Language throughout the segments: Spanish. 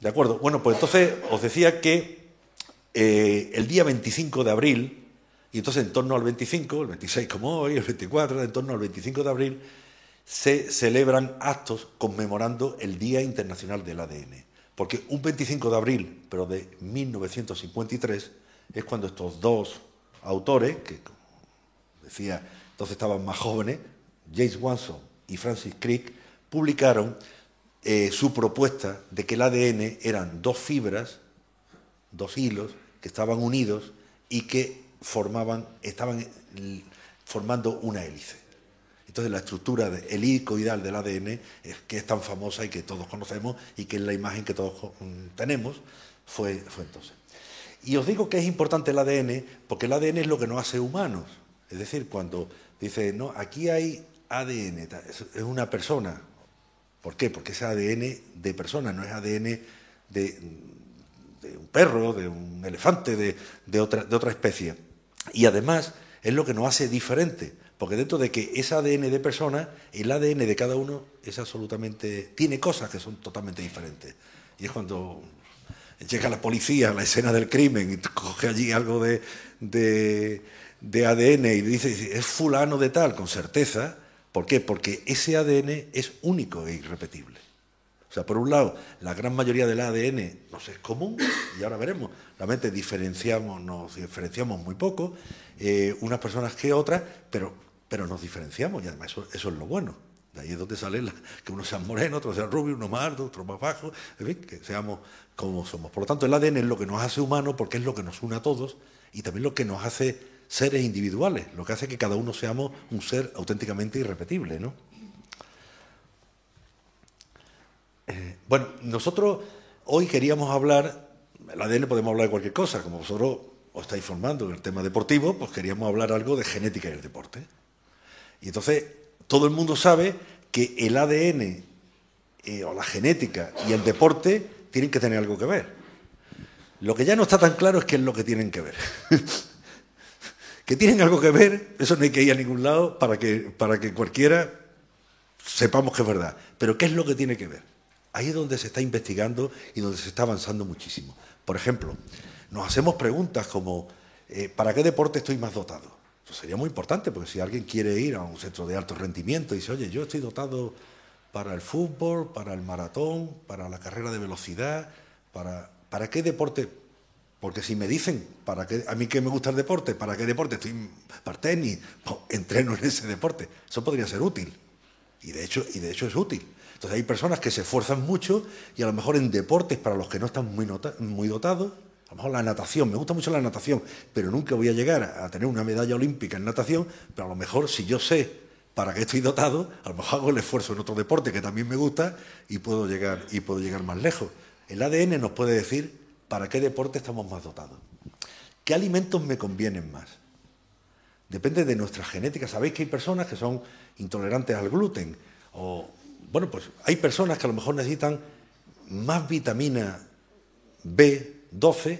De acuerdo. Bueno, pues entonces os decía que el día 25 de abril, y entonces en torno al 25, el 26 como hoy, el 24, en torno al 25 de abril, se celebran actos conmemorando el Día Internacional del ADN. Porque un 25 de abril, pero de 1953, es cuando estos dos autores, que como decía, entonces estaban más jóvenes, James Watson y Francis Crick, publicaron su propuesta de que el ADN eran dos fibras, dos hilos, que estaban unidos y que estaban formando una hélice. Entonces la estructura helicoidal del ADN, que es tan famosa y que todos conocemos y que es la imagen que todos tenemos, fue entonces. Y os digo que es importante el ADN porque el ADN es lo que nos hace humanos. Es decir, cuando dice, no, aquí hay ADN, es una persona. ¿Por qué? Porque es ADN de persona, no es ADN de un perro, de un elefante, de otra especie. Y además es lo que nos hace diferente, porque dentro de que es ADN de persona, el ADN de cada uno es tiene cosas que son totalmente diferentes. Y es cuando llega la policía a la escena del crimen y coge allí algo de ADN y dice, es fulano de tal, con certeza. ¿Por qué? Porque ese ADN es único e irrepetible. O sea, por un lado, la gran mayoría del ADN nos es común, y ahora veremos, realmente nos diferenciamos muy poco, unas personas que otras, pero nos diferenciamos, y además eso es lo bueno. De ahí es donde sale que unos sean morenos, otros sean rubios, unos más altos, otros más bajos, en fin, que seamos como somos. Por lo tanto, el ADN es lo que nos hace humanos porque es lo que nos une a todos y también lo que nos hace seres individuales, lo que hace que cada uno seamos un ser auténticamente irrepetible, ¿no? Bueno, nosotros hoy queríamos hablar, el ADN podemos hablar de cualquier cosa, como vosotros os estáis formando en el tema deportivo, pues queríamos hablar algo de genética y el deporte. Y entonces, todo el mundo sabe que el ADN o la genética y el deporte tienen que tener algo que ver. Lo que ya no está tan claro es qué es lo que tienen que ver. Que tienen algo que ver, eso no hay que ir a ningún lado para que cualquiera sepamos que es verdad. Pero ¿qué es lo que tiene que ver? Ahí es donde se está investigando y donde se está avanzando muchísimo. Por ejemplo, nos hacemos preguntas como ¿para qué deporte estoy más dotado? Eso sería muy importante, porque si alguien quiere ir a un centro de alto rendimiento y dice, oye, yo estoy dotado para el fútbol, para el maratón, para la carrera de velocidad, ¿para qué deporte? Porque si me dicen, a mí que me gusta el deporte, ¿para qué deporte estoy? Para tenis, pues, entreno en ese deporte. Eso podría ser útil. Y de hecho es útil. Entonces hay personas que se esfuerzan mucho y a lo mejor en deportes para los que no están muy dotados, a lo mejor la natación, me gusta mucho la natación, pero nunca voy a llegar a tener una medalla olímpica en natación, pero a lo mejor si yo sé para qué estoy dotado, a lo mejor hago el esfuerzo en otro deporte que también me gusta y puedo llegar más lejos. El ADN nos puede decir para qué deporte estamos más dotados. ¿Qué alimentos me convienen más? Depende de nuestra genética. Sabéis que hay personas que son intolerantes al gluten. Bueno, pues hay personas que a lo mejor necesitan más vitamina B12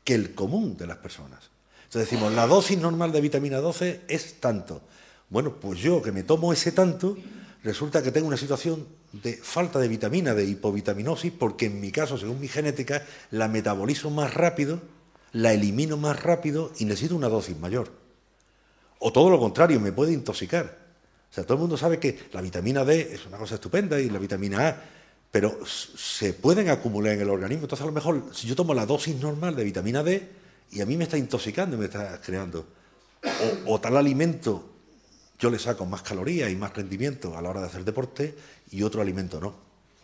que el común de las personas. Entonces decimos, la dosis normal de vitamina 12 es tanto. Bueno, pues yo que me tomo ese tanto, resulta que tengo una situación de falta de vitamina, de hipovitaminosis, porque en mi caso, según mi genética, la metabolizo más rápido, la elimino más rápido y necesito una dosis mayor. O todo lo contrario, me puede intoxicar. O sea, todo el mundo sabe que la vitamina D es una cosa estupenda y la vitamina A, pero se pueden acumular en el organismo. Entonces, a lo mejor, si yo tomo la dosis normal de vitamina D y a mí me está intoxicando, me está creando, o tal alimento, yo le saco más calorías y más rendimiento a la hora de hacer deporte y otro alimento no.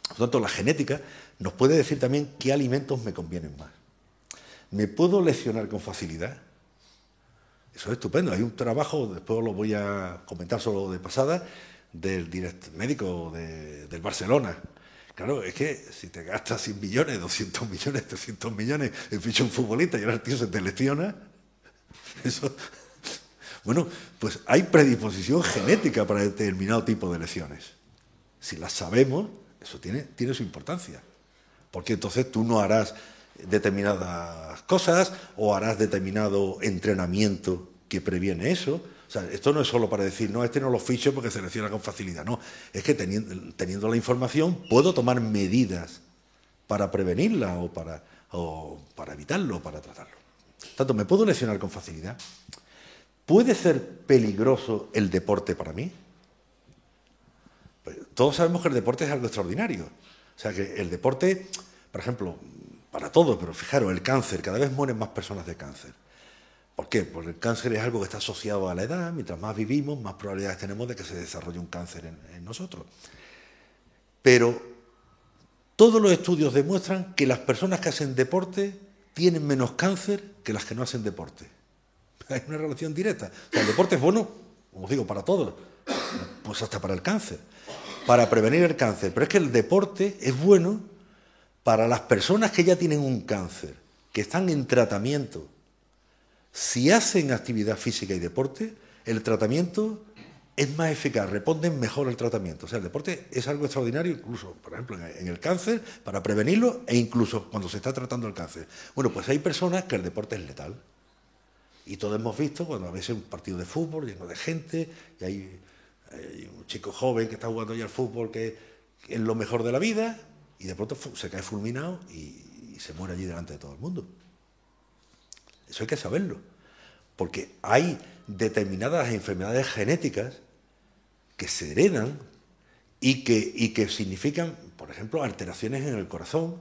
Por lo tanto, la genética nos puede decir también qué alimentos me convienen más. ¿Me puedo lesionar con facilidad? Eso es estupendo. Hay un trabajo, después lo voy a comentar solo de pasada, del médico del Barcelona. Claro, es que si te gastas 100 millones, 200 millones, 300 millones en fichar un futbolista y ahora el tío se te lesiona, eso... Bueno, pues hay predisposición genética para determinado tipo de lesiones. Si las sabemos, eso tiene su importancia. Porque entonces tú no harás determinadas cosas o harás determinado entrenamiento que previene eso. O sea, esto no es solo para decir, no, este no lo ficho porque se lesiona con facilidad. No, es que teniendo la información puedo tomar medidas para prevenirla o para evitarlo o para tratarlo. Tanto, ¿me puedo lesionar con facilidad? ¿Puede ser peligroso el deporte para mí? Pues todos sabemos que el deporte es algo extraordinario. O sea, que el deporte, por ejemplo, para todos, pero fijaros, el cáncer, cada vez mueren más personas de cáncer. ¿Por qué? Porque el cáncer es algo que está asociado a la edad. Mientras más vivimos, más probabilidades tenemos de que se desarrolle un cáncer en nosotros. Pero todos los estudios demuestran que las personas que hacen deporte tienen menos cáncer que las que no hacen deporte. Hay una relación directa. O sea, el deporte es bueno, como os digo, para todos, pues hasta para el cáncer, para prevenir el cáncer. Pero es que el deporte es bueno para las personas que ya tienen un cáncer, que están en tratamiento. Si hacen actividad física y deporte, el tratamiento es más eficaz, responden mejor al tratamiento. O sea, el deporte es algo extraordinario, incluso, por ejemplo, en el cáncer, para prevenirlo e incluso cuando se está tratando el cáncer. Bueno, pues hay personas que el deporte es letal. Y todos hemos visto cuando a veces un partido de fútbol lleno de gente y hay un chico joven que está jugando ya al fútbol que es lo mejor de la vida y de pronto se cae fulminado y se muere allí delante de todo el mundo. Eso hay que saberlo, porque hay determinadas enfermedades genéticas que se heredan y que significan, por ejemplo, alteraciones en el corazón,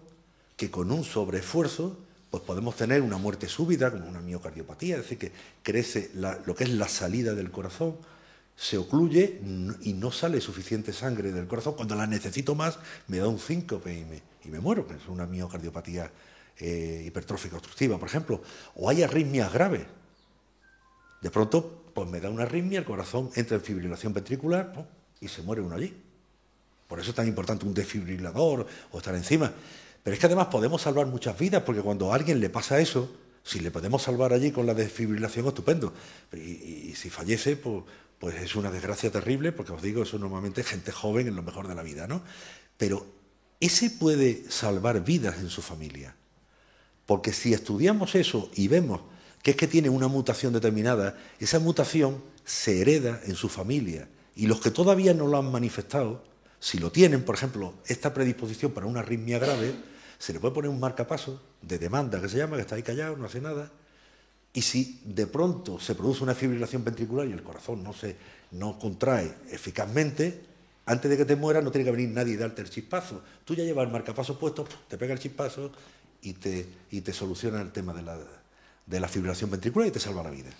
que con un sobreesfuerzo pues podemos tener una muerte súbita, como una miocardiopatía, es decir, que crece lo que es la salida del corazón, se ocluye y no sale suficiente sangre del corazón. Cuando la necesito más, me da un síncope y me muero, que es una miocardiopatía hipertrófica obstructiva, por ejemplo. O hay arritmias graves. De pronto, pues me da una arritmia, el corazón entra en fibrilación ventricular, ¿no?, y se muere uno allí. Por eso es tan importante un desfibrilador o estar encima. Pero es que además podemos salvar muchas vidas, porque cuando a alguien le pasa eso, si le podemos salvar allí con la desfibrilación, estupendo. Y si fallece, pues es una desgracia terrible, porque os digo, eso normalmente es gente joven en lo mejor de la vida, ¿no? Pero ese puede salvar vidas en su familia. Porque si estudiamos eso y vemos que es que tiene una mutación determinada, esa mutación se hereda en su familia. Y los que todavía no lo han manifestado, si lo tienen, por ejemplo, esta predisposición para una arritmia grave, se le puede poner un marcapaso de demanda, que se llama, que está ahí callado, no hace nada, y si de pronto se produce una fibrilación ventricular y el corazón no contrae eficazmente, antes de que te mueras no tiene que venir nadie y darte el chispazo. Tú ya llevas el marcapaso puesto, te pega el chispazo y te soluciona el tema de la fibrilación ventricular y te salva la vida.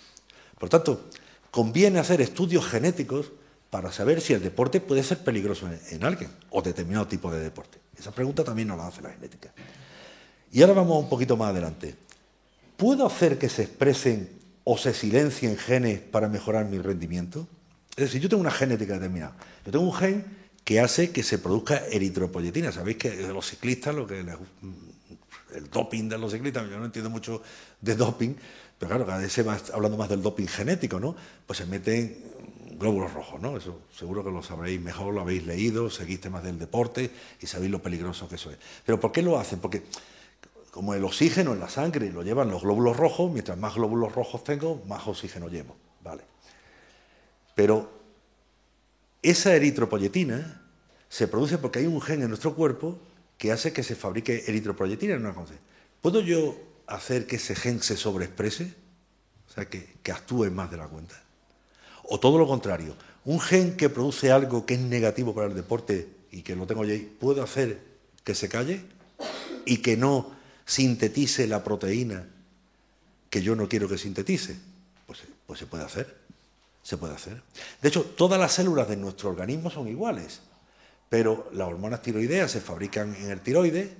Por tanto, conviene hacer estudios genéticos para saber si el deporte puede ser peligroso en alguien o determinado tipo de deporte. Esa pregunta también nos la hace la genética. Y ahora vamos un poquito más adelante. ¿Puedo hacer que se expresen o se silencien genes para mejorar mi rendimiento? Es decir, yo tengo una genética determinada. Yo tengo un gen que hace que se produzca eritropoyetina. Sabéis que de los ciclistas, el doping de los ciclistas, yo no entiendo mucho de doping, pero claro, cada vez se va hablando más del doping genético, ¿no? Pues se meten glóbulos rojos, ¿no? Eso seguro que lo sabréis mejor, lo habéis leído, seguís temas del deporte y sabéis lo peligroso que eso es. ¿Pero por qué lo hacen? Porque como el oxígeno en la sangre lo llevan los glóbulos rojos, mientras más glóbulos rojos tengo, más oxígeno llevo, ¿vale? Pero esa eritropoyetina se produce porque hay un gen en nuestro cuerpo que hace que se fabrique eritropoyetina en una cosa. ¿Puedo yo hacer que ese gen se sobreexprese? O sea, que actúe más de la cuenta. O todo lo contrario, un gen que produce algo que es negativo para el deporte y que lo tengo yo ahí, ¿puedo hacer que se calle y que no sintetice la proteína que yo no quiero que sintetice? Pues se puede hacer, se puede hacer. De hecho, todas las células de nuestro organismo son iguales, pero las hormonas tiroideas se fabrican en el tiroides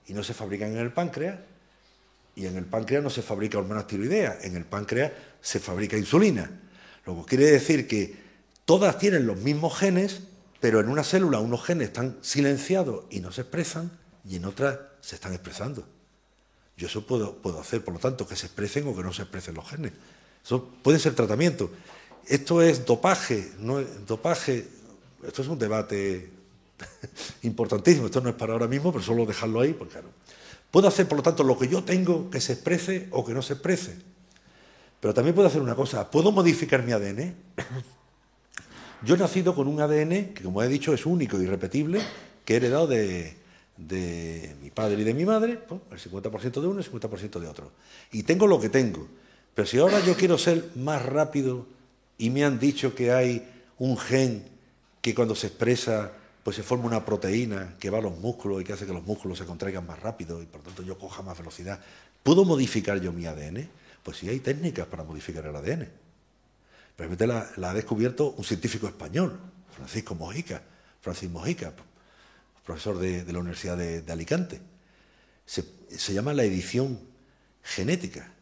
y no se fabrican en el páncreas, y en el páncreas no se fabrica hormonas tiroideas, en el páncreas se fabrica insulina. Lo que quiere decir que todas tienen los mismos genes, pero en una célula unos genes están silenciados y no se expresan, y en otras se están expresando. Yo eso puedo hacer, por lo tanto, que se expresen o que no se expresen los genes. Eso puede ser tratamiento. Esto es dopaje, no es dopaje. Esto es un debate importantísimo. Esto no es para ahora mismo, pero solo dejarlo ahí, porque claro. Puedo hacer, por lo tanto, lo que yo tengo que se exprese o que no se exprese. Pero también puedo hacer una cosa. ¿Puedo modificar mi ADN? Yo he nacido con un ADN que, como he dicho, es único y irrepetible, que he heredado de de mi padre y de mi madre, pues el 50% de uno y el 50% de otro. Y tengo lo que tengo. Pero si ahora yo quiero ser más rápido y me han dicho que hay un gen que cuando se expresa pues se forma una proteína que va a los músculos y que hace que los músculos se contraigan más rápido y por tanto yo coja más velocidad, ¿puedo modificar yo mi ADN? Pues sí, hay técnicas para modificar el ADN. Realmente la ha descubierto un científico español, Francis Mojica, profesor de la Universidad de Alicante. Se llama la edición genética.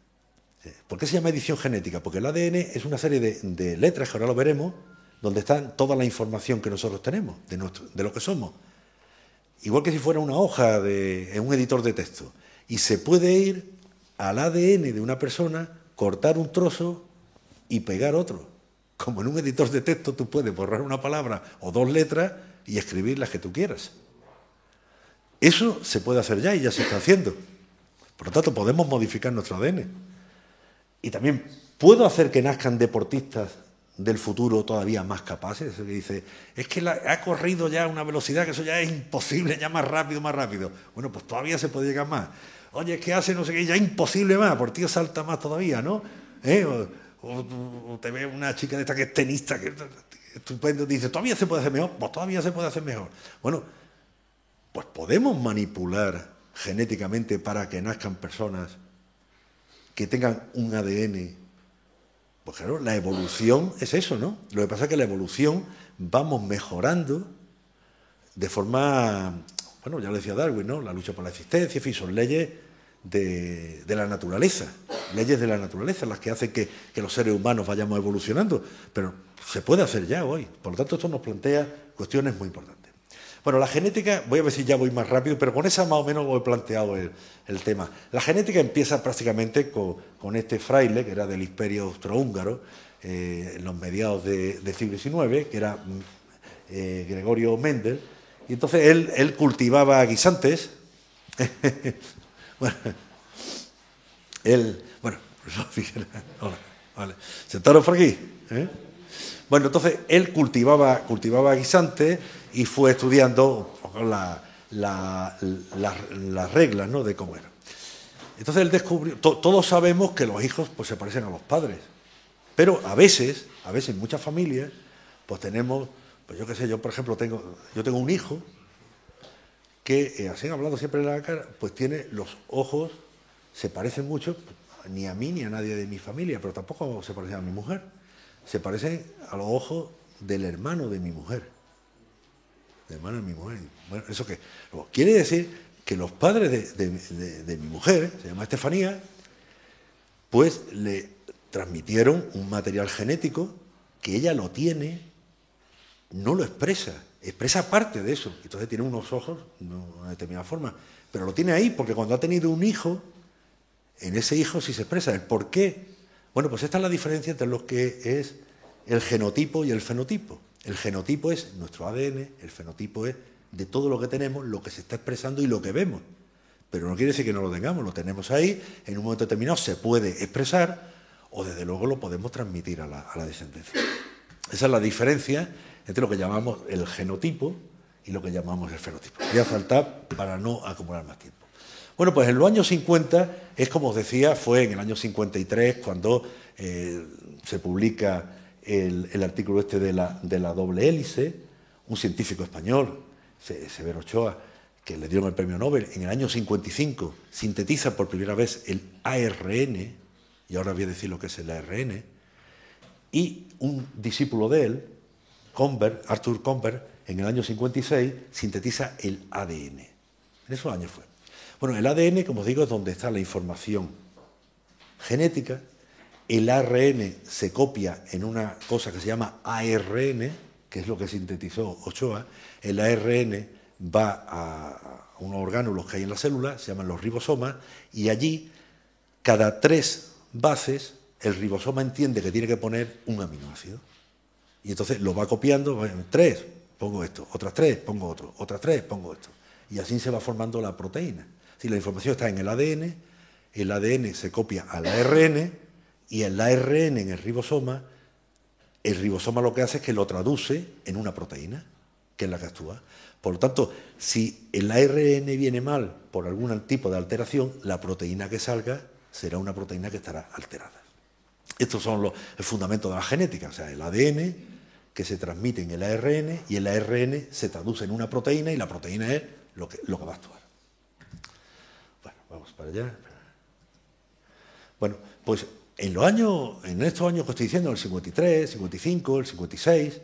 ¿Por qué se llama edición genética? Porque el ADN es una serie de letras, que ahora lo veremos, donde está toda la información que nosotros tenemos, de lo que somos. Igual que si fuera una hoja en un editor de texto. Y se puede ir al ADN de una persona, cortar un trozo y pegar otro. Como en un editor de texto tú puedes borrar una palabra o dos letras y escribir las que tú quieras. Eso se puede hacer ya y ya se está haciendo. Por lo tanto, podemos modificar nuestro ADN. Y también puedo hacer que nazcan deportistas del futuro todavía más capaces. Eso que dice, es que ha corrido ya a una velocidad que eso ya es imposible, ya más rápido, más rápido. Bueno, pues todavía se puede llegar más. Oye, es que hace no sé qué, ya imposible más, por ti salta más todavía, ¿no? O te ve una chica de esta que es tenista, que estupendo, dice, todavía se puede hacer mejor, pues todavía se puede hacer mejor. Bueno, pues podemos manipular genéticamente para que nazcan personas que tengan un ADN. Pues claro, la evolución es eso, ¿no? Lo que pasa es que la evolución vamos mejorando de forma, bueno, ya lo decía Darwin, ¿no? La lucha por la existencia, en fin, son leyes de la naturaleza, leyes de la naturaleza las que hacen que los seres humanos vayamos evolucionando, pero se puede hacer ya hoy. Por lo tanto, esto nos plantea cuestiones muy importantes. Bueno, la genética, voy a ver si ya voy más rápido, pero con esa más o menos he planteado el tema. La genética empieza prácticamente con este fraile, que era del Imperio Austrohúngaro, en los mediados del siglo XIX, que era Gregorio Mendel, y entonces él cultivaba guisantes. Hola, vale. Sentaros por aquí. Bueno, entonces él cultivaba guisantes y fue estudiando un poco las reglas, ¿no?, de cómo era. Entonces él descubrió, todos sabemos que los hijos pues se parecen a los padres, pero a veces en muchas familias pues tenemos, pues yo qué sé, yo por ejemplo tengo un hijo que, así hablando siempre en la cara, pues tiene los ojos, se parecen mucho, ni a mí ni a nadie de mi familia, pero tampoco se parecen a mi mujer, se parecen a los ojos del hermano de mi mujer. Del hermano de mi mujer. Bueno, ¿eso qué? Quiere decir que los padres de mi mujer, se llama Estefanía, pues le transmitieron un material genético que ella lo tiene, no lo expresa parte de eso. Entonces tiene unos ojos de una determinada forma, pero lo tiene ahí porque cuando ha tenido un hijo, en ese hijo sí se expresa. ¿El por qué? Bueno, pues esta es la diferencia entre lo que es el genotipo y el fenotipo. El genotipo es nuestro ADN, el fenotipo es de todo lo que tenemos, lo que se está expresando y lo que vemos. Pero no quiere decir que no lo tengamos, lo tenemos ahí, en un momento determinado se puede expresar o desde luego lo podemos transmitir a la descendencia. Esa es la diferencia entre lo que llamamos el genotipo y lo que llamamos el fenotipo. Voy a saltar para no acumular más tiempo. Bueno, pues en los años 50, es como os decía, fue en el año 53 cuando se publica el artículo este de la doble hélice, un científico español, Severo Ochoa, que le dieron el premio Nobel, en el año 55 sintetiza por primera vez el ARN, y ahora voy a decir lo que es el ARN, y un discípulo de él, Arthur Comber, en el año 56 sintetiza el ADN. En esos años fue. Bueno, el ADN, como os digo, es donde está la información genética. El ARN se copia en una cosa que se llama ARN, que es lo que sintetizó Ochoa. El ARN va a unos orgánulos que hay en la célula, se llaman los ribosomas, y allí, cada 3 bases, el ribosoma entiende que tiene que poner un aminoácido. Y entonces lo va copiando, 3, pongo esto, otras 3, pongo otro, otras 3, pongo esto. Y así se va formando la proteína. Si la información está en el ADN se copia al ARN, y el ARN en el ribosoma lo que hace es que lo traduce en una proteína, que es la que actúa. Por lo tanto, si el ARN viene mal por algún tipo de alteración, la proteína que salga será una proteína que estará alterada. Estos son el fundamento de la genética, o sea, el ADN que se transmite en el ARN y el ARN se traduce en una proteína y la proteína es lo que va a actuar. Bueno, vamos para allá. Bueno, pues en estos años que estoy diciendo, el 53, 55, el 56,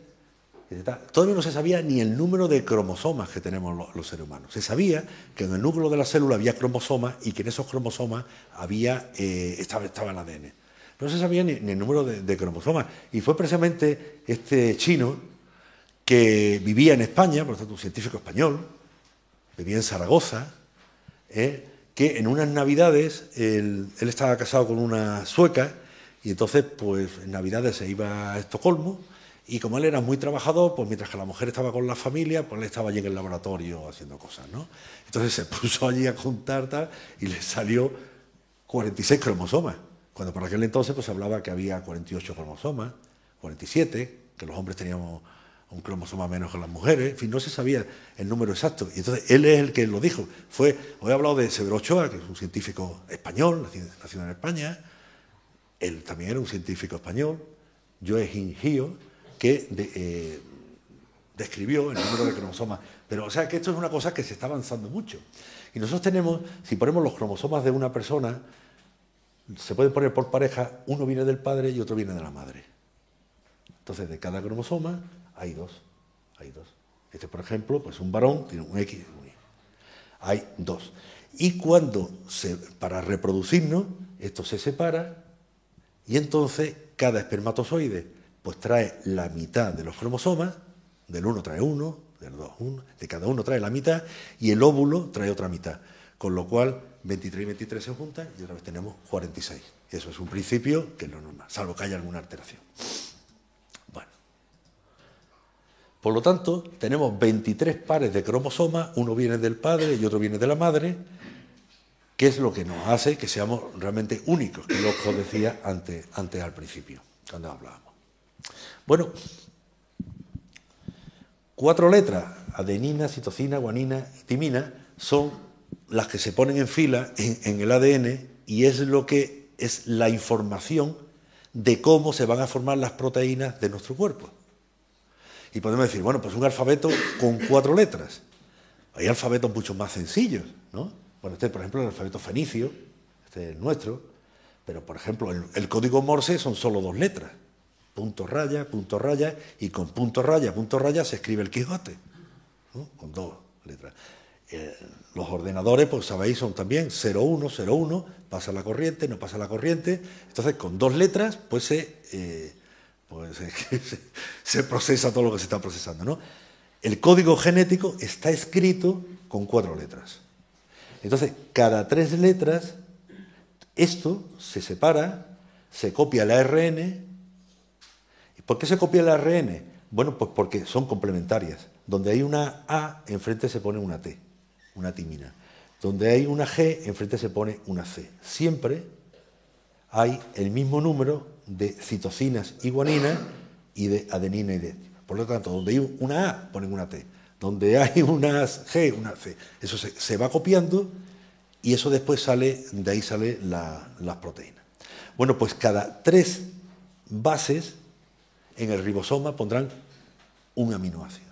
todavía no se sabía ni el número de cromosomas que tenemos los seres humanos. Se sabía que en el núcleo de la célula había cromosomas y que en esos cromosomas estaba el ADN. No se sabía ni el número de cromosomas. Y fue precisamente este chino que vivía en España, por lo tanto un científico español, vivía en Zaragoza, que en unas navidades él estaba casado con una sueca y entonces pues en navidades se iba a Estocolmo. Y como él era muy trabajador, pues mientras que la mujer estaba con la familia, pues él estaba allí en el laboratorio haciendo cosas, ¿no? Entonces se puso allí a contar tal, y le salió 46 cromosomas, cuando por aquel entonces pues se hablaba que había 48 cromosomas, 47, que los hombres teníamos un cromosoma menos que las mujeres, en fin, no se sabía el número exacto. Y entonces él es el que lo dijo. Hoy he hablado de Severo Ochoa, que es un científico español, nacido en España. Él también era un científico español, Joe Hingio, que describió el número de cromosomas. Pero, o sea, que esto es una cosa que se está avanzando mucho. Y nosotros tenemos, si ponemos los cromosomas de una persona, se pueden poner por pareja, uno viene del padre y otro viene de la madre. Entonces, de cada cromosoma hay dos. Este, por ejemplo, pues un varón tiene un X y un Y. Hay dos. Y para reproducirnos, esto se separa y entonces cada espermatozoide pues trae la mitad de los cromosomas, del uno trae uno, del dos uno, de cada uno trae la mitad y el óvulo trae otra mitad. Con lo cual 23 y 23 se juntan y otra vez tenemos 46. Eso es un principio que es lo normal, salvo que haya alguna alteración. Bueno. Por lo tanto, tenemos 23 pares de cromosomas, uno viene del padre y otro viene de la madre, que es lo que nos hace que seamos realmente únicos, que es lo que os decía antes al principio, cuando hablábamos. Bueno, 4 letras, adenina, citosina, guanina y timina, son las que se ponen en fila en el ADN y es lo que es la información de cómo se van a formar las proteínas de nuestro cuerpo. Y podemos decir, bueno, pues un alfabeto con 4 letras. Hay alfabetos mucho más sencillos, ¿no? Bueno, este, por ejemplo, el alfabeto fenicio, este es el nuestro, pero, por ejemplo, el código Morse son solo 2 letras. Punto raya, y con punto raya se escribe el Quijote, ¿no? Con 2 letras. Los ordenadores, pues sabéis, son también 01, pasa la corriente, no pasa la corriente. Entonces, con 2 letras, pues se procesa todo lo que se está procesando, ¿no? El código genético está escrito con 4 letras. Entonces, cada 3 letras, esto se separa, se copia el ARN. ¿Por qué se copia el ARN? Bueno, pues porque son complementarias. Donde hay una A, enfrente se pone una T, una timina. Donde hay una G, enfrente se pone una C. Siempre hay el mismo número de citocinas y guaninas y de adenina y de... Por lo tanto, donde hay una A, ponen una T. Donde hay una G, una C. Eso se va copiando y eso después de ahí salen las proteínas. Bueno, pues cada 3 bases en el ribosoma pondrán un aminoácido.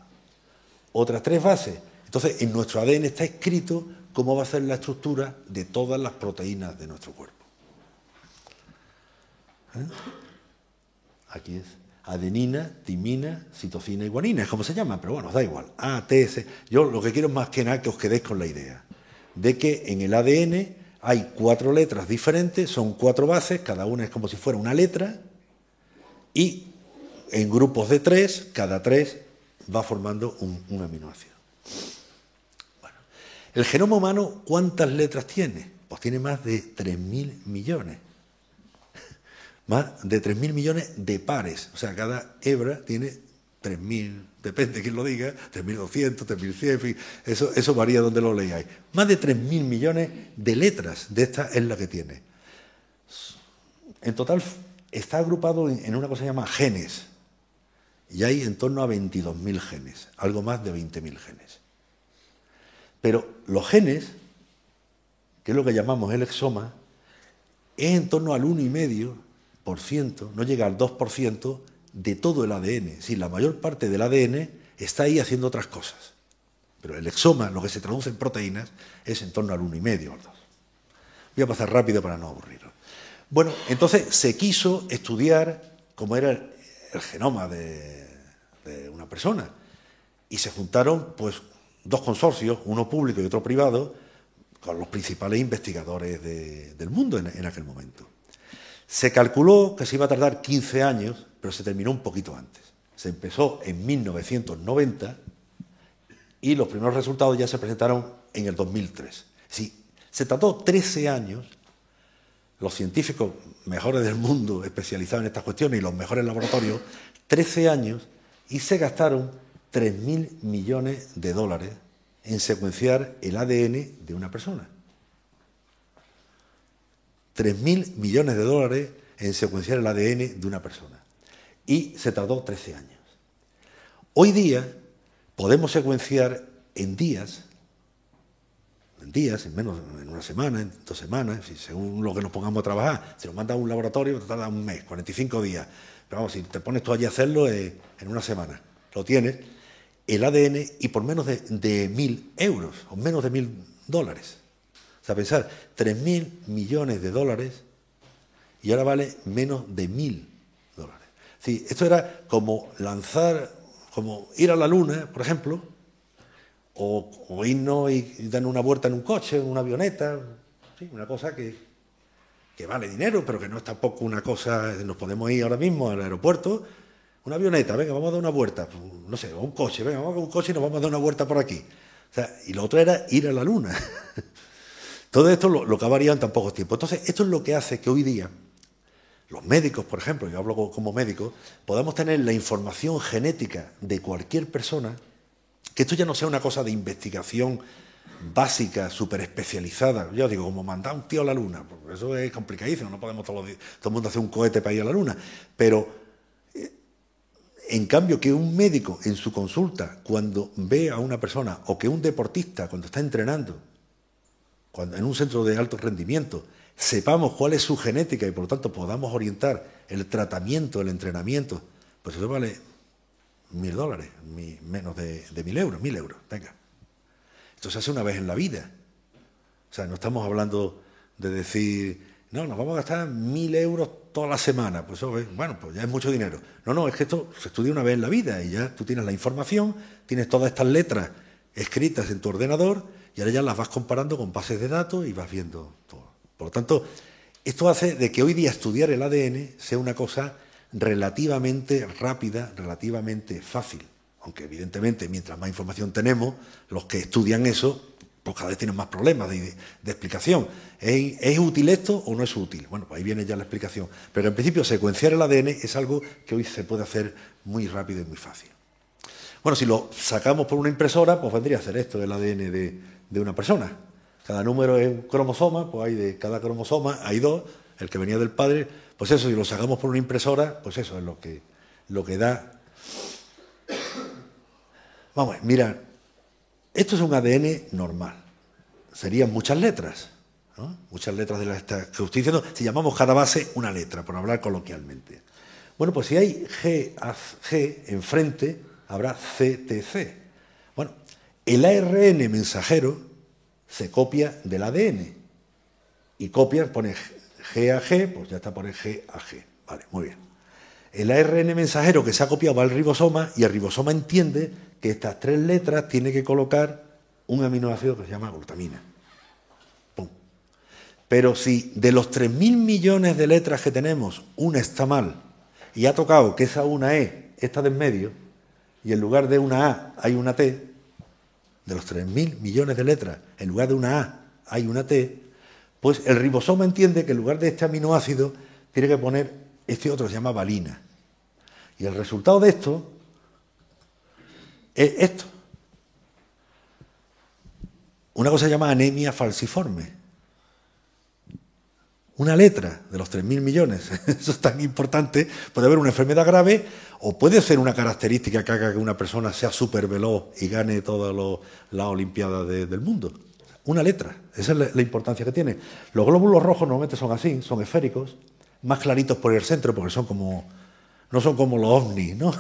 Otras 3 bases. Entonces, en nuestro ADN está escrito cómo va a ser la estructura de todas las proteínas de nuestro cuerpo. Aquí es adenina, timina, citosina y guanina, es como se llama, pero bueno, os da igual. A, T, C. Yo lo que quiero es más que nada que os quedéis con la idea de que en el ADN hay 4 letras diferentes, son 4 bases, cada una es como si fuera una letra, y en grupos de 3, cada 3 va formando un aminoácido. Bueno, el genoma humano, ¿cuántas letras tiene? Pues tiene más de 3.000 millones. Más de 3.000 millones de pares. O sea, cada hebra tiene 3.000, depende de quién lo diga, 3.200, 3.100, en fin, eso varía donde lo leáis. Más de 3.000 millones de letras, de esta es la que tiene. En total está agrupado en una cosa que se llama genes. Y hay en torno a 22.000 genes, algo más de 20.000 genes. Pero los genes, que es lo que llamamos el exoma, es en torno al 1,5%, no llega al 2% de todo el ADN. Es decir, la mayor parte del ADN está ahí haciendo otras cosas. Pero el exoma, lo que se traduce en proteínas, es en torno al 1,5 o al 2. Voy a pasar rápido para no aburrirlo. Bueno, entonces se quiso estudiar cómo era el genoma de una persona. Y se juntaron pues dos consorcios, uno público y otro privado, con los principales investigadores del mundo en aquel momento. Se calculó que se iba a tardar 15 años, pero se terminó un poquito antes. Se empezó en 1990 y los primeros resultados ya se presentaron en el 2003. Sí, se tardó 13 años. Los científicos mejores del mundo especializados en estas cuestiones y los mejores laboratorios, 13 años, y se gastaron 3.000 millones de dólares en secuenciar el ADN de una persona. 3.000 millones de dólares en secuenciar el ADN de una persona. Y se tardó 13 años. Hoy día podemos secuenciar en días, en menos, en una semana, en 2 semanas, según lo que nos pongamos a trabajar. Si nos mandan a un laboratorio, te tarda un mes, 45 días. Pero vamos, si te pones tú allí a hacerlo, en una semana lo tienes, el ADN, y por menos de 1.000 euros, o menos de 1.000 dólares. O sea, pensar, 3.000 millones de dólares y ahora vale menos de 1.000 dólares. Sí, esto era como lanzar, como ir a la luna, por ejemplo, o irnos y dar una vuelta en un coche, en una avioneta, sí, una cosa que vale dinero, pero que no es tampoco una cosa, nos podemos ir ahora mismo al aeropuerto, una avioneta, venga, vamos a dar una vuelta, no sé, o un coche, venga, vamos con un coche y nos vamos a dar una vuelta por aquí. O sea, y lo otro era ir a la luna. Todo esto lo que ha variado en tan poco tiempo. Entonces, esto es lo que hace que hoy día los médicos, por ejemplo, yo hablo como médico, podamos tener la información genética de cualquier persona, que esto ya no sea una cosa de investigación básica, súper especializada. Yo digo, como mandar a un tío a la luna, porque eso es complicadísimo, no podemos todo el mundo hacer un cohete para ir a la luna. Pero, en cambio, que un médico en su consulta, cuando ve a una persona, o que un deportista, cuando está entrenando, cuando en un centro de alto rendimiento, sepamos cuál es su genética y por lo tanto podamos orientar el tratamiento, el entrenamiento, pues eso vale 1.000 dólares, menos de 1.000 euros, 1.000 euros, venga. Esto se hace una vez en la vida. O sea, no estamos hablando de decir, no, nos vamos a gastar 1.000 euros toda la semana, pues eso, bueno, pues ya es mucho dinero. No, es que esto se estudia una vez en la vida y ya tú tienes la información, tienes todas estas letras escritas en tu ordenador y ahora ya las vas comparando con bases de datos y vas viendo todo. Por lo tanto, esto hace de que hoy día estudiar el ADN sea una cosa relativamente rápida, relativamente fácil. Aunque evidentemente, mientras más información tenemos, los que estudian eso, pues cada vez tienen más problemas de explicación. ¿Es útil esto o no es útil? Bueno, pues ahí viene ya la explicación. Pero en principio, secuenciar el ADN es algo que hoy se puede hacer muy rápido y muy fácil. Bueno, si lo sacamos por una impresora, pues vendría a ser esto, el ADN de una persona. Cada número es un cromosoma, pues hay de cada cromosoma hay 2, el que venía del padre, pues eso, si lo sacamos por una impresora, pues eso es lo que da. Vamos, mira, esto es un ADN normal. Serían muchas letras, ¿no? Muchas letras de las que estoy diciendo, si llamamos cada base una letra, por hablar coloquialmente. Bueno, pues si hay G enfrente, habrá CTC. Bueno, el ARN mensajero se copia del ADN y copia, pone G a G, pues ya está, pone G a G. Vale, muy bien. El ARN mensajero que se ha copiado va al ribosoma y el ribosoma entiende que estas 3 letras tiene que colocar un aminoácido que se llama glutamina. ¡Pum! Pero si de los 3.000 millones de letras que tenemos, una está mal y ha tocado que esa una E, esta de en medio, y en lugar de una A hay una T, de los 3.000 millones de letras, en lugar de una A hay una T, pues el ribosoma entiende que en lugar de este aminoácido tiene que poner este otro, se llama valina. Y el resultado de esto es esto. Una cosa se llama anemia falciforme. Una letra de los 3.000 millones, eso es tan importante. Puede haber una enfermedad grave o puede ser una característica que haga que una persona sea súper veloz y gane todas las Olimpiadas del mundo. Una letra, esa es la importancia que tiene. Los glóbulos rojos normalmente son así, son esféricos, más claritos por el centro porque son como, no son como los ovnis, ¿no?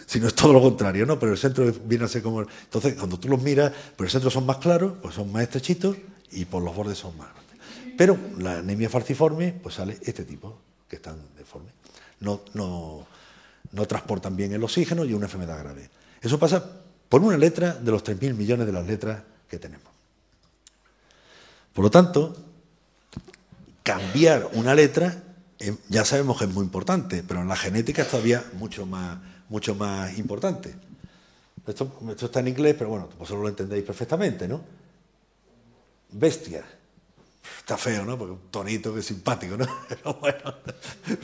Sino es todo lo contrario, ¿no? Pero el centro viene a ser como... Entonces, cuando tú los miras, por el centro son más claros, pues son más estrechitos y por los bordes son más grandes. Pero la anemia falciforme, pues sale este tipo, que están deformes. No transportan bien el oxígeno y es una enfermedad grave. Eso pasa por una letra de los 3.000 millones de las letras que tenemos. Por lo tanto, cambiar una letra, ya sabemos que es muy importante, pero en la genética es todavía mucho más importante. Esto está en inglés, pero bueno, vosotros lo entendéis perfectamente, ¿no? Bestia. Está feo, ¿no? Porque un tonito que es simpático, ¿no? Pero bueno,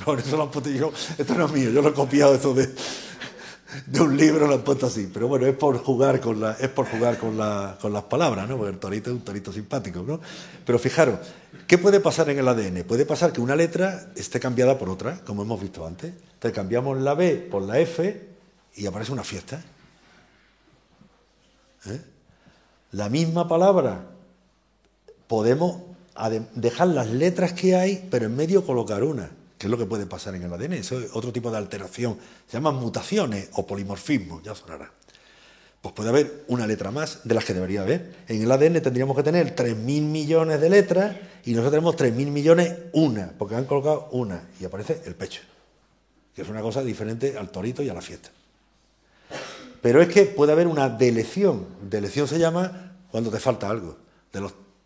por eso lo han puesto yo. Esto no es mío, yo lo he copiado esto de un libro, lo han puesto así. Pero bueno, es por jugar con las palabras, ¿no? Porque el tonito es un tonito simpático, ¿no? Pero fijaros, ¿qué puede pasar en el ADN? Puede pasar que una letra esté cambiada por otra, como hemos visto antes. Entonces cambiamos la B por la F y aparece una fiesta. La misma palabra podemos dejar las letras que hay, pero en medio colocar una, que es lo que puede pasar en el ADN. Eso es otro tipo de alteración. Se llaman mutaciones o polimorfismos, ya sonará. Pues puede haber una letra más de las que debería haber. En el ADN tendríamos que tener 3.000 millones de letras y nosotros tenemos 3.000 millones una, porque han colocado una y aparece el pecho, que es una cosa diferente al torito y a la fiesta. Pero es que puede haber una delección. Delección se llama cuando te falta algo.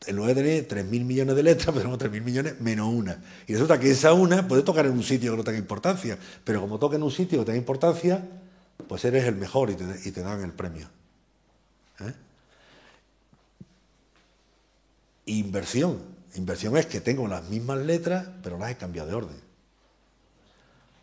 En lugar de tener 3.000 millones de letras, pues tenemos 3.000 millones menos una. Y resulta que esa una puede tocar en un sitio que no tenga importancia, pero como toca en un sitio que tenga importancia, pues eres el mejor y te dan el premio. Inversión. Inversión es que tengo las mismas letras, pero las he cambiado de orden.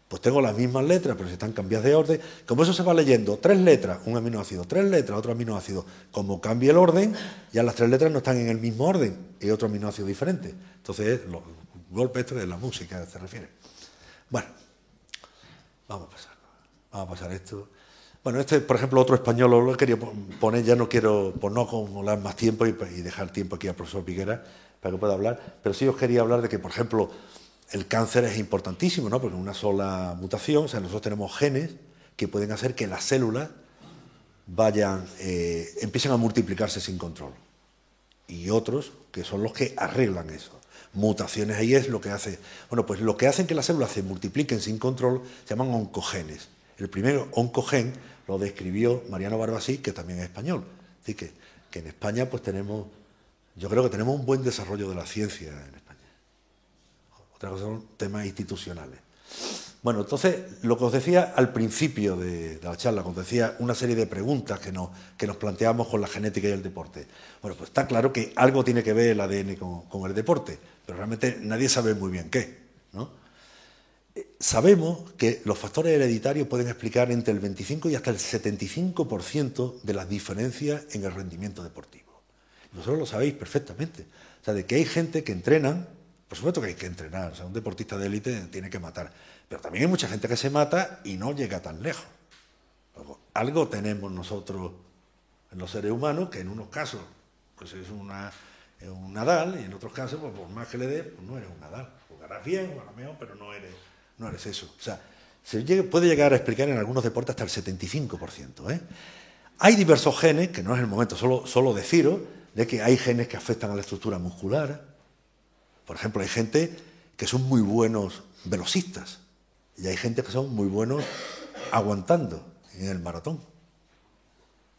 Pues tengo las mismas letras, pero si están cambiadas de orden. Como eso se va leyendo, 3 letras, un aminoácido, 3 letras, otro aminoácido. Como cambia el orden, ya las 3 letras no están en el mismo orden, y otro aminoácido diferente. Entonces, los golpes, esto de la música se refiere. Bueno, vamos a pasar esto. Bueno, por ejemplo, otro español lo quería poner, ya no quiero, por no acumular más tiempo y dejar tiempo aquí al profesor Piquera para que pueda hablar, pero sí os quería hablar de que, por ejemplo, el cáncer es importantísimo, ¿no? Porque en una sola mutación, o sea, nosotros tenemos genes que pueden hacer que las células empiecen a multiplicarse sin control. Y otros que son los que arreglan eso. Mutaciones ahí es lo que hace... Bueno, pues lo que hacen que las células se multipliquen sin control se llaman oncogenes. El primer oncogen lo describió Mariano Barbasí, que también es español. Así que en España pues yo creo que tenemos un buen desarrollo de la ciencia en España. Otra cosa son temas institucionales. Bueno, entonces, lo que os decía al principio de la charla, os decía una serie de preguntas que nos planteamos con la genética y el deporte. Bueno, pues está claro que algo tiene que ver el ADN con el deporte, pero realmente nadie sabe muy bien qué, ¿no? Sabemos que los factores hereditarios pueden explicar entre el 25 y hasta el 75% de las diferencias en el rendimiento deportivo. Vosotros lo sabéis perfectamente. O sea, de que hay gente que entrenan. Por supuesto que hay que entrenar, o sea, un deportista de élite tiene que matar, pero también hay mucha gente que se mata y no llega tan lejos. Luego, algo tenemos nosotros en los seres humanos que en unos casos pues es un Nadal y en otros casos, pues por más que le dé, pues no eres un Nadal. Jugarás bien, jugarás mejor, pero no eres eso. O sea, puede llegar a explicar en algunos deportes hasta el 75%. Hay diversos genes, que no es el momento solo deciros, de que hay genes que afectan a la estructura muscular. Por ejemplo, hay gente que son muy buenos velocistas y hay gente que son muy buenos aguantando en el maratón.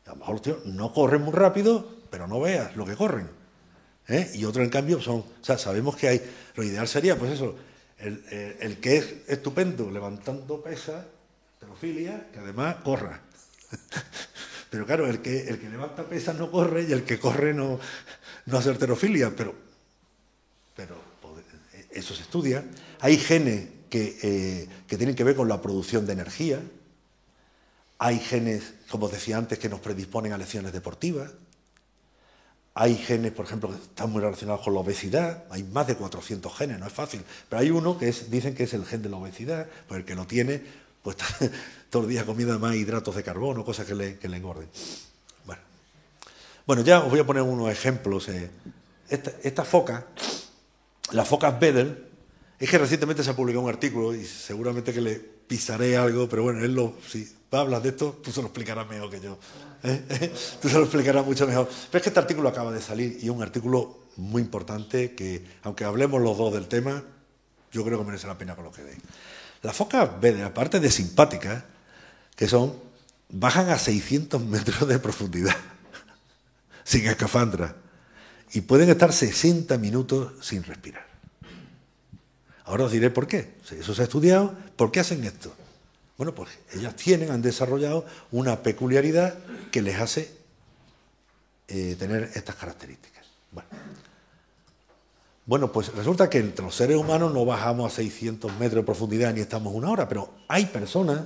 A lo mejor los tíos no corren muy rápido, pero no veas lo que corren. Y otros, en cambio, sabemos que lo ideal sería, pues eso, el que es estupendo levantando pesas, halterofilia, que además corra. Pero claro, el que levanta pesas no corre y el que corre no hace halterofilia, pero eso se estudia. Hay genes que tienen que ver con la producción de energía. Hay genes, como os decía antes, que nos predisponen a lesiones deportivas. Hay genes, por ejemplo, que están muy relacionados con la obesidad. Hay más de 400 genes, no es fácil. Pero hay uno que dicen que es el gen de la obesidad, pues el que lo tiene, pues está todo el día comiendo más hidratos de carbono, cosas que le engorden. Bueno, ya os voy a poner unos ejemplos. Esta foca, la foca Weddell, es que recientemente se ha publicado un artículo y seguramente que le pisaré algo, pero bueno, si hablas de esto, tú se lo explicarás mejor que yo. Tú se lo explicarás mucho mejor. Pero es que este artículo acaba de salir y es un artículo muy importante que, aunque hablemos los dos del tema, yo creo que merece la pena que lo quedéis. Las focas Weddell, aparte de simpáticas, bajan a 600 metros de profundidad, sin escafandra, y pueden estar 60 minutos sin respirar. Ahora os diré por qué. Eso se ha estudiado. ¿Por qué hacen esto? Bueno, pues ellas han desarrollado una peculiaridad que les hace tener estas características. Bueno, pues resulta que entre los seres humanos no bajamos a 600 metros de profundidad ni estamos una hora, pero hay personas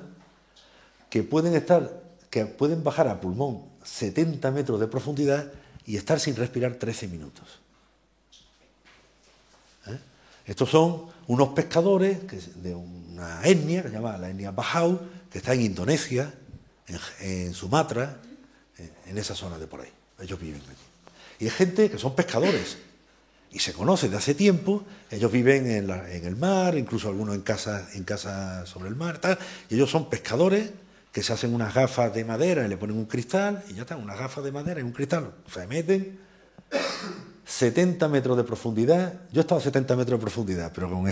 que pueden bajar a pulmón 70 metros de profundidad y estar sin respirar 13 minutos. Estos son unos pescadores de una etnia que se llama la etnia Bajau, que está en Indonesia, en Sumatra, en esa zona de por ahí. Ellos viven allí. Y hay gente que son pescadores y se conocen de hace tiempo. Ellos viven en el mar, incluso algunos en casa sobre el mar, tal, y ellos son pescadores que se hacen unas gafas de madera y le ponen un cristal y ya está, unas gafas de madera y un cristal. Se meten 70 metros de profundidad. Yo he estado a 70 metros de profundidad, pero con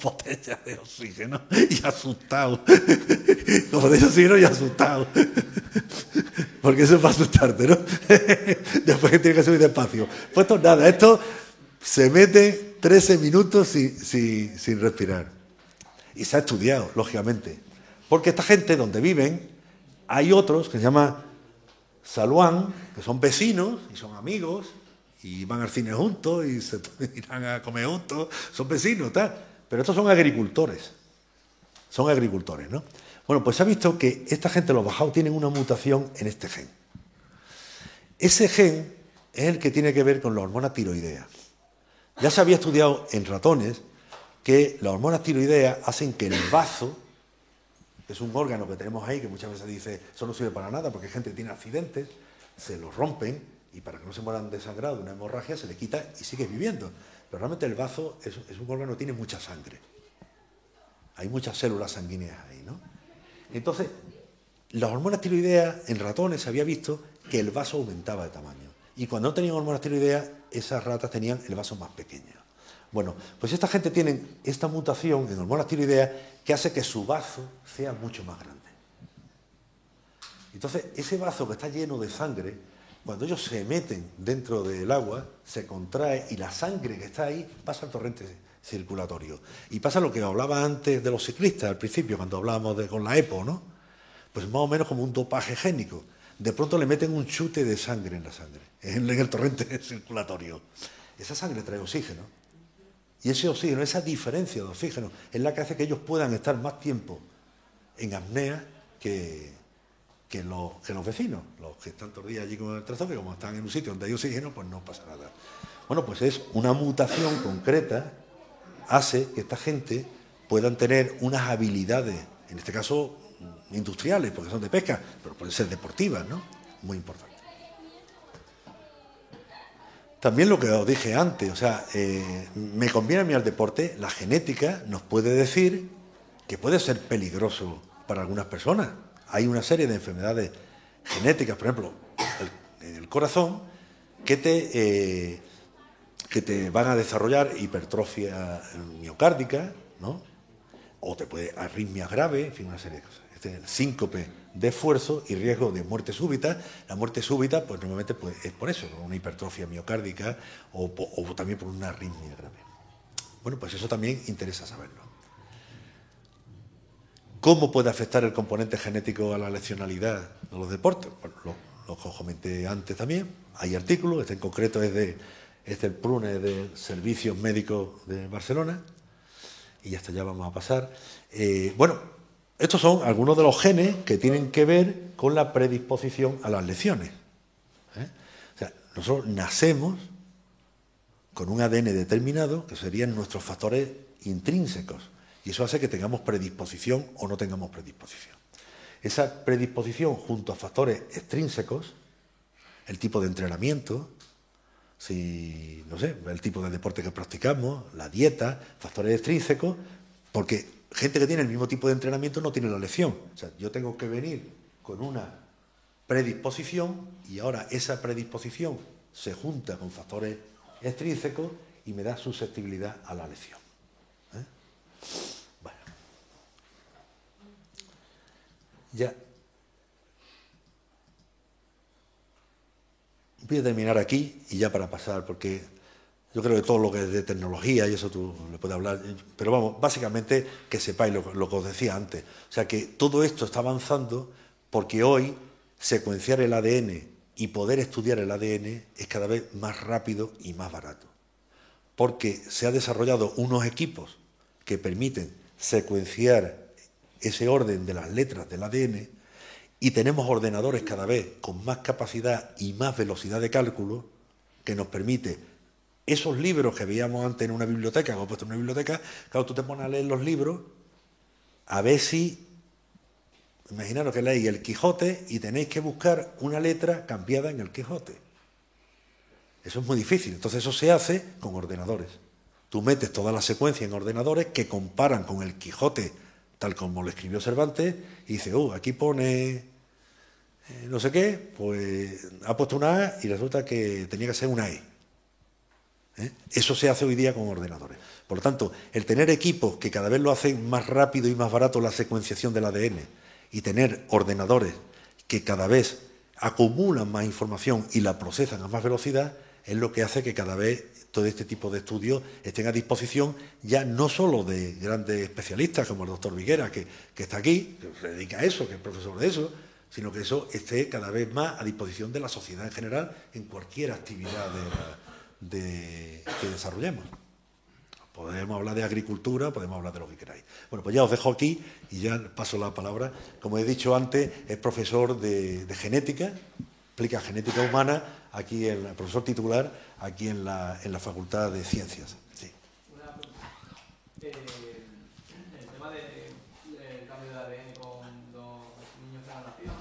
botellas de oxígeno y asustado. Con botellas de oxígeno y asustado. Porque eso es para asustarte, ¿no? Después tiene que subir despacio. Pues esto se mete 13 minutos sin respirar. Y se ha estudiado, lógicamente. Porque esta gente, donde viven, hay otros que se llaman Saluán, que son vecinos y son amigos, y van al cine juntos y se irán a comer juntos, son vecinos, tal. Pero estos son agricultores. Son agricultores, ¿no? Bueno, pues se ha visto que esta gente, los Bajau, tienen una mutación en este gen. Ese gen es el que tiene que ver con la hormona tiroidea. Ya se había estudiado en ratones que las hormonas tiroideas hacen que el bazo, que es un órgano que tenemos ahí, que muchas veces dice, eso no sirve para nada porque hay gente que tiene accidentes, se los rompen y para que no se mueran desangrados de una hemorragia se le quita y sigue viviendo. Pero realmente el bazo es un órgano que tiene mucha sangre. Hay muchas células sanguíneas ahí, ¿no? Entonces, las hormonas tiroideas en ratones se había visto que el vaso aumentaba de tamaño. Y cuando no tenían hormonas tiroideas, esas ratas tenían el vaso más pequeño. Bueno, pues esta gente tiene esta mutación en hormonas tiroideas que hace que su bazo sea mucho más grande. Entonces, ese bazo que está lleno de sangre, cuando ellos se meten dentro del agua, se contrae y la sangre que está ahí pasa al torrente circulatorio. Y pasa lo que hablaba antes de los ciclistas al principio, cuando hablábamos con la EPO, ¿no? Pues más o menos como un dopaje génico. De pronto le meten un chute de sangre en la sangre, en el torrente circulatorio. Esa sangre trae oxígeno. Y ese oxígeno, esa diferencia de oxígeno, es la que hace que ellos puedan estar más tiempo en apnea que los vecinos, los que están todos los días allí con el trazo, que como están en un sitio donde hay oxígeno, pues no pasa nada. Bueno, pues es una mutación concreta, hace que esta gente puedan tener unas habilidades, en este caso industriales, porque son de pesca, pero pueden ser deportivas, ¿no? Muy importante. También lo que os dije antes, o sea, me conviene a mí al deporte, la genética nos puede decir que puede ser peligroso para algunas personas. Hay una serie de enfermedades genéticas, por ejemplo, en el corazón, que te van a desarrollar hipertrofia miocárdica, ¿no? O te puede arritmias graves, en fin, una serie de cosas. El síncope de esfuerzo y riesgo de muerte súbita. La muerte súbita, pues normalmente es por eso, ¿no? Una hipertrofia miocárdica o también por una arritmia grave. Bueno, pues eso también interesa saberlo. ¿Cómo puede afectar el componente genético a la lesionalidad de los deportes? Bueno, lo comenté antes también. Hay artículos, este en concreto es el PRUNE de Servicios Médicos de Barcelona. Y hasta ya vamos a pasar. Bueno, estos son algunos de los genes que tienen que ver con la predisposición a las lesiones. O sea, nosotros nacemos con un ADN determinado, que serían nuestros factores intrínsecos, y eso hace que tengamos predisposición o no tengamos predisposición. Esa predisposición junto a factores extrínsecos, el tipo de entrenamiento, si, no sé, el tipo de deporte que practicamos, la dieta, factores extrínsecos, porque gente que tiene el mismo tipo de entrenamiento no tiene la lección. O sea, yo tengo que venir con una predisposición y ahora esa predisposición se junta con factores extrínsecos y me da susceptibilidad a la lección. Bueno. Ya. Voy a terminar aquí y ya para pasar, porque yo creo que todo lo que es de tecnología, y eso tú le puedes hablar, pero vamos, básicamente que sepáis lo que os decía antes. O sea, que todo esto está avanzando porque hoy secuenciar el ADN y poder estudiar el ADN es cada vez más rápido y más barato. Porque se han desarrollado unos equipos que permiten secuenciar ese orden de las letras del ADN y tenemos ordenadores cada vez con más capacidad y más velocidad de cálculo que nos permite esos libros que veíamos antes en una biblioteca, como he puesto en una biblioteca, claro, tú te pones a leer los libros a ver si, imaginaros que leéis el Quijote y tenéis que buscar una letra cambiada en el Quijote. Eso es muy difícil, entonces eso se hace con ordenadores. Tú metes toda la secuencia en ordenadores que comparan con el Quijote tal como lo escribió Cervantes y dice, aquí pone no sé qué, pues ha puesto una A y resulta que tenía que ser una E. Eso se hace hoy día con ordenadores. Por lo tanto, el tener equipos que cada vez lo hacen más rápido y más barato la secuenciación del ADN y tener ordenadores que cada vez acumulan más información y la procesan a más velocidad es lo que hace que cada vez todo este tipo de estudios estén a disposición ya no solo de grandes especialistas como el doctor Viguera, que está aquí, que se dedica a eso, que es profesor de eso, sino que eso esté cada vez más a disposición de la sociedad en general en cualquier actividad que desarrollemos. Podemos hablar de agricultura, podemos hablar de lo que queráis. Bueno, pues ya os dejo aquí y ya paso la palabra. Como he dicho antes, es profesor de genética, explica genética humana, aquí el profesor titular, aquí en la Facultad de Ciencias. Sí. Una pregunta. El tema del cambio de ADN con los niños que han nacido,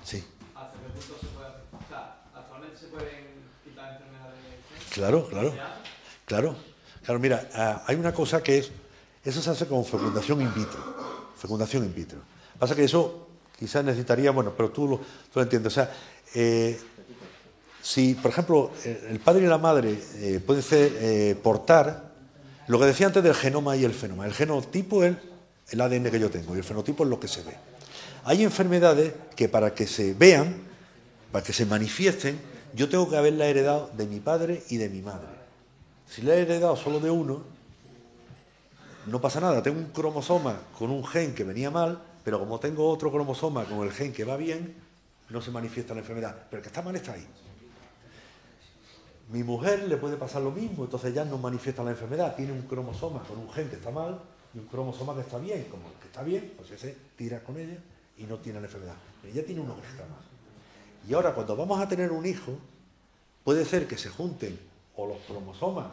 sí. ¿hasta qué punto se puede hacer? O sea, ¿actualmente se pueden quitar enfermedades? Claro, mira, hay una cosa que es, eso se hace con fecundación in vitro. Fecundación in vitro. Pasa que eso quizás necesitaría, bueno, pero tú lo entiendes. O sea, si, por ejemplo, el padre y la madre pueden portar lo que decía antes del genoma y el fenoma. El genotipo es el ADN que yo tengo y el fenotipo es lo que se ve. Hay enfermedades que para que se vean, para que se manifiesten, yo tengo que haberla heredado de mi padre y de mi madre. Si la he heredado solo de uno, no pasa nada. Tengo un cromosoma con un gen que venía mal, pero como tengo otro cromosoma con el gen que va bien, no se manifiesta la enfermedad. Pero el que está mal está ahí. Mi mujer le puede pasar lo mismo, entonces ya no manifiesta la enfermedad. Tiene un cromosoma con un gen que está mal y un cromosoma que está bien. Como el que está bien, pues ese tira con ella y no tiene la enfermedad. Pero ella tiene uno que está mal. Y ahora, cuando vamos a tener un hijo, puede ser que se junten o los cromosomas,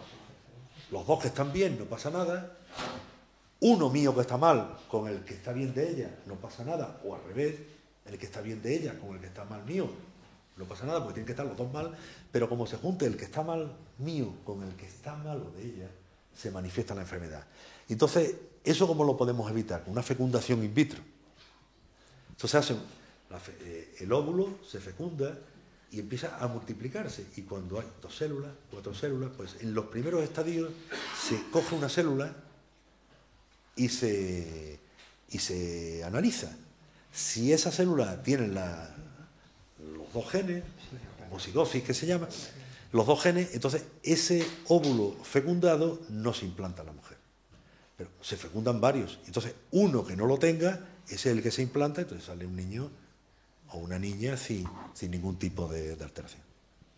los dos que están bien, no pasa nada. Uno mío que está mal con el que está bien de ella, no pasa nada. O al revés, el que está bien de ella con el que está mal mío, no pasa nada porque tienen que estar los dos mal. Pero como se junte el que está mal mío con el que está malo de ella, se manifiesta la enfermedad. Entonces, ¿eso cómo lo podemos evitar? Con una fecundación in vitro. Entonces el óvulo se fecunda y empieza a multiplicarse. Y cuando hay 2 células, 4 células, pues en los primeros estadios se coge una célula y se analiza. Si esa célula tiene los dos genes, homocigosis que se llama, los dos genes, entonces ese óvulo fecundado no se implanta en la mujer. Pero se fecundan varios. Entonces uno que no lo tenga, ese es el que se implanta, entonces sale un niño o una niña sin ningún tipo de alteración.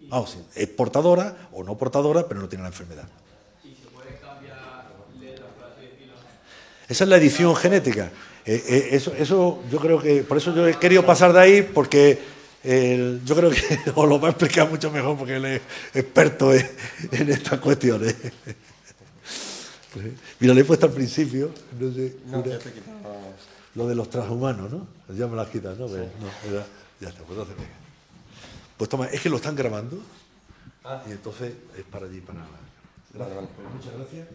Vamos, es portadora o no portadora, pero no tiene la enfermedad. ¿Y se puede cambiar letras, por así decirlo? Esa es la edición genética. Eso yo creo que, por eso yo he querido pasar de ahí, porque Yo creo que os lo va a explicar mucho mejor porque él es experto en estas cuestiones. Mira, le he puesto al principio, no sé, lo de los transhumanos, ¿no? Ya me lo has quitado, ¿no? Sí. No, ya está, pues entonces venga. Pues toma, es que lo están grabando y entonces es para allí, para nada. Gracias. Vale. Pues muchas gracias.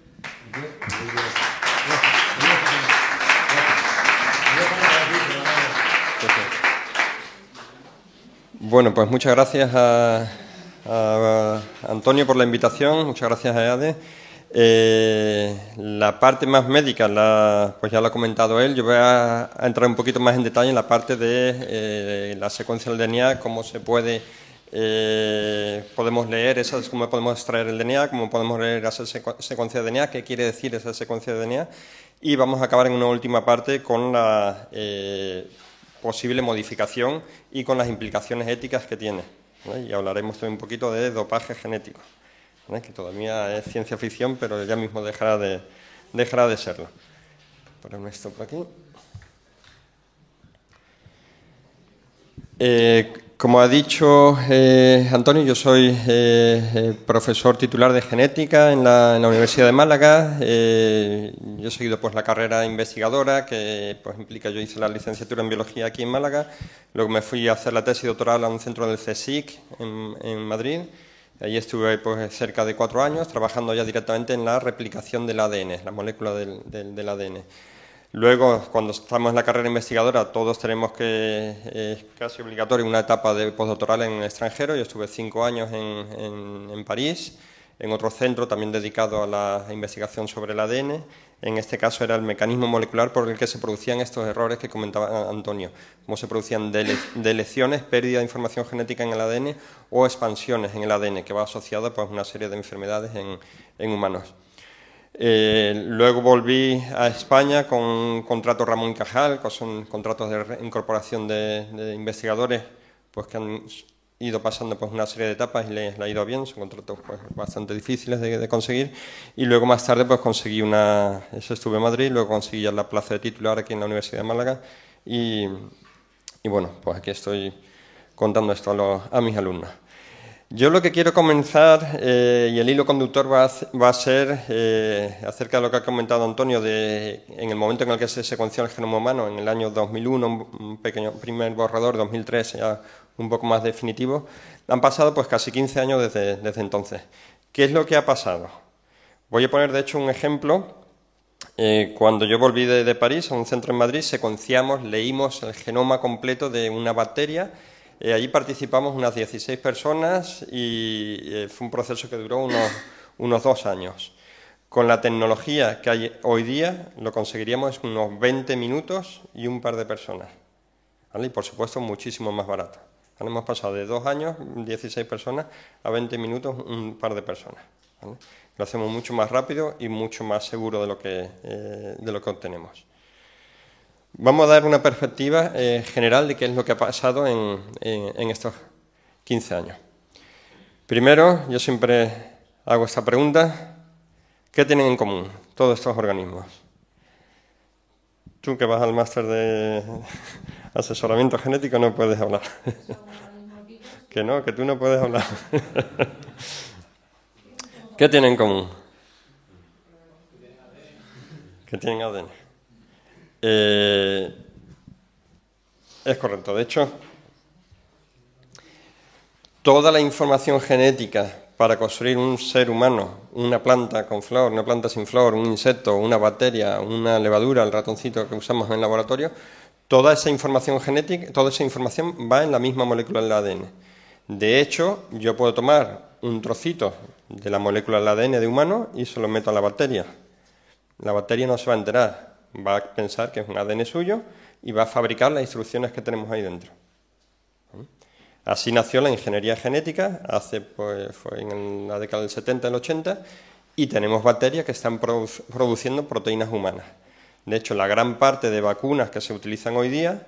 Bueno, pues muchas gracias a Antonio por la invitación, muchas gracias a EADE. La parte más médica, pues ya lo ha comentado él. Yo voy a entrar un poquito más en detalle en la parte de la secuencia del DNA, cómo se puede, podemos leer esas, cómo podemos extraer el DNA, cómo podemos leer esa secuencia de DNA, qué quiere decir esa secuencia de DNA. Y vamos a acabar en una última parte con la posible modificación y con las implicaciones éticas que tiene, ¿no? Y hablaremos también un poquito de dopaje genético, ¿no? Que todavía es ciencia ficción, pero ya mismo dejará de serlo. Ponemos esto por aquí. Como ha dicho Antonio, yo soy profesor titular de genética en la Universidad de Málaga. Yo he seguido pues la carrera investigadora que pues implica, yo hice la licenciatura en biología aquí en Málaga, luego me fui a hacer la tesis doctoral a un centro del CSIC en Madrid. Allí estuve pues cerca de 4 años trabajando ya directamente en la replicación del ADN, la molécula del ADN. Luego, cuando estamos en la carrera investigadora, todos tenemos que, es casi obligatorio, una etapa de postdoctoral en el extranjero. Yo estuve 5 años en París, en otro centro también dedicado a la investigación sobre el ADN. En este caso era el mecanismo molecular por el que se producían estos errores que comentaba Antonio, cómo se producían deleciones, pérdida de información genética en el ADN o expansiones en el ADN, que va asociado pues, a una serie de enfermedades en humanos. Luego volví a España con un contrato Ramón y Cajal, que son contratos de incorporación de investigadores pues, que han ido pasando pues, una serie de etapas y les ha ido bien, son contratos pues, bastante difíciles de conseguir. Y luego más tarde pues, conseguí eso estuve en Madrid, luego conseguí ya la plaza de titular aquí en la Universidad de Málaga y bueno, pues aquí estoy contando esto a mis alumnos. Yo lo que quiero comenzar, y el hilo conductor va a ser acerca de lo que ha comentado Antonio, en el momento en el que se secuenció el genoma humano, en el año 2001, un pequeño primer borrador, 2003, ya un poco más definitivo. Han pasado pues casi 15 años desde entonces. ¿Qué es lo que ha pasado? Voy a poner de hecho un ejemplo. Cuando yo volví de París, a un centro en Madrid, secuenciamos, leímos el genoma completo de una bacteria. Allí participamos unas 16 personas y fue un proceso que duró unos 2 años. Con la tecnología que hay hoy día lo conseguiríamos en unos 20 minutos y un par de personas, ¿vale? Y por supuesto muchísimo más barato. ¿Vale? Hemos pasado de 2 años, 16 personas, a 20 minutos, un par de personas, ¿vale? Lo hacemos mucho más rápido y mucho más seguro de lo que obtenemos. Vamos a dar una perspectiva general de qué es lo que ha pasado en estos 15 años. Primero, yo siempre hago esta pregunta: ¿qué tienen en común todos estos organismos? Tú que vas al máster de asesoramiento genético no puedes hablar. Que no, que tú no puedes hablar. ¿Qué tienen en común? Que tienen ADN. Es correcto. De hecho, toda la información genética para construir un ser humano, una planta con flor, una planta sin flor, un insecto, una bacteria, una levadura, el ratoncito que usamos en el laboratorio, toda esa información genética, toda esa información va en la misma molécula del ADN. De hecho, yo puedo tomar un trocito de la molécula del ADN de humano y se lo meto a la bacteria. La bacteria no se va a enterar. Va a pensar que es un ADN suyo y va a fabricar las instrucciones que tenemos ahí dentro. Así nació la ingeniería genética, fue en la década del 70, del 80, y tenemos bacterias que están produciendo proteínas humanas. De hecho, la gran parte de vacunas que se utilizan hoy día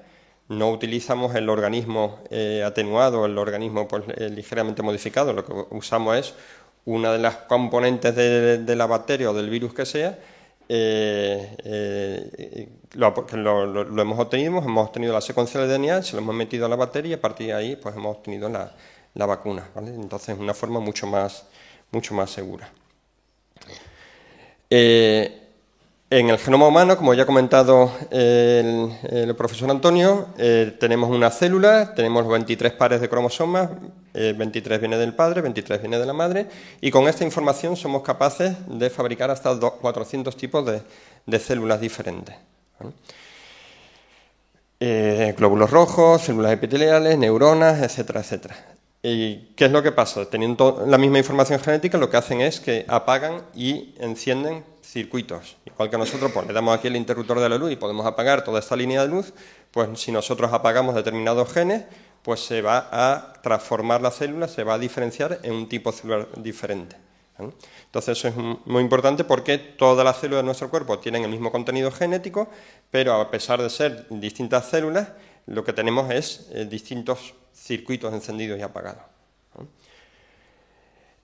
no utilizamos el organismo atenuado, el organismo ligeramente modificado. Lo que usamos es una de las componentes de la bacteria o del virus que sea, lo hemos obtenido la secuencia de DNA, se lo hemos metido a la batería y a partir de ahí pues hemos obtenido la vacuna, ¿vale? Entonces, una forma mucho más segura. En el genoma humano, como ya ha comentado el profesor Antonio, tenemos una célula, tenemos 23 pares de cromosomas, 23 viene del padre, 23 viene de la madre, y con esta información somos capaces de fabricar hasta 400 tipos de células diferentes, ¿vale? Glóbulos rojos, células epiteliales, neuronas, etcétera, etcétera. ¿Y qué es lo que pasa? Teniendo la misma información genética, lo que hacen es que apagan y encienden circuitos. Igual que nosotros pues, le damos aquí el interruptor de la luz y podemos apagar toda esta línea de luz, pues si nosotros apagamos determinados genes, pues se va a transformar la célula, se va a diferenciar en un tipo celular diferente, ¿vale? Entonces eso es muy importante porque todas las células de nuestro cuerpo tienen el mismo contenido genético, pero a pesar de ser distintas células, lo que tenemos es distintos circuitos encendidos y apagados.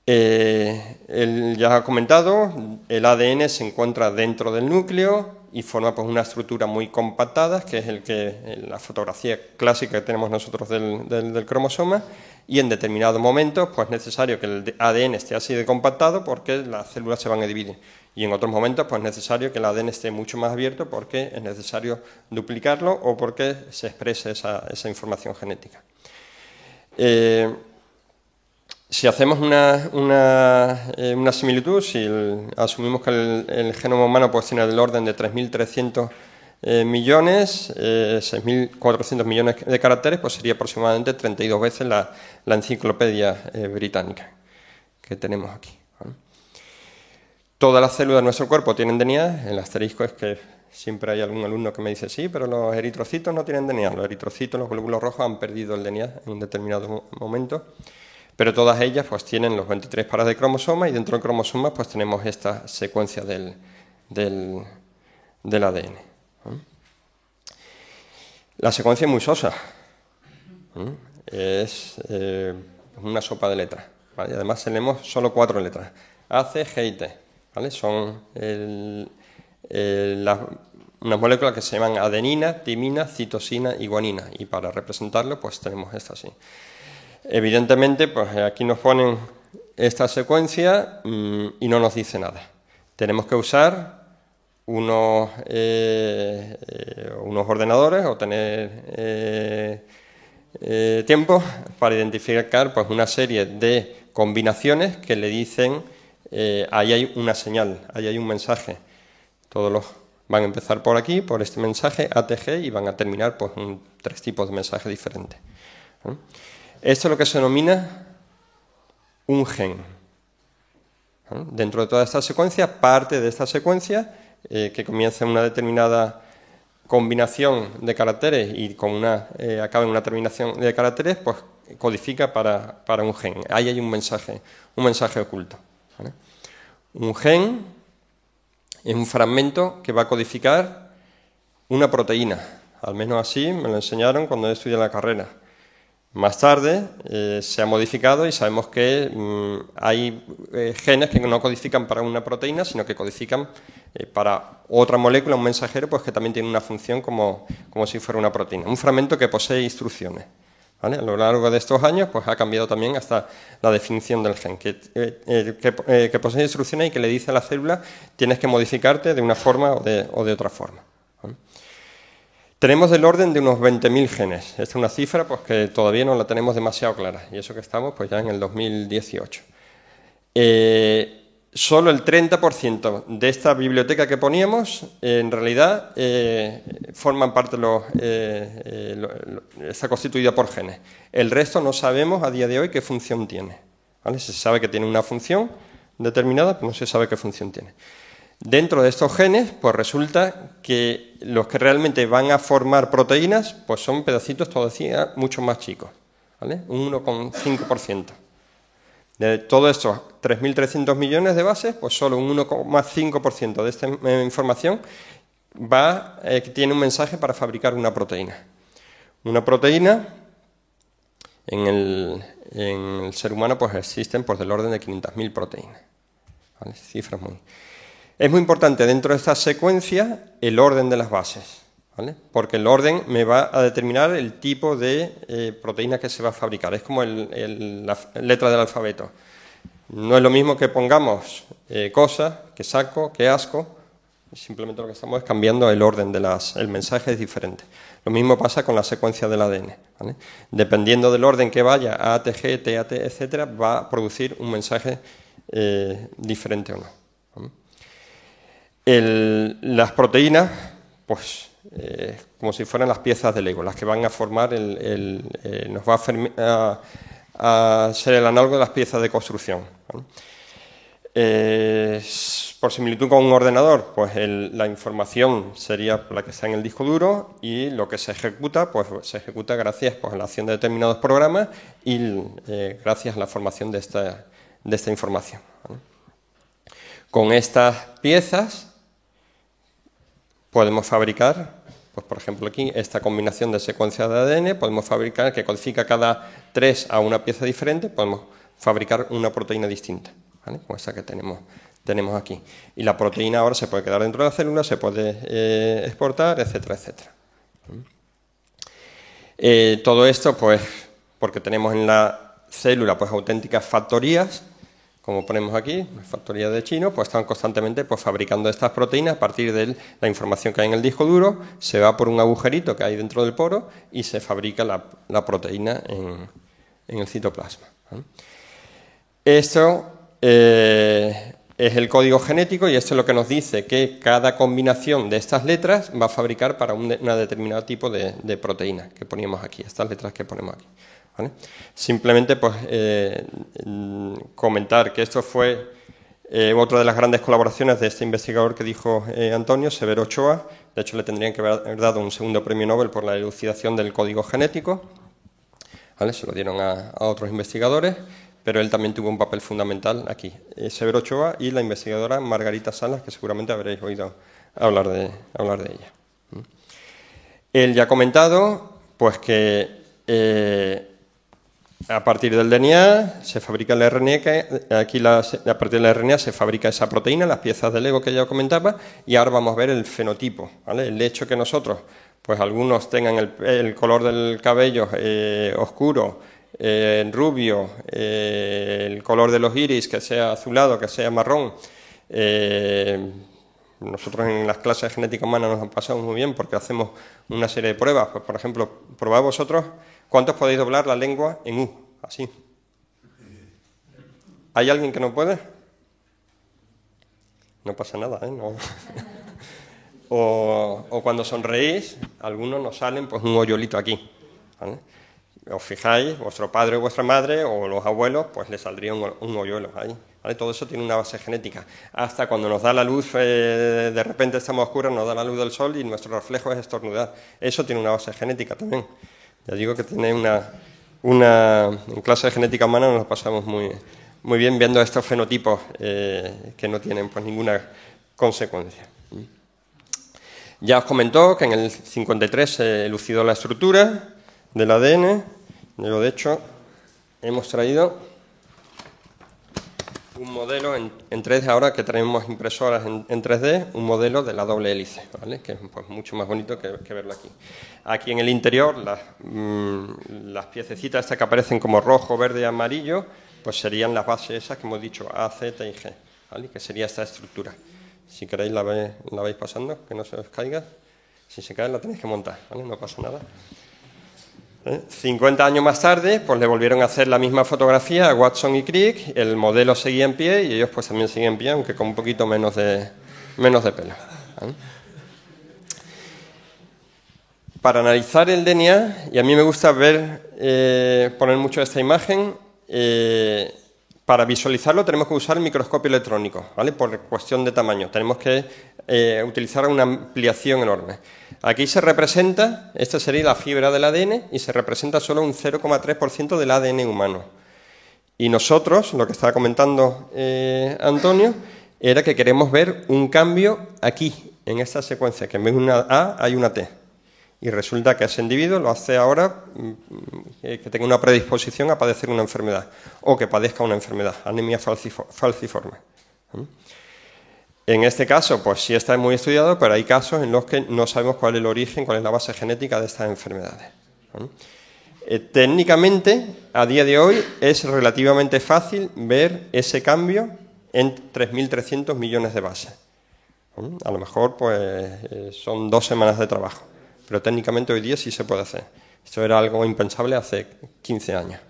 Él ya ha comentado, el ADN se encuentra dentro del núcleo y forma pues, una estructura muy compactada, que es la fotografía clásica que tenemos nosotros del cromosoma, y en determinados momentos pues, es necesario que el ADN esté así de compactado porque las células se van a dividir. Y en otros momentos pues, es necesario que el ADN esté mucho más abierto porque es necesario duplicarlo o porque se exprese esa información genética. Si hacemos una similitud, si asumimos que el genoma humano pues, tiene del orden de 3.300 millones, 6.400 millones de caracteres, pues sería aproximadamente 32 veces la enciclopedia británica que tenemos aquí, ¿vale? Todas las células de nuestro cuerpo tienen DNA. El asterisco es que siempre hay algún alumno que me dice sí, pero los eritrocitos no tienen DNA. Los eritrocitos, los glóbulos rojos han perdido el DNA en un determinado momento. Pero todas ellas pues, tienen los 23 pares de cromosomas y dentro del cromosoma pues, tenemos esta secuencia del ADN. La secuencia es muy sosa. Es una sopa de letras, ¿vale? Además tenemos solo 4 letras, A, C, G y T, ¿vale? Son unas moléculas que se llaman adenina, timina, citosina y guanina. Y para representarlo pues tenemos esta así. Evidentemente, pues aquí nos ponen esta secuencia y no nos dice nada. Tenemos que usar unos ordenadores o tener tiempo para identificar pues, una serie de combinaciones que le dicen ahí hay una señal, ahí hay un mensaje. Todos los van a empezar por aquí, por este mensaje ATG y van a terminar pues, en 3 tipos de mensajes diferentes, ¿no? Esto es lo que se denomina un gen. ¿no? Dentro de toda esta secuencia, parte de esta secuencia, que comienza en una determinada combinación de caracteres y acaba en una terminación de caracteres, pues codifica para un gen. Ahí hay un mensaje oculto, ¿vale? Un gen es un fragmento que va a codificar una proteína. Al menos así me lo enseñaron cuando estudié la carrera. Más tarde se ha modificado y sabemos que hay genes que no codifican para una proteína, sino que codifican para otra molécula, un mensajero, pues que también tiene una función como si fuera una proteína. Un fragmento que posee instrucciones, ¿vale? A lo largo de estos años pues ha cambiado también hasta la definición del gen, que posee instrucciones y que le dice a la célula tienes que modificarte de una forma o de otra forma, ¿vale? Tenemos del orden de unos 20.000 genes. Esta es una cifra pues, que todavía no la tenemos demasiado clara, y eso que estamos pues, ya en el 2018. Solo el 30% de esta biblioteca que poníamos, en realidad, forman parte está constituida por genes. El resto no sabemos a día de hoy qué función tiene, ¿vale? Se sabe que tiene una función determinada, pero no se sabe qué función tiene. Dentro de estos genes, pues resulta que los que realmente van a formar proteínas, pues son pedacitos todavía mucho más chicos, ¿vale? Un 1,5%. De todos estos 3.300 millones de bases, pues solo un 1,5% de esta información tiene un mensaje para fabricar una proteína. Una proteína, en el ser humano, pues existen pues, del orden de 500.000 proteínas, ¿vale? Cifras muy... Es muy importante dentro de esta secuencia el orden de las bases, ¿vale? Porque el orden me va a determinar el tipo de proteína que se va a fabricar. Es como la letra del alfabeto. No es lo mismo que pongamos cosa, que saco, que asco. Simplemente lo que estamos es cambiando el orden el mensaje es diferente. Lo mismo pasa con la secuencia del ADN, ¿vale? Dependiendo del orden que vaya, ATG, TAT, etcétera, va a producir un mensaje diferente o no, ¿vale? Las proteínas, pues, como si fueran las piezas de Lego, las que van a formar nos va a ser el análogo de las piezas de construcción, ¿vale? Por similitud con un ordenador, pues la información sería la que está en el disco duro y lo que se ejecuta, pues se ejecuta gracias a la acción de determinados programas y gracias a la formación de esta información, ¿vale? Con estas piezas podemos fabricar, pues por ejemplo aquí, esta combinación de secuencias de ADN, podemos fabricar, que codifica cada 3 a una pieza diferente, podemos fabricar una proteína distinta, ¿vale? Como esta que tenemos aquí. Y la proteína ahora se puede quedar dentro de la célula, se puede exportar, etcétera, etcétera. Todo esto, pues, porque tenemos en la célula pues auténticas factorías, como ponemos aquí, las factorías de chino, pues están constantemente pues, fabricando estas proteínas a partir de la información que hay en el disco duro, se va por un agujerito que hay dentro del poro y se fabrica la proteína en el citoplasma, ¿vale? Esto es el código genético y esto es lo que nos dice que cada combinación de estas letras va a fabricar para un determinado tipo de proteína que poníamos aquí, estas letras que ponemos aquí, ¿vale? Simplemente pues comentar que esto fue otra de las grandes colaboraciones de este investigador que dijo Antonio, Severo Ochoa. De hecho le tendrían que haber dado un segundo premio Nobel por la elucidación del código genético, ¿vale? Se lo dieron a otros investigadores, pero él también tuvo un papel fundamental aquí. Severo Ochoa y la investigadora Margarita Salas, que seguramente habréis oído hablar de ella. Él ya ha comentado pues, que a partir del DNA se fabrica el RNA, a partir del RNA se fabrica esa proteína, las piezas de Lego que ya comentaba, y ahora vamos a ver el fenotipo, ¿vale? El hecho que nosotros, pues algunos tengan el color del cabello oscuro, rubio, el color de los iris, que sea azulado, que sea marrón. Nosotros en las clases de genética humana nos han pasado muy bien porque hacemos una serie de pruebas. Pues, por ejemplo, probad vosotros cuántos podéis doblar la lengua en U, así. ¿Hay alguien que no puede? No pasa nada, ¿eh? No. O cuando sonreís, algunos nos salen pues un hoyolito aquí, ¿vale? Os fijáis, vuestro padre o vuestra madre o los abuelos, pues les saldría un hoyuelo ahí, ¿vale? Todo eso tiene una base genética. Hasta cuando nos da la luz, de repente estamos oscuros, nos da la luz del sol y nuestro reflejo es estornudar. Eso tiene una base genética también. Ya digo que tiene en clase de genética humana nos lo pasamos muy bien viendo estos fenotipos que no tienen pues ninguna consecuencia. Ya os comentó que en el 53 se elucidó la estructura del ADN. Yo, de hecho, hemos traído un modelo en 3D, ahora que tenemos impresoras en 3D, un modelo de la doble hélice, ¿vale? Que es pues, mucho más bonito que verlo aquí. Aquí en el interior, las piececitas estas que aparecen como rojo, verde y amarillo, pues serían las bases esas que hemos dicho, A, Z y G, ¿vale? Que sería esta estructura. Si queréis la vais pasando, que no se os caiga. Si se cae la tenéis que montar, ¿vale? No pasa nada. 50 años más tarde, pues le volvieron a hacer la misma fotografía a Watson y Crick, el modelo seguía en pie y ellos pues también siguen en pie, aunque con un poquito menos de pelo, ¿vale? Para analizar el DNA, y a mí me gusta poner mucho esta imagen, para visualizarlo tenemos que usar el microscopio electrónico, ¿vale? Por cuestión de tamaño, tenemos que utilizar una ampliación enorme. Aquí se representa, esta sería la fibra del ADN, y se representa solo un 0,3% del ADN humano. Y nosotros, lo que estaba comentando Antonio, era que queremos ver un cambio aquí, en esta secuencia, que en vez de una A hay una T. Y resulta que ese individuo lo hace ahora que tenga una predisposición a padecer una enfermedad, o que padezca una enfermedad, anemia falciforme. En este caso, pues sí está muy estudiado, pero hay casos en los que no sabemos cuál es el origen, cuál es la base genética de estas enfermedades. Técnicamente, a día de hoy, es relativamente fácil ver ese cambio en 3.300 millones de bases. A lo mejor pues son 2 semanas de trabajo, pero técnicamente hoy día sí se puede hacer. Esto era algo impensable hace 15 años.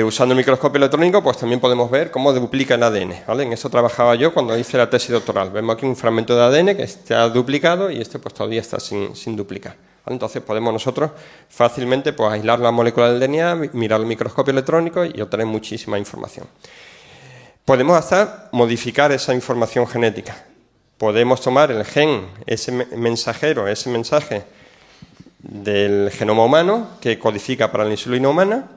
Usando el microscopio electrónico, pues también podemos ver cómo duplica el ADN, ¿vale? En eso trabajaba yo cuando hice la tesis doctoral. Vemos aquí un fragmento de ADN que está duplicado y este pues todavía está sin duplicar, ¿vale? Entonces podemos nosotros fácilmente pues aislar la molécula del DNA, mirar el microscopio electrónico y obtener muchísima información. Podemos hasta modificar esa información genética. Podemos tomar el gen, ese mensajero, ese mensaje del genoma humano que codifica para la insulina humana,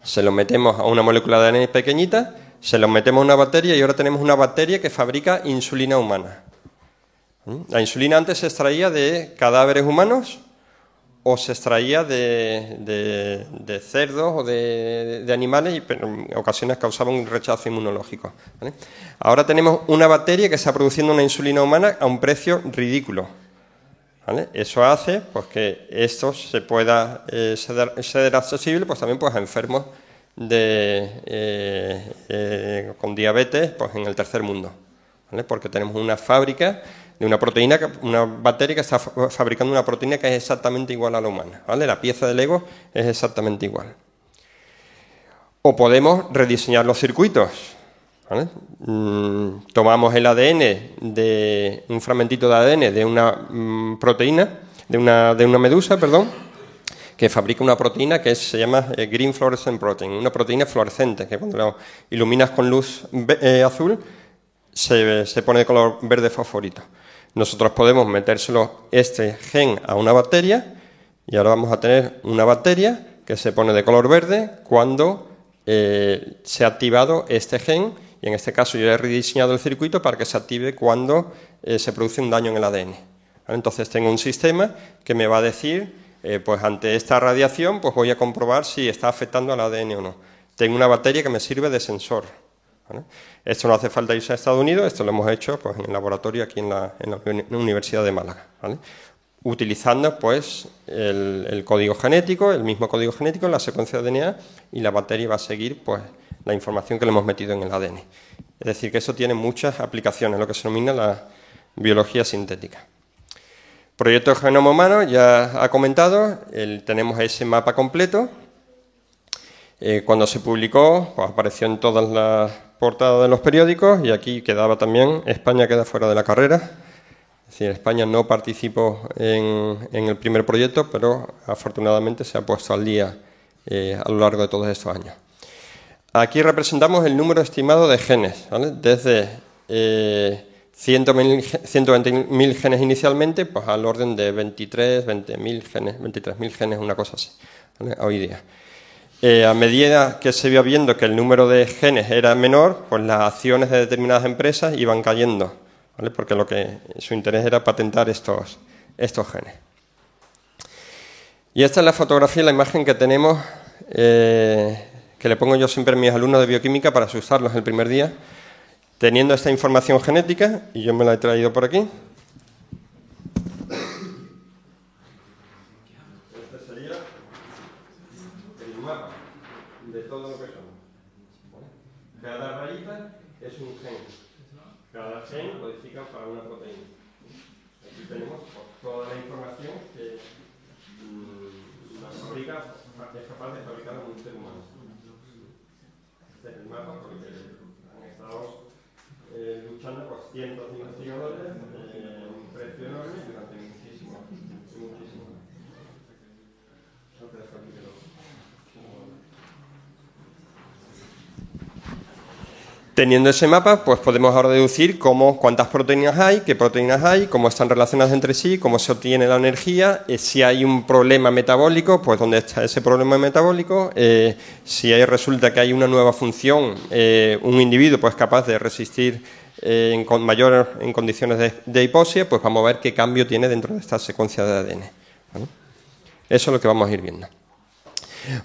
se lo metemos a una molécula de ADN pequeñita, se lo metemos a una bacteria y ahora tenemos una bacteria que fabrica insulina humana. La insulina antes se extraía de cadáveres humanos o se extraía de cerdos o de animales, pero en ocasiones causaba un rechazo inmunológico, ¿vale? Ahora tenemos una bacteria que está produciendo una insulina humana a un precio ridículo, ¿vale? Eso hace pues, que esto se pueda ser accesible pues, también pues, a enfermos con diabetes pues, en el tercer mundo, ¿vale? Porque tenemos una fábrica de una proteína, una bacteria que está fabricando una proteína que es exactamente igual a la humana, ¿vale? La pieza de Lego es exactamente igual. O podemos rediseñar los circuitos, ¿vale? Tomamos el ADN de un fragmentito de ADN de una proteína, de una medusa, perdón, que fabrica una proteína que se llama Green Fluorescent Protein, una proteína fluorescente que cuando lo iluminas con luz azul se pone de color verde fosforito. Nosotros podemos metérselo este gen a una bacteria y ahora vamos a tener una bacteria que se pone de color verde cuando se ha activado este gen. Y en este caso yo he rediseñado el circuito para que se active cuando se produce un daño en el ADN. ¿Vale? Entonces tengo un sistema que me va a decir, pues ante esta radiación, pues voy a comprobar si está afectando al ADN o no. Tengo una bacteria que me sirve de sensor, ¿vale? Esto no hace falta irse a Estados Unidos, esto lo hemos hecho pues, en el laboratorio aquí en la Universidad de Málaga, ¿vale? Utilizando pues el código genético, el mismo código genético en la secuencia de DNA y la bacteria va a seguir pues la información que le hemos metido en el ADN. Es decir, que eso tiene muchas aplicaciones, lo que se denomina la biología sintética. Proyecto Genoma Humano, ya ha comentado, tenemos ese mapa completo. Cuando se publicó, pues apareció en todas las portadas de los periódicos y aquí quedaba también, España queda fuera de la carrera. Es decir, España no participó en el primer proyecto, pero afortunadamente se ha puesto al día a lo largo de todos estos años. Aquí representamos el número estimado de genes, ¿vale? Desde 120.000 genes inicialmente, pues al orden de 20.000 genes, 23.000 genes, una cosa así, ¿vale? Hoy día. A medida que se iba viendo que el número de genes era menor, pues las acciones de determinadas empresas iban cayendo, ¿vale? Porque su interés era patentar estos genes. Y esta es la fotografía, la imagen que tenemos, que le pongo yo siempre a mis alumnos de bioquímica para asustarlos el primer día, teniendo esta información genética, y yo me la he traído por aquí. Este sería el mapa de todo lo que somos. Cada rayita es un gen. Cada gen codifica para una proteína. Aquí tenemos toda la información que la fábrica es capaz de fabricar un ser humano. Este es el mapa porque han estado luchando por cientos de investigadores, un precio enorme durante muchísimo años. Teniendo ese mapa, pues podemos ahora deducir cuántas proteínas hay, qué proteínas hay, cómo están relacionadas entre sí, cómo se obtiene la energía, si hay un problema metabólico, pues dónde está ese problema metabólico, si resulta que hay una nueva función, un individuo pues capaz de resistir en condiciones de hipoxia, pues vamos a ver qué cambio tiene dentro de esta secuencia de ADN, ¿vale? Eso es lo que vamos a ir viendo.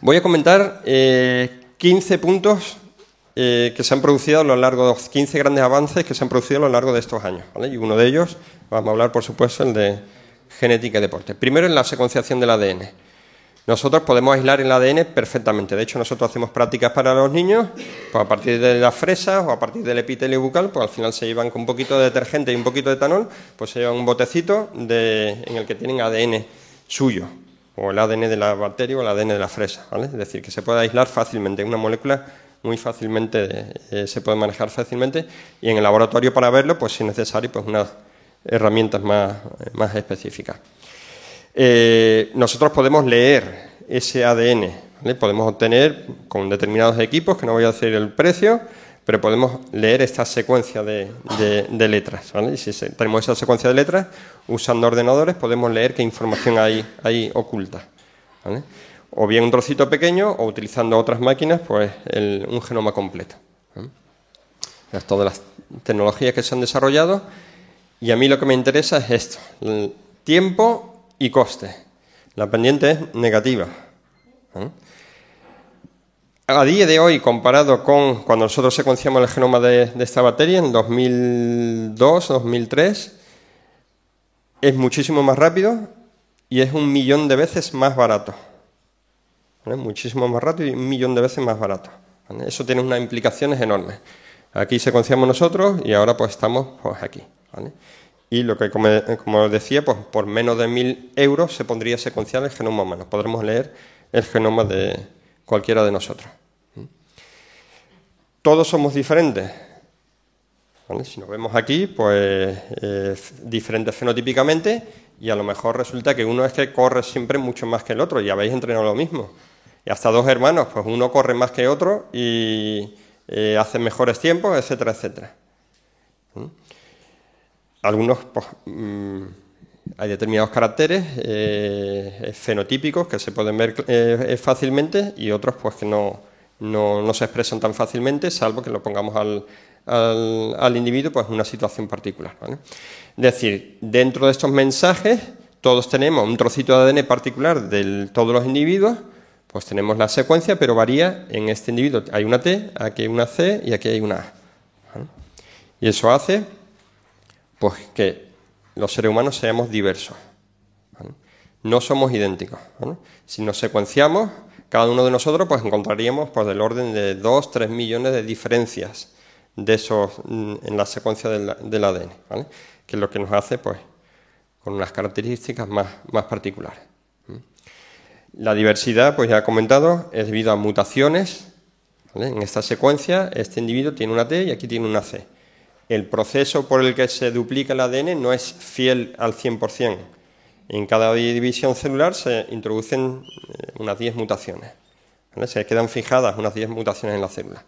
Voy a comentar 15 puntos que se han producido a lo largo de los 15 grandes avances que se han producido a lo largo de estos años, ¿vale? Y uno de ellos, vamos a hablar por supuesto, el de genética y deporte. Primero, en la secuenciación del ADN. Nosotros podemos aislar el ADN perfectamente. De hecho, nosotros hacemos prácticas para los niños, pues a partir de las fresas o a partir del epitelio bucal, pues al final se llevan con un poquito de detergente y un poquito de etanol, pues se llevan un botecito en el que tienen ADN suyo, o el ADN de la bacteria o el ADN de la fresa, ¿vale? Es decir, que se puede aislar fácilmente, una molécula muy fácilmente, se puede manejar fácilmente, y en el laboratorio para verlo, pues si es necesario, pues unas herramientas más específicas. Nosotros podemos leer ese ADN, ¿vale? Podemos obtener con determinados equipos, que no voy a decir el precio, pero podemos leer esta secuencia de letras, ¿vale? Y si tenemos esa secuencia de letras, usando ordenadores, podemos leer qué información hay oculta, ¿vale? O bien un trocito pequeño, o utilizando otras máquinas, pues un genoma completo, ¿vale? Es todas las tecnologías que se han desarrollado, y a mí lo que me interesa es esto: el tiempo y coste. La pendiente es negativa, ¿eh? A día de hoy, comparado con cuando nosotros secuenciamos el genoma de esta bacteria en 2002, 2003, es muchísimo más rápido y es 1 millón de veces más barato, ¿vale? Muchísimo más rápido y 1 millón de veces más barato, ¿vale? Eso tiene unas implicaciones enormes. Aquí secuenciamos nosotros y ahora pues estamos pues aquí, ¿vale? Y lo que, como decía, pues por menos de 1.000 euros se pondría a secuenciar el genoma humano. Podremos leer el genoma de cualquiera de nosotros. Todos somos diferentes, ¿vale? Si nos vemos aquí, pues diferentes fenotípicamente, y a lo mejor resulta que uno es que corre siempre mucho más que el otro, y habéis entrenado lo mismo. Y hasta 2 hermanos, pues uno corre más que otro y hace mejores tiempos, etcétera, etcétera. Algunos, pues, hay determinados caracteres fenotípicos que se pueden ver fácilmente, y otros pues que no se expresan tan fácilmente, salvo que lo pongamos al individuo pues en una situación particular, ¿vale? Es decir, dentro de estos mensajes todos tenemos un trocito de ADN particular de todos los individuos, pues tenemos la secuencia, pero varía. En este individuo hay una T, aquí hay una C y aquí hay una A, ¿vale? Y eso hace pues que los seres humanos seamos diversos, ¿vale? No somos idénticos, ¿vale? Si nos secuenciamos, cada uno de nosotros pues encontraríamos pues del orden de 2-3 millones de diferencias de esos en la secuencia del ADN, ¿vale? Que es lo que nos hace pues con unas características más particulares. La diversidad, pues ya he comentado, es debido a mutaciones, ¿vale? En esta secuencia este individuo tiene una T y aquí tiene una C. El proceso por el que se duplica el ADN no es fiel al 100%. En cada división celular se introducen unas 10 mutaciones, ¿vale? Se quedan fijadas unas 10 mutaciones en la célula.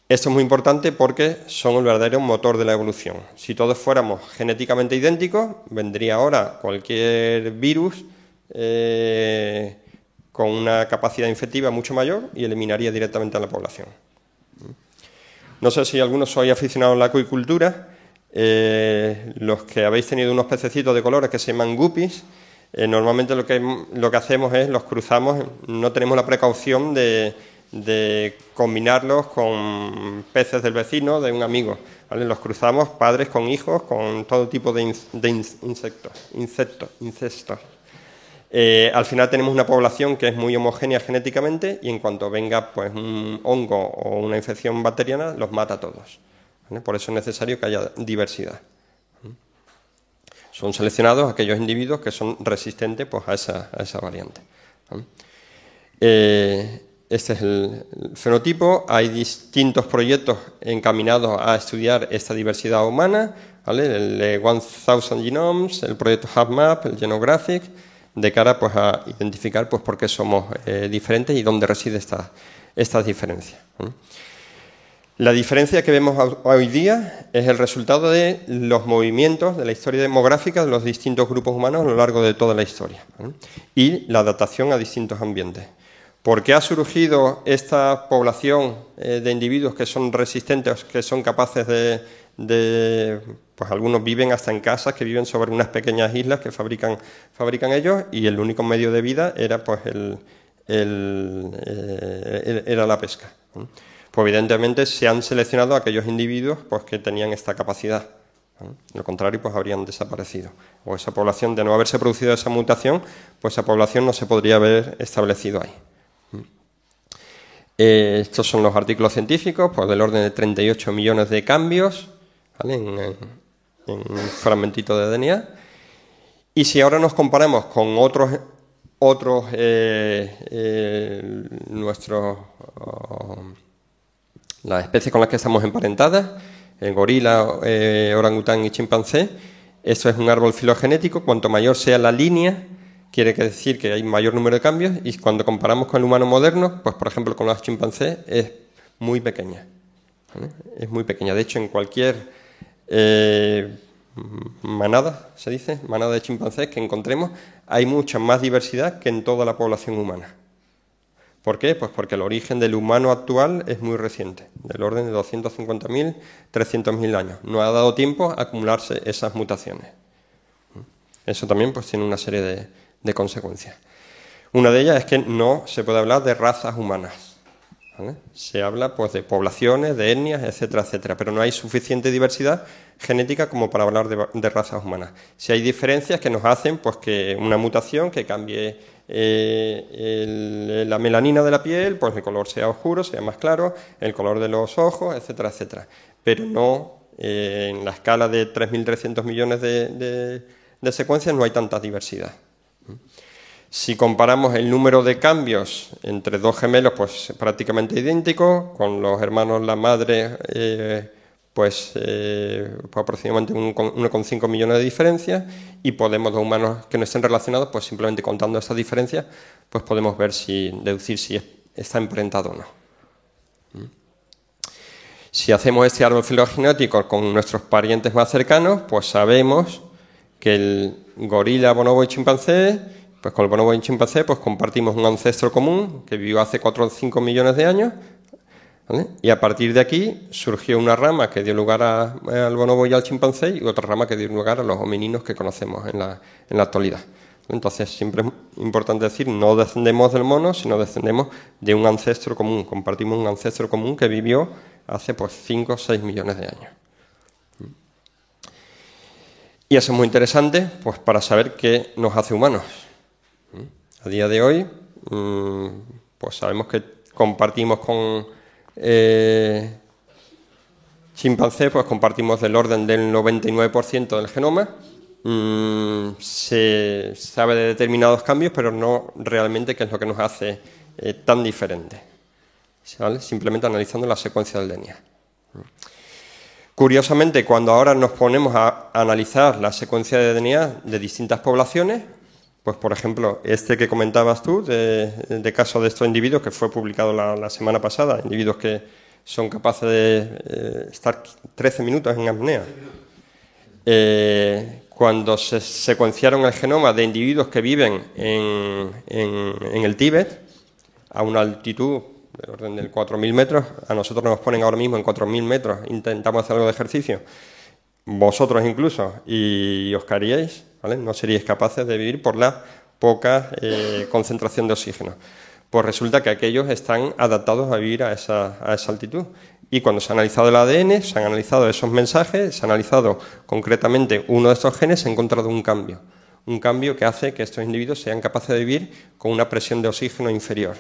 Esto es muy importante porque son el verdadero motor de la evolución. Si todos fuéramos genéticamente idénticos, vendría ahora cualquier virus con una capacidad infectiva mucho mayor y eliminaría directamente a la población. No sé si algunos sois aficionados a la acuicultura. Los que habéis tenido unos pececitos de colores que se llaman guppies, normalmente lo que hacemos es los cruzamos, no tenemos la precaución de combinarlos con peces del vecino, de un amigo, ¿vale? Los cruzamos padres con hijos, con todo tipo de incestos. Al final tenemos una población que es muy homogénea genéticamente, y en cuanto venga pues un hongo o una infección bacteriana, los mata a todos, ¿vale? Por eso es necesario que haya diversidad. Son seleccionados aquellos individuos que son resistentes pues, a esa variante, ¿vale? Este es el fenotipo. Hay distintos proyectos encaminados a estudiar esta diversidad humana, ¿vale? El 1000 Genomes, el proyecto HuBMAP, el Genographic, de cara pues, a identificar pues, por qué somos diferentes y dónde reside estas diferencias, ¿no? La diferencia que vemos hoy día es el resultado de los movimientos de la historia demográfica de los distintos grupos humanos a lo largo de toda la historia, ¿no? Y la adaptación a distintos ambientes. ¿Por qué ha surgido esta población de individuos que son resistentes, que son capaces pues algunos viven hasta en casas que viven sobre unas pequeñas islas que fabrican ellos, y el único medio de vida era pues era la pesca, ¿no? pues evidentemente se han seleccionado aquellos individuos pues, que tenían esta capacidad. De lo contrario, pues habrían desaparecido. O esa población, de no haberse producido esa mutación, pues esa población no se podría haber establecido ahí. Estos son los artículos científicos, pues del orden de 38 millones de cambios, ¿vale? en un fragmentito de DNA. Y si ahora nos comparamos con las especies con las que estamos emparentadas, el gorila, orangután y chimpancé, esto es un árbol filogenético. Cuanto mayor sea la línea, quiere decir que hay mayor número de cambios, y cuando comparamos con el humano moderno, pues por ejemplo con los chimpancés, es muy pequeña. ¿Vale? Es muy pequeña. De hecho, en cualquier manada, se dice, manada de chimpancés que encontremos, hay mucha más diversidad que en toda la población humana. ¿Por qué? Pues porque el origen del humano actual es muy reciente, del orden de 250.000, 300.000 años. No ha dado tiempo a acumularse esas mutaciones. Eso también pues tiene una serie de consecuencias. Una de ellas es que no se puede hablar de razas humanas, ¿vale? Se habla pues de poblaciones, de etnias, etcétera, etcétera, pero no hay suficiente diversidad genética como para hablar de razas humanas. Si hay diferencias que nos hacen pues que una mutación que cambie la melanina de la piel, pues el color sea oscuro, sea más claro, el color de los ojos, etcétera, etcétera, pero no en la escala de 3.300 millones de secuencias no hay tanta diversidad. Si comparamos el número de cambios entre dos gemelos, pues prácticamente idéntico, con los hermanos, la madre, pues aproximadamente 1,5 millones de diferencias, y podemos, los humanos que no estén relacionados, pues simplemente contando estas diferencias, pues podemos ver deducir si está emparentado o no. Si hacemos este árbol filogenético con nuestros parientes más cercanos, pues sabemos que el gorila, bonobo y chimpancé, pues con el bonobo y chimpancé pues compartimos un ancestro común que vivió hace 4 o 5 millones de años, ¿vale? Y a partir de aquí surgió una rama que dio lugar al bonobo y al chimpancé, y otra rama que dio lugar a los homininos que conocemos en la actualidad. Entonces siempre es importante decir, no descendemos del mono, sino descendemos de un ancestro común. Compartimos un ancestro común que vivió hace pues 5 o 6 millones de años. Y eso es muy interesante pues para saber qué nos hace humanos. A día de hoy, pues sabemos que compartimos con chimpancé, pues compartimos del orden del 99% del genoma. Se sabe de determinados cambios, pero no realmente qué es lo que nos hace tan diferentes, ¿vale? Simplemente analizando la secuencia del DNA. Curiosamente, cuando ahora nos ponemos a analizar la secuencia de DNA de distintas poblaciones, pues por ejemplo, este que comentabas tú, de caso de estos individuos, que fue publicado la semana pasada, individuos que son capaces de estar 13 minutos en apnea. Cuando se secuenciaron el genoma de individuos que viven en el Tíbet, a una altitud del orden del 4.000 metros, a nosotros nos ponen ahora mismo en 4.000 metros, intentamos hacer algo de ejercicio, vosotros incluso, y os caeríais, ¿vale? No seríais capaces de vivir por la poca concentración de oxígeno. Pues resulta que aquellos están adaptados a vivir a esa altitud. Y cuando se ha analizado el ADN, se han analizado esos mensajes, se ha analizado concretamente uno de estos genes, se ha encontrado un cambio que hace que estos individuos sean capaces de vivir con una presión de oxígeno inferior.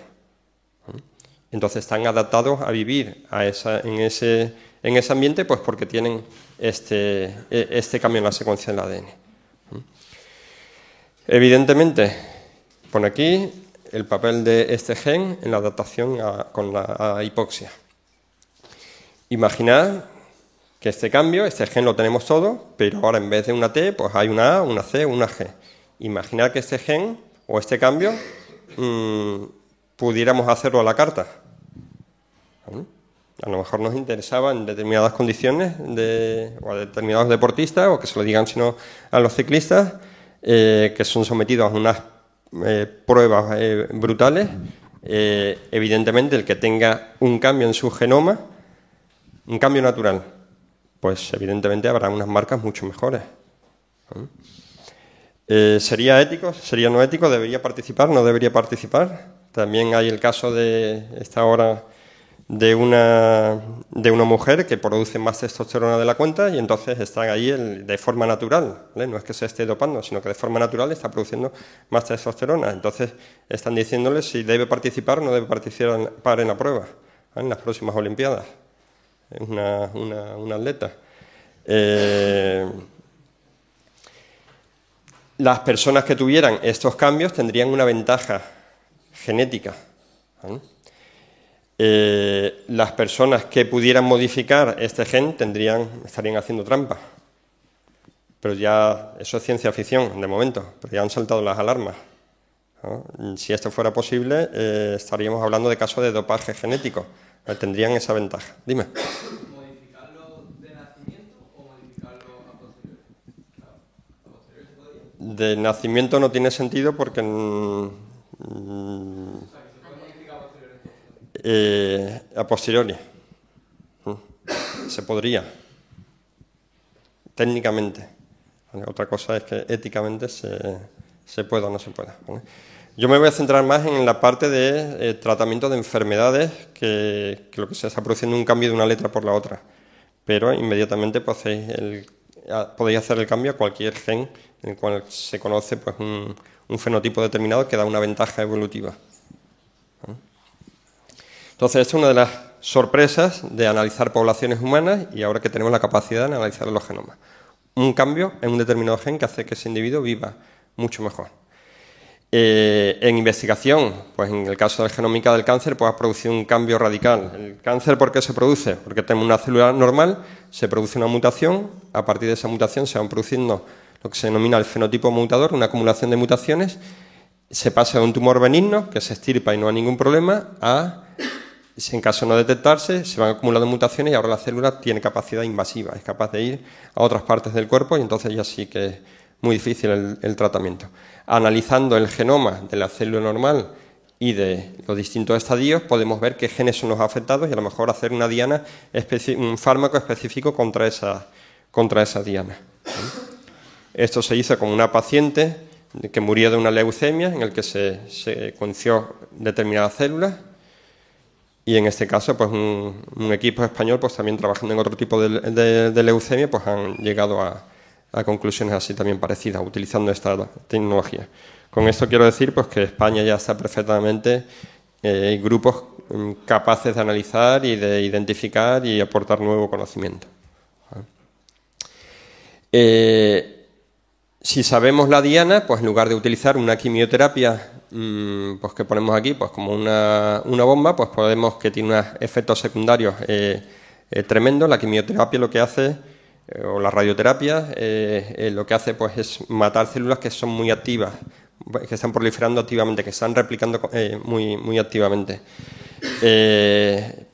Entonces están adaptados a vivir en ese ambiente, pues porque tienen este cambio en la secuencia del ADN. Evidentemente, pone aquí el papel de este gen en la adaptación con la hipoxia. Imaginad que este gen lo tenemos todo, pero ahora en vez de una T, pues hay una A, una C, una G. Imaginad que este gen o este cambio pudiéramos hacerlo a la carta. ¿Vale? A lo mejor nos interesaba en determinadas condiciones o a determinados deportistas, o que se lo digan sino a los ciclistas, que son sometidos a unas pruebas brutales. Evidentemente, el que tenga un cambio en su genoma, un cambio natural, pues evidentemente habrá unas marcas mucho mejores. ¿Sería ético? ¿Sería no ético? ¿Debería participar? ¿No debería participar? También hay el caso de esta hora de una mujer que produce más testosterona de la cuenta y entonces están ahí de forma natural, ¿vale? No es que se esté dopando, sino que de forma natural está produciendo más testosterona. Entonces están diciéndole si debe participar o no debe participar en la prueba, ¿vale? En las próximas Olimpiadas. Es una atleta. Las personas que tuvieran estos cambios tendrían una ventaja genética, ¿vale? Las personas que pudieran modificar este gen estarían haciendo trampa. Pero ya eso es ciencia ficción de momento, pero ya han saltado las alarmas, ¿no? Si esto fuera posible, estaríamos hablando de casos de dopaje genético. Tendrían esa ventaja. Dime. ¿Modificarlo de nacimiento o modificarlo a posteriori? ¿A posteriori se podría? De nacimiento no tiene sentido porque a posteriori se podría, técnicamente. Otra cosa es que éticamente se pueda o no se pueda, ¿vale? Yo me voy a centrar más en la parte de tratamiento de enfermedades, que lo que se está produciendo un cambio de una letra por la otra, pero inmediatamente podéis hacer el cambio a cualquier gen en el cual se conoce pues, un fenotipo determinado que da una ventaja evolutiva. Entonces, esta es una de las sorpresas de analizar poblaciones humanas y ahora que tenemos la capacidad de analizar los genomas. Un cambio en un determinado gen que hace que ese individuo viva mucho mejor. En investigación, pues en el caso de la genómica del cáncer, pues ha producido un cambio radical. ¿El cáncer por qué se produce? Porque tenemos una célula normal, se produce una mutación, a partir de esa mutación se van produciendo lo que se denomina el fenotipo mutador, una acumulación de mutaciones, se pasa de un tumor benigno, que se extirpa y no hay ningún problema, a, en caso de no detectarse, se van acumulando mutaciones y ahora la célula tiene capacidad invasiva, es capaz de ir a otras partes del cuerpo y entonces ya sí que es muy difícil el tratamiento. Analizando el genoma de la célula normal y de los distintos estadios, podemos ver qué genes son los afectados y a lo mejor hacer una diana, un fármaco específico contra esa diana. Esto se hizo con una paciente que murió de una leucemia en el que se conoció determinadas células y en este caso pues un equipo español pues también trabajando en otro tipo de leucemia pues han llegado a conclusiones así también parecidas utilizando esta tecnología. Con esto quiero decir pues que España ya está perfectamente grupos capaces de analizar y de identificar y aportar nuevo conocimiento. Si sabemos la diana, pues en lugar de utilizar una quimioterapia pues que ponemos aquí pues como una bomba, pues podemos que tiene unos efectos secundarios tremendos. La quimioterapia lo que hace o la radioterapia lo que hace pues es matar células que son muy activas, que están proliferando activamente, que están replicando muy activamente.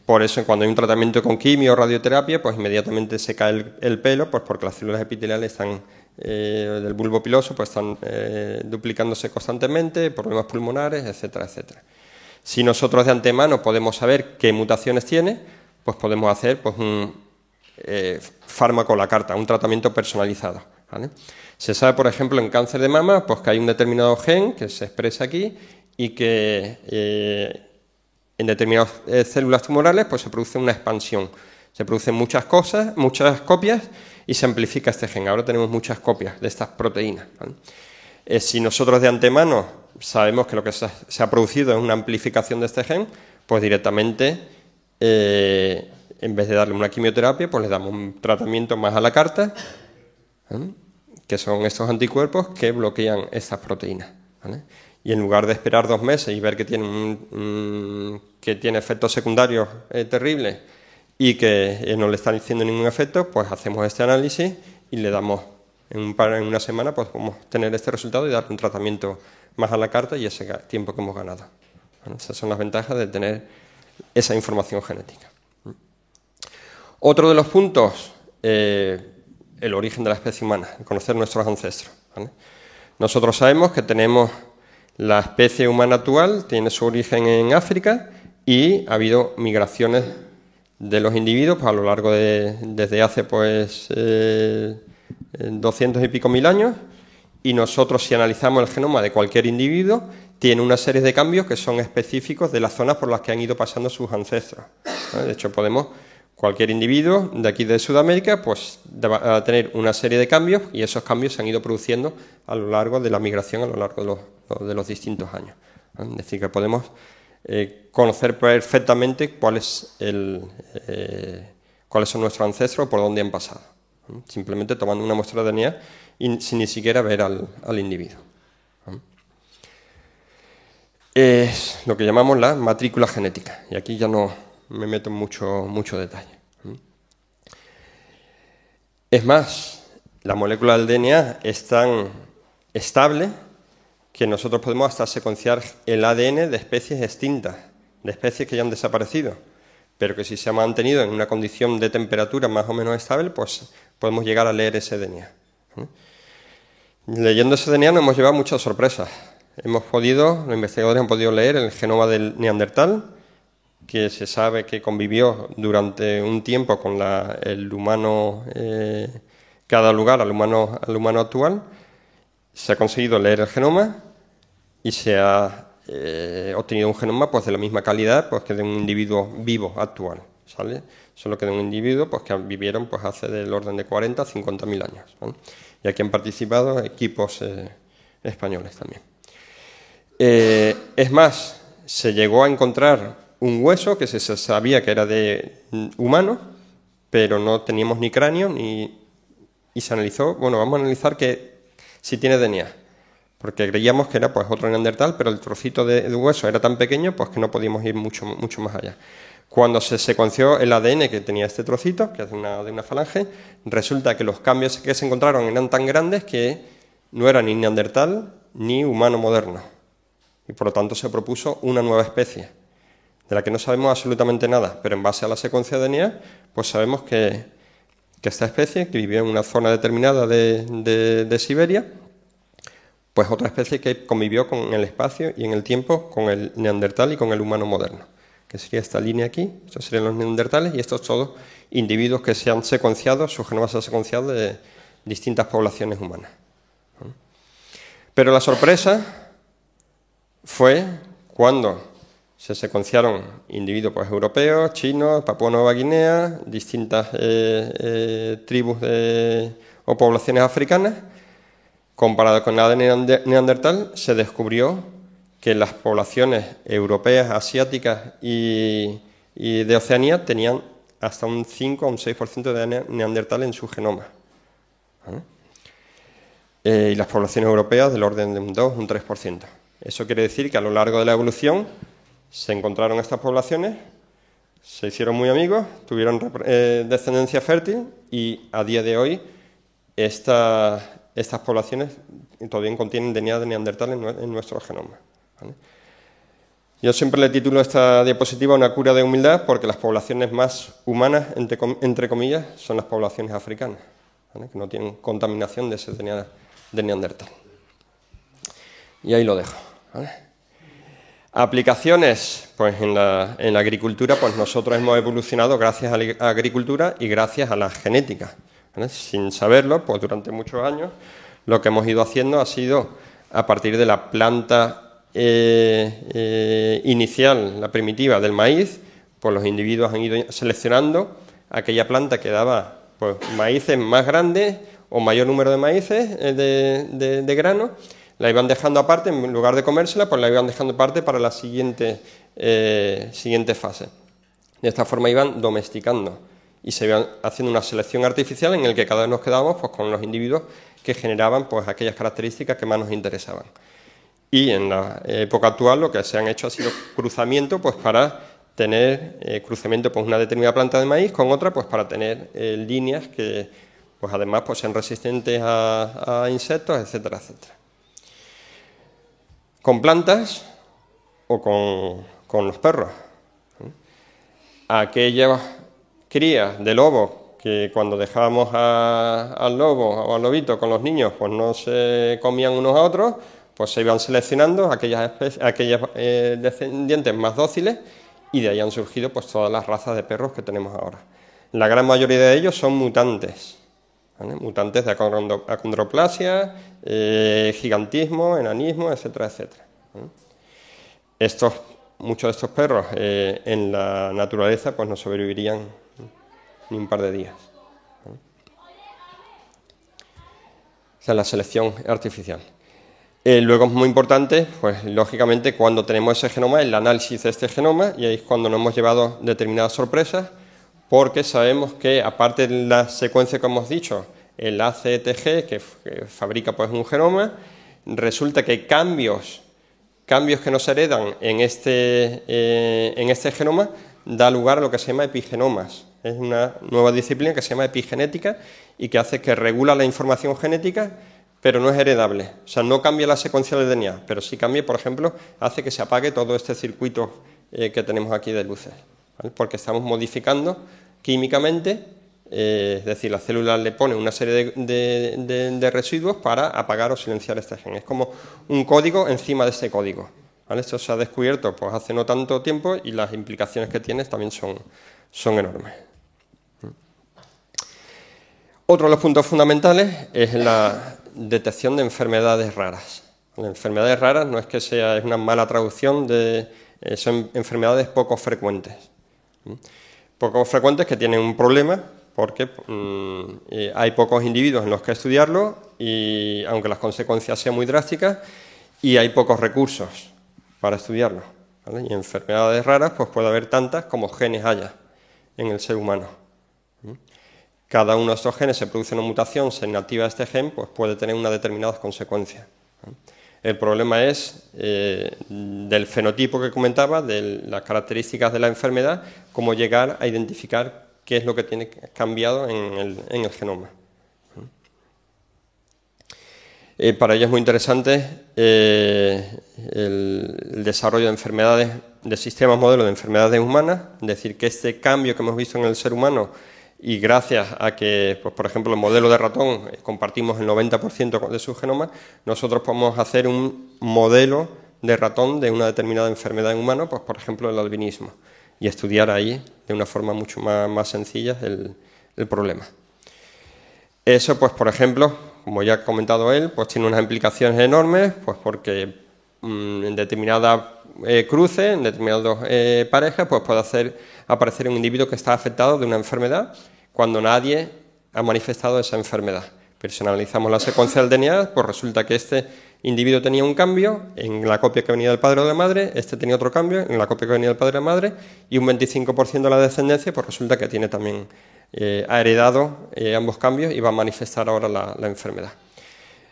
Por eso cuando hay un tratamiento con quimio o radioterapia pues inmediatamente se cae el pelo pues porque las células epiteliales están del bulbo piloso pues están duplicándose constantemente, problemas pulmonares, etcétera, etcétera. Si nosotros de antemano podemos saber qué mutaciones tiene, pues podemos hacer pues un fármaco a la carta, un tratamiento personalizado, ¿vale? Se sabe, por ejemplo, en cáncer de mama, pues que hay un determinado gen que se expresa aquí y que en determinadas células tumorales pues se produce una expansión. Se producen muchas copias y se amplifica este gen. Ahora tenemos muchas copias de estas proteínas, ¿vale? Si nosotros de antemano sabemos que lo que se ha producido es una amplificación de este gen, pues directamente en vez de darle una quimioterapia, pues le damos un tratamiento más a la carta, ¿vale? Que son estos anticuerpos que bloquean estas proteínas, ¿vale? Y en lugar de esperar 2 meses y ver que tiene efectos secundarios terribles y que no le están haciendo ningún efecto, pues hacemos este análisis y le damos en una semana, pues podemos tener este resultado y darle un tratamiento más a la carta y ese tiempo que hemos ganado, ¿vale? Esas son las ventajas de tener esa información genética. Otro de los puntos, el origen de la especie humana, conocer nuestros ancestros, ¿vale? Nosotros sabemos que tenemos la especie humana actual, tiene su origen en África y ha habido migraciones de los individuos pues, a lo largo desde hace pues 200 y pico mil años y nosotros si analizamos el genoma de cualquier individuo tiene una serie de cambios que son específicos de las zonas por las que han ido pasando sus ancestros. De hecho, cualquier individuo de aquí de Sudamérica, pues va a tener una serie de cambios y esos cambios se han ido produciendo a lo largo de la migración, a lo largo de los distintos años. Es decir, que podemos conocer perfectamente cuáles son nuestros ancestros o por dónde han pasado, simplemente tomando una muestra de DNA y sin ni siquiera ver al individuo. Es lo que llamamos la matrícula genética, y aquí ya no me meto en mucho detalle. Es más, la molécula del DNA es tan estable que nosotros podemos hasta secuenciar el ADN de especies extintas, de especies que ya han desaparecido, pero que si se ha mantenido en una condición de temperatura más o menos estable, pues podemos llegar a leer ese DNA. Leyendo ese DNA nos hemos llevado muchas sorpresas. Los investigadores han podido leer el genoma del neandertal, que se sabe que convivió durante un tiempo con el humano que ha dado lugar al humano actual. Se ha conseguido leer el genoma y se ha obtenido un genoma pues, de la misma calidad pues, que de un individuo vivo actual, ¿sale? Solo que de un individuo pues, que vivieron pues, hace del orden de 40 a 50.000 años, ¿vale? Y aquí han participado equipos españoles también. Es más, se llegó a encontrar un hueso que se sabía que era de humano, pero no teníamos ni cráneo y se analizó. Bueno, vamos a analizar si tiene DNA, porque creíamos que era pues otro neandertal, pero el trocito de hueso era tan pequeño pues que no podíamos ir mucho más allá. Cuando se secuenció el ADN que tenía este trocito, que es de una falange, resulta que los cambios que se encontraron eran tan grandes que no era ni neandertal ni humano moderno. Y por lo tanto se propuso una nueva especie, de la que no sabemos absolutamente nada, pero en base a la secuencia de DNA, pues sabemos que esta especie, que vivió en una zona determinada de Siberia, pues otra especie que convivió con el espacio y en el tiempo con el neandertal y con el humano moderno, que sería esta línea aquí. Estos serían los neandertales y estos todos individuos que se han secuenciado, su genoma se ha secuenciado de distintas poblaciones humanas. Pero la sorpresa fue cuando se secuenciaron individuos pues, europeos, chinos, Papúa Nueva Guinea, distintas tribus o poblaciones africanas. Comparado con el ADN neandertal, se descubrió que las poblaciones europeas, asiáticas y de Oceanía tenían hasta un 5 o un 6% de ADN neandertal en su genoma. Y las poblaciones europeas del orden de un 2 o un 3%. Eso quiere decir que a lo largo de la evolución se encontraron estas poblaciones, se hicieron muy amigos, tuvieron descendencia fértil y a día de hoy estas poblaciones todavía contienen DNA de neandertal en nuestro genoma, ¿vale? Yo siempre le titulo esta diapositiva una cura de humildad porque las poblaciones más humanas, entre comillas, son las poblaciones africanas, ¿vale? Que no tienen contaminación de ese DNA de neandertal. Y ahí lo dejo, ¿vale? Aplicaciones, pues en la agricultura, pues nosotros hemos evolucionado gracias a la agricultura y gracias a la genética, ¿vale? Sin saberlo, pues durante muchos años lo que hemos ido haciendo ha sido, a partir de la planta inicial, la primitiva del maíz, pues los individuos han ido seleccionando aquella planta que daba pues, maíces más grandes o mayor número de maíces de grano. La iban dejando aparte, en lugar de comérsela, pues la iban dejando aparte para la siguiente fase. De esta forma iban domesticando y se iban haciendo una selección artificial en la que cada vez nos quedábamos pues, con los individuos que generaban pues, aquellas características que más nos interesaban. Y en la época actual lo que se han hecho ha sido cruzamiento pues, para tener cruzamiento pues, una determinada planta de maíz con otra pues, para tener líneas que pues, además pues, sean resistentes a insectos, etcétera, etcétera. Con plantas o con los perros. Aquellas crías de lobo que cuando dejábamos al lobo o al lobito con los niños pues no se comían unos a otros, pues se iban seleccionando aquellas descendientes más dóciles y de ahí han surgido pues todas las razas de perros que tenemos ahora. La gran mayoría de ellos son mutantes, ¿vale? Mutantes de acondroplasia, gigantismo, enanismo, etcétera, etcétera, ¿vale? muchos de estos perros en la naturaleza pues no sobrevivirían ni un par de días. O sea, la selección artificial. Luego es muy importante, pues lógicamente, cuando tenemos ese genoma, el análisis de este genoma, y ahí es cuando nos hemos llevado determinadas sorpresas, porque sabemos que, aparte de la secuencia que hemos dicho, el ACTG, que fabrica pues un genoma, resulta que cambios que nos heredan en este genoma da lugar a lo que se llama epigenomas. Es una nueva disciplina que se llama epigenética y que hace que regula la información genética, pero no es heredable. O sea, no cambia la secuencia del DNA, pero sí cambia, por ejemplo, hace que se apague todo este circuito que tenemos aquí de luces, ¿vale? Porque estamos modificando químicamente, es decir, la célula le pone una serie de residuos para apagar o silenciar este gen. Es como un código encima de este código, ¿vale? Esto se ha descubierto pues, hace no tanto tiempo y las implicaciones que tiene también son enormes. Otro de los puntos fundamentales es la detección de enfermedades raras. Las enfermedades raras no es que es una mala traducción, son enfermedades poco frecuentes. Poco frecuentes que tienen un problema porque hay pocos individuos en los que estudiarlo, y aunque las consecuencias sean muy drásticas, y hay pocos recursos para estudiarlo, ¿vale? Y enfermedades raras pues puede haber tantas como genes haya en el ser humano. Cada uno de estos genes se produce una mutación, se inactiva este gen, pues puede tener unas determinadas consecuencias. El problema es del fenotipo que comentaba, de las características de la enfermedad, cómo llegar a identificar qué es lo que tiene cambiado en el genoma. Para ello es muy interesante el desarrollo de enfermedades, de sistemas modelos de enfermedades humanas, es decir, que este cambio que hemos visto en el ser humano, y gracias a que, pues, por ejemplo, el modelo de ratón compartimos el 90% de su genoma, nosotros podemos hacer un modelo de ratón de una determinada enfermedad en humano, pues, por ejemplo, el albinismo, y estudiar ahí de una forma mucho más sencilla el problema. Eso, pues, por ejemplo, como ya ha comentado él, pues tiene unas implicaciones enormes, pues porque en determinadas cruces, en determinadas parejas, pues puede hacer aparecer un individuo que está afectado de una enfermedad cuando nadie ha manifestado esa enfermedad. Pero si analizamos la secuencia del DNA, pues resulta que este individuo tenía un cambio en la copia que venía del padre o de la madre, este tenía otro cambio en la copia que venía del padre o de la madre, y un 25% de la descendencia, pues resulta que tiene también, ha heredado ambos cambios y va a manifestar ahora la enfermedad.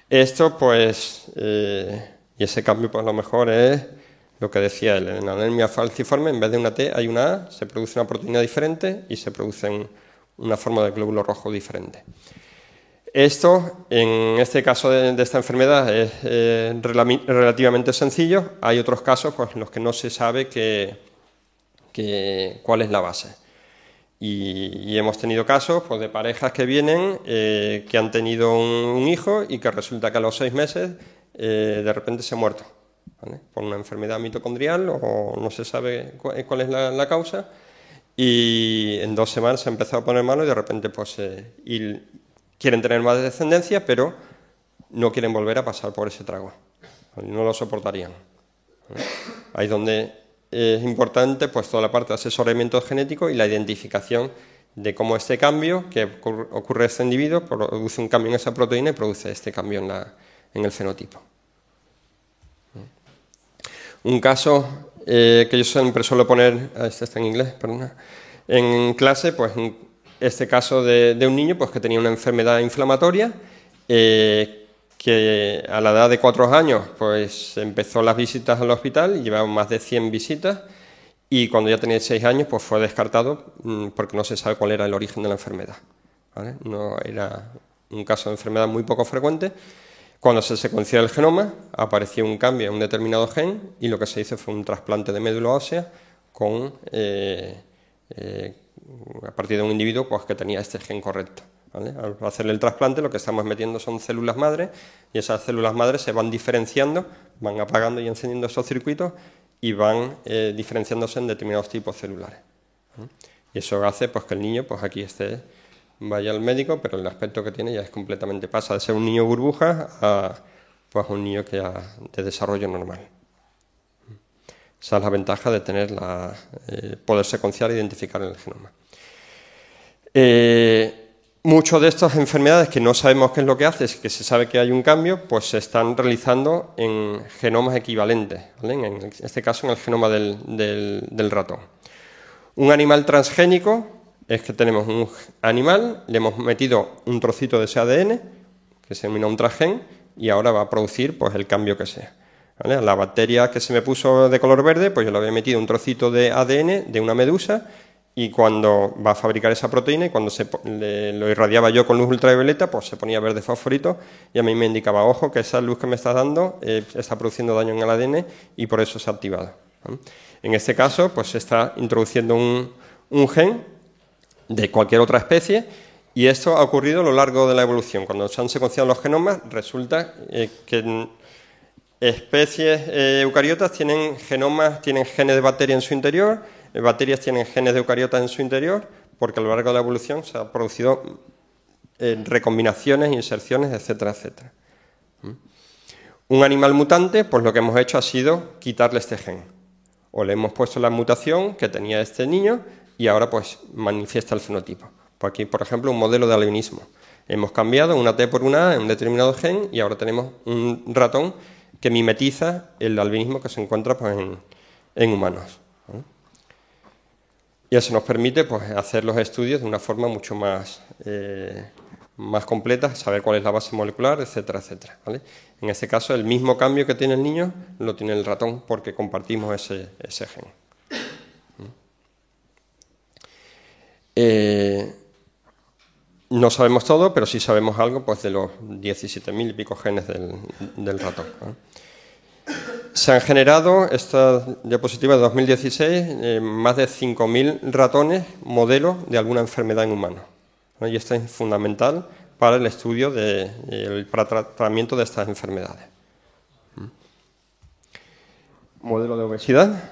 Esto, pues, y ese cambio, pues a lo mejor es lo que decía él, en la anemia falciforme, en vez de una T hay una A, se produce una proteína diferente y se produce una forma de glóbulo rojo diferente. Esto, en este caso de esta enfermedad, es relativamente sencillo. Hay otros casos pues, en los que no se sabe cuál es la base. Y hemos tenido casos pues, de parejas que vienen, que han tenido un hijo y que resulta que a los 6 meses de repente se ha muerto, ¿vale? Por una enfermedad mitocondrial o no se sabe cuál es la causa, y en 2 semanas se ha empezado a poner malo y de repente pues quieren tener más descendencia, pero no quieren volver a pasar por ese trago, no lo soportarían, ¿vale? Ahí es donde es importante pues toda la parte de asesoramiento genético y la identificación de cómo este cambio que ocurre en este individuo produce un cambio en esa proteína y produce este cambio en el fenotipo. Un caso que yo siempre suelo poner, este está en inglés, perdona, en clase, pues este caso de un niño pues, que tenía una enfermedad inflamatoria, que a la edad de 4 años pues, empezó las visitas al hospital, llevaba más de 100 visitas, y cuando ya tenía 6 años pues, fue descartado porque no se sabe cuál era el origen de la enfermedad, ¿vale? No era un caso de enfermedad muy poco frecuente. Cuando se secuenció el genoma, apareció un cambio en un determinado gen y lo que se hizo fue un trasplante de médula ósea a partir de un individuo pues, que tenía este gen correcto, ¿vale? Al hacerle el trasplante lo que estamos metiendo son células madre y esas células madre se van diferenciando, van apagando y encendiendo esos circuitos y van diferenciándose en determinados tipos celulares, ¿vale? Y eso hace pues, que el niño pues, aquí vaya al médico, pero el aspecto que tiene ya es completamente, pasa de ser un niño burbuja a pues, un niño de desarrollo normal. Esa es la ventaja de tener poder secuenciar e identificar el genoma. Muchas de estas enfermedades que no sabemos qué es lo que hace, que se sabe que hay un cambio, pues se están realizando en genomas equivalentes, ¿vale? En este caso en el genoma del ratón. Un animal transgénico es que tenemos un animal, le hemos metido un trocito de ese ADN, que se denomina un transgen, y ahora va a producir pues, el cambio que sea. ¿Vale? A la bacteria que se me puso de color verde, pues yo le había metido un trocito de ADN de una medusa, y cuando va a fabricar esa proteína y cuando lo irradiaba yo con luz ultravioleta, pues se ponía verde fosforito y a mí me indicaba, ojo, que esa luz que me estás dando está produciendo daño en el ADN y por eso se ha activado. ¿Vale? En este caso, pues se está introduciendo un gen de cualquier otra especie y esto ha ocurrido a lo largo de la evolución. Cuando se han secuenciado los genomas, resulta que especies eucariotas tienen genomas, tienen genes de bacteria en su interior. Bacterias tienen genes de eucariotas en su interior porque a lo largo de la evolución se han producido recombinaciones, inserciones, etcétera, etcétera. Un animal mutante, pues lo que hemos hecho ha sido quitarle este gen. O le hemos puesto la mutación que tenía este niño y ahora pues manifiesta el fenotipo. Pues aquí, por ejemplo, un modelo de albinismo. Hemos cambiado una T por una A en un determinado gen y ahora tenemos un ratón que mimetiza el albinismo que se encuentra pues, en humanos. Y eso nos permite pues, hacer los estudios de una forma mucho más completa, saber cuál es la base molecular, etcétera, etcétera. ¿Vale? En este caso, el mismo cambio que tiene el niño lo tiene el ratón porque compartimos ese gen. No sabemos todo, pero sí sabemos algo pues, de los 17.000 y pico genes del ratón. ¿Vale? Se han generado, esta diapositiva de 2016, más de 5.000 ratones modelos de alguna enfermedad en humanos. ¿No? Y esto es fundamental para el estudio para el tratamiento de estas enfermedades. Modelo de obesidad,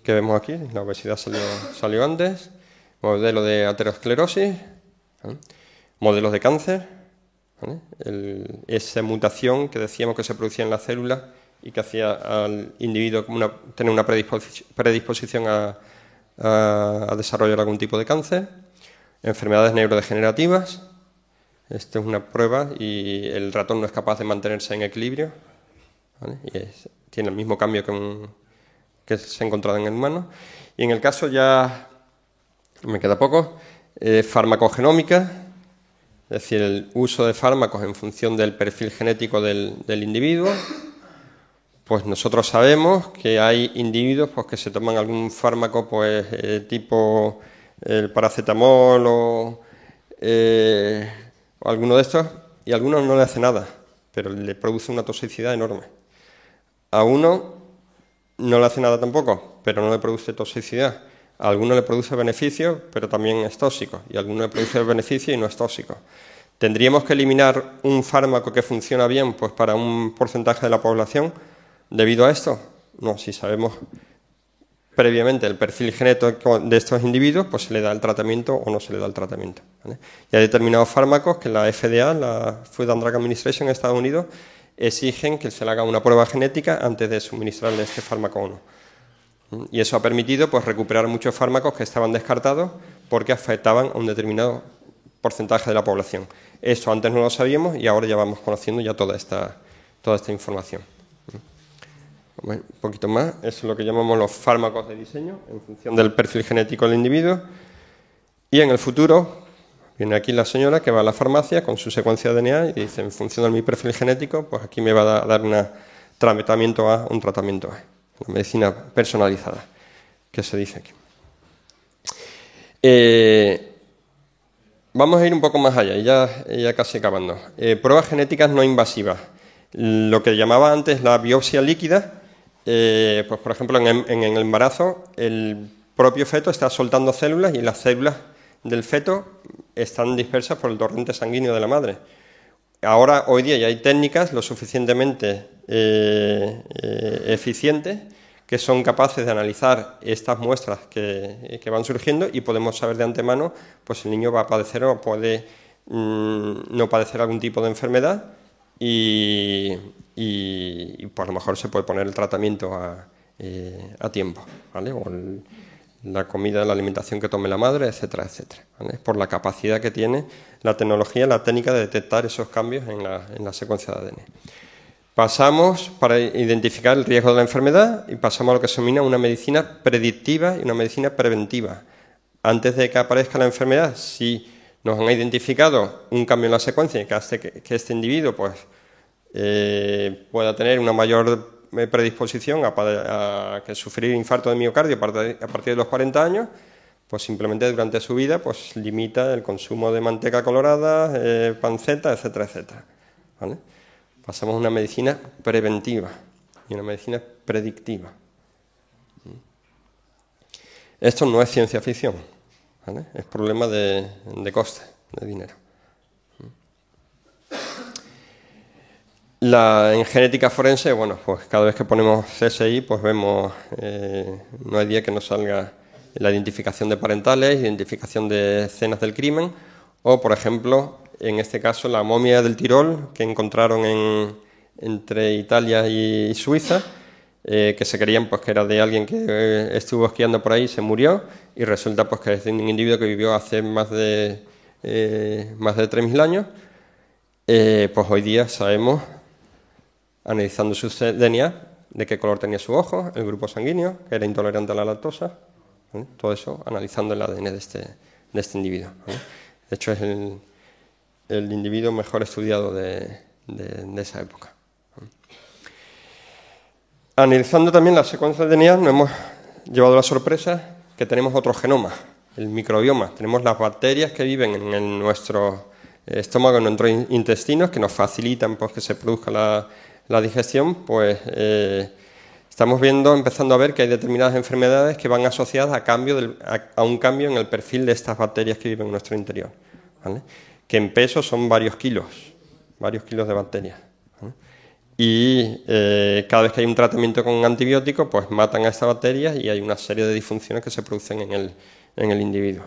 que vemos aquí, la obesidad salió antes. Modelo de aterosclerosis, ¿no? Modelos de cáncer. ¿Vale? Esa mutación que decíamos que se producía en la célula y que hacía al individuo tener una predisposición a desarrollar algún tipo de cáncer. Enfermedades neurodegenerativas. Esta es una prueba y el ratón no es capaz de mantenerse en equilibrio. ¿Vale? Y tiene el mismo cambio que se ha encontrado en el humano. Y en el caso ya, me queda poco, farmacogenómica. Es decir, el uso de fármacos en función del perfil genético del individuo. Pues nosotros sabemos que hay individuos pues, que se toman algún fármaco pues, tipo el paracetamol o alguno de estos y a algunos no le hace nada, pero le produce una toxicidad enorme. A uno no le hace nada tampoco, pero no le produce toxicidad. A alguno le produce beneficio, pero también es tóxico. Y a alguno le produce beneficio y no es tóxico. ¿Tendríamos que eliminar un fármaco que funciona bien pues, para un porcentaje de la población debido a esto? No, si sabemos previamente el perfil genético de estos individuos, pues se le da el tratamiento o no se le da el tratamiento. ¿Vale? Y hay determinados fármacos que la FDA, la Food and Drug Administration en Estados Unidos, exigen que se le haga una prueba genética antes de suministrarle este fármaco o no. Y eso ha permitido pues, recuperar muchos fármacos que estaban descartados porque afectaban a un determinado porcentaje de la población. Eso antes no lo sabíamos y ahora ya vamos conociendo ya toda esta información. Bueno, un poquito más, eso es lo que llamamos los fármacos de diseño en función del perfil genético del individuo. Y en el futuro, viene aquí la señora que va a la farmacia con su secuencia de DNA y dice, en función de mi perfil genético, pues aquí me va a dar un tratamiento A, un tratamiento B. La medicina personalizada, que se dice aquí. Vamos a ir un poco más allá, ya casi acabando. Pruebas genéticas no invasivas. Lo que llamaba antes la biopsia líquida, pues por ejemplo en el embarazo el propio feto está soltando células y las células del feto están dispersas por el torrente sanguíneo de la madre. Ahora, hoy día, ya hay técnicas lo suficientemente eficientes que son capaces de analizar estas muestras que van surgiendo y podemos saber de antemano pues el niño va a padecer o puede no padecer algún tipo de enfermedad y pues a lo mejor se puede poner el tratamiento a tiempo, ¿vale? O la comida, la alimentación que tome la madre, etcétera, etcétera, ¿vale? Por la capacidad que tiene la tecnología, la técnica de detectar esos cambios en la secuencia de ADN. Pasamos para identificar el riesgo de la enfermedad y pasamos a lo que se denomina una medicina predictiva y una medicina preventiva. Antes de que aparezca la enfermedad, si nos han identificado un cambio en la secuencia que hace que este individuo pues, pueda tener una mayor predisposición a que sufrir infarto de miocardio a partir de los 40 años, pues simplemente durante su vida pues limita el consumo de manteca colorada, panceta, etcétera, etcétera, ¿vale? Pasamos a una medicina preventiva y una medicina predictiva. Esto no es ciencia ficción, ¿vale? Es problema de coste, de dinero. En genética forense, bueno, pues cada vez que ponemos CSI, pues vemos, no hay día que no salga la identificación de parentales, identificación de escenas del crimen, o, por ejemplo, en este caso, la momia del Tirol, que encontraron entre Italia y Suiza, que se creían pues, que era de alguien que estuvo esquiando por ahí y se murió, y resulta pues, que es de un individuo que vivió hace más de 3.000 años. Pues hoy día sabemos, analizando su DNA, de qué color tenía su ojo, el grupo sanguíneo, que era intolerante a la lactosa, ¿vale? Todo eso analizando el ADN de este individuo, ¿vale? De hecho, es el individuo mejor estudiado de esa época. Analizando también las secuencias de DNA, nos hemos llevado la sorpresa que tenemos otro genoma, el microbioma. Tenemos las bacterias que viven en nuestro estómago, en nuestros intestinos, que nos facilitan pues, que se produzca la digestión. Pues estamos empezando a ver que hay determinadas enfermedades que van asociadas a un cambio en el perfil de estas bacterias que viven en nuestro interior, ¿vale? Que en peso son varios kilos de bacterias, ¿vale? Y cada vez que hay un tratamiento con antibiótico, pues matan a estas bacterias y hay una serie de disfunciones que se producen en el individuo.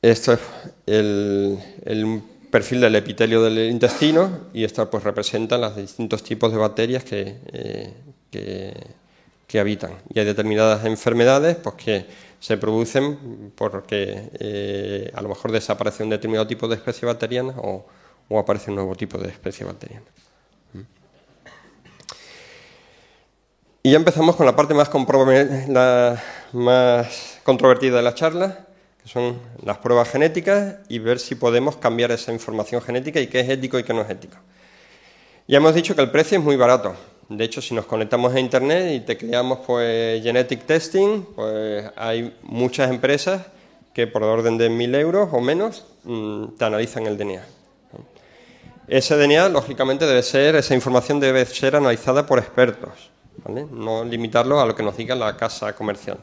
Esto es el perfil del epitelio del intestino y esto pues representa los distintos tipos de bacterias que habitan. Y hay determinadas enfermedades pues, que se producen porque a lo mejor desaparece un determinado tipo de especie bacteriana o aparece un nuevo tipo de especie bacteriana. Y ya empezamos con la parte más controvertida de la charla, que son las pruebas genéticas y ver si podemos cambiar esa información genética y qué es ético y qué no es ético. Ya hemos dicho que el precio es muy barato. De hecho, si nos conectamos a Internet y tecleamos pues, genetic testing, pues hay muchas empresas que por orden de 1.000 euros o menos te analizan el DNA. Ese DNA, lógicamente, esa información debe ser analizada por expertos, ¿vale? No limitarlo a lo que nos diga la casa comercial.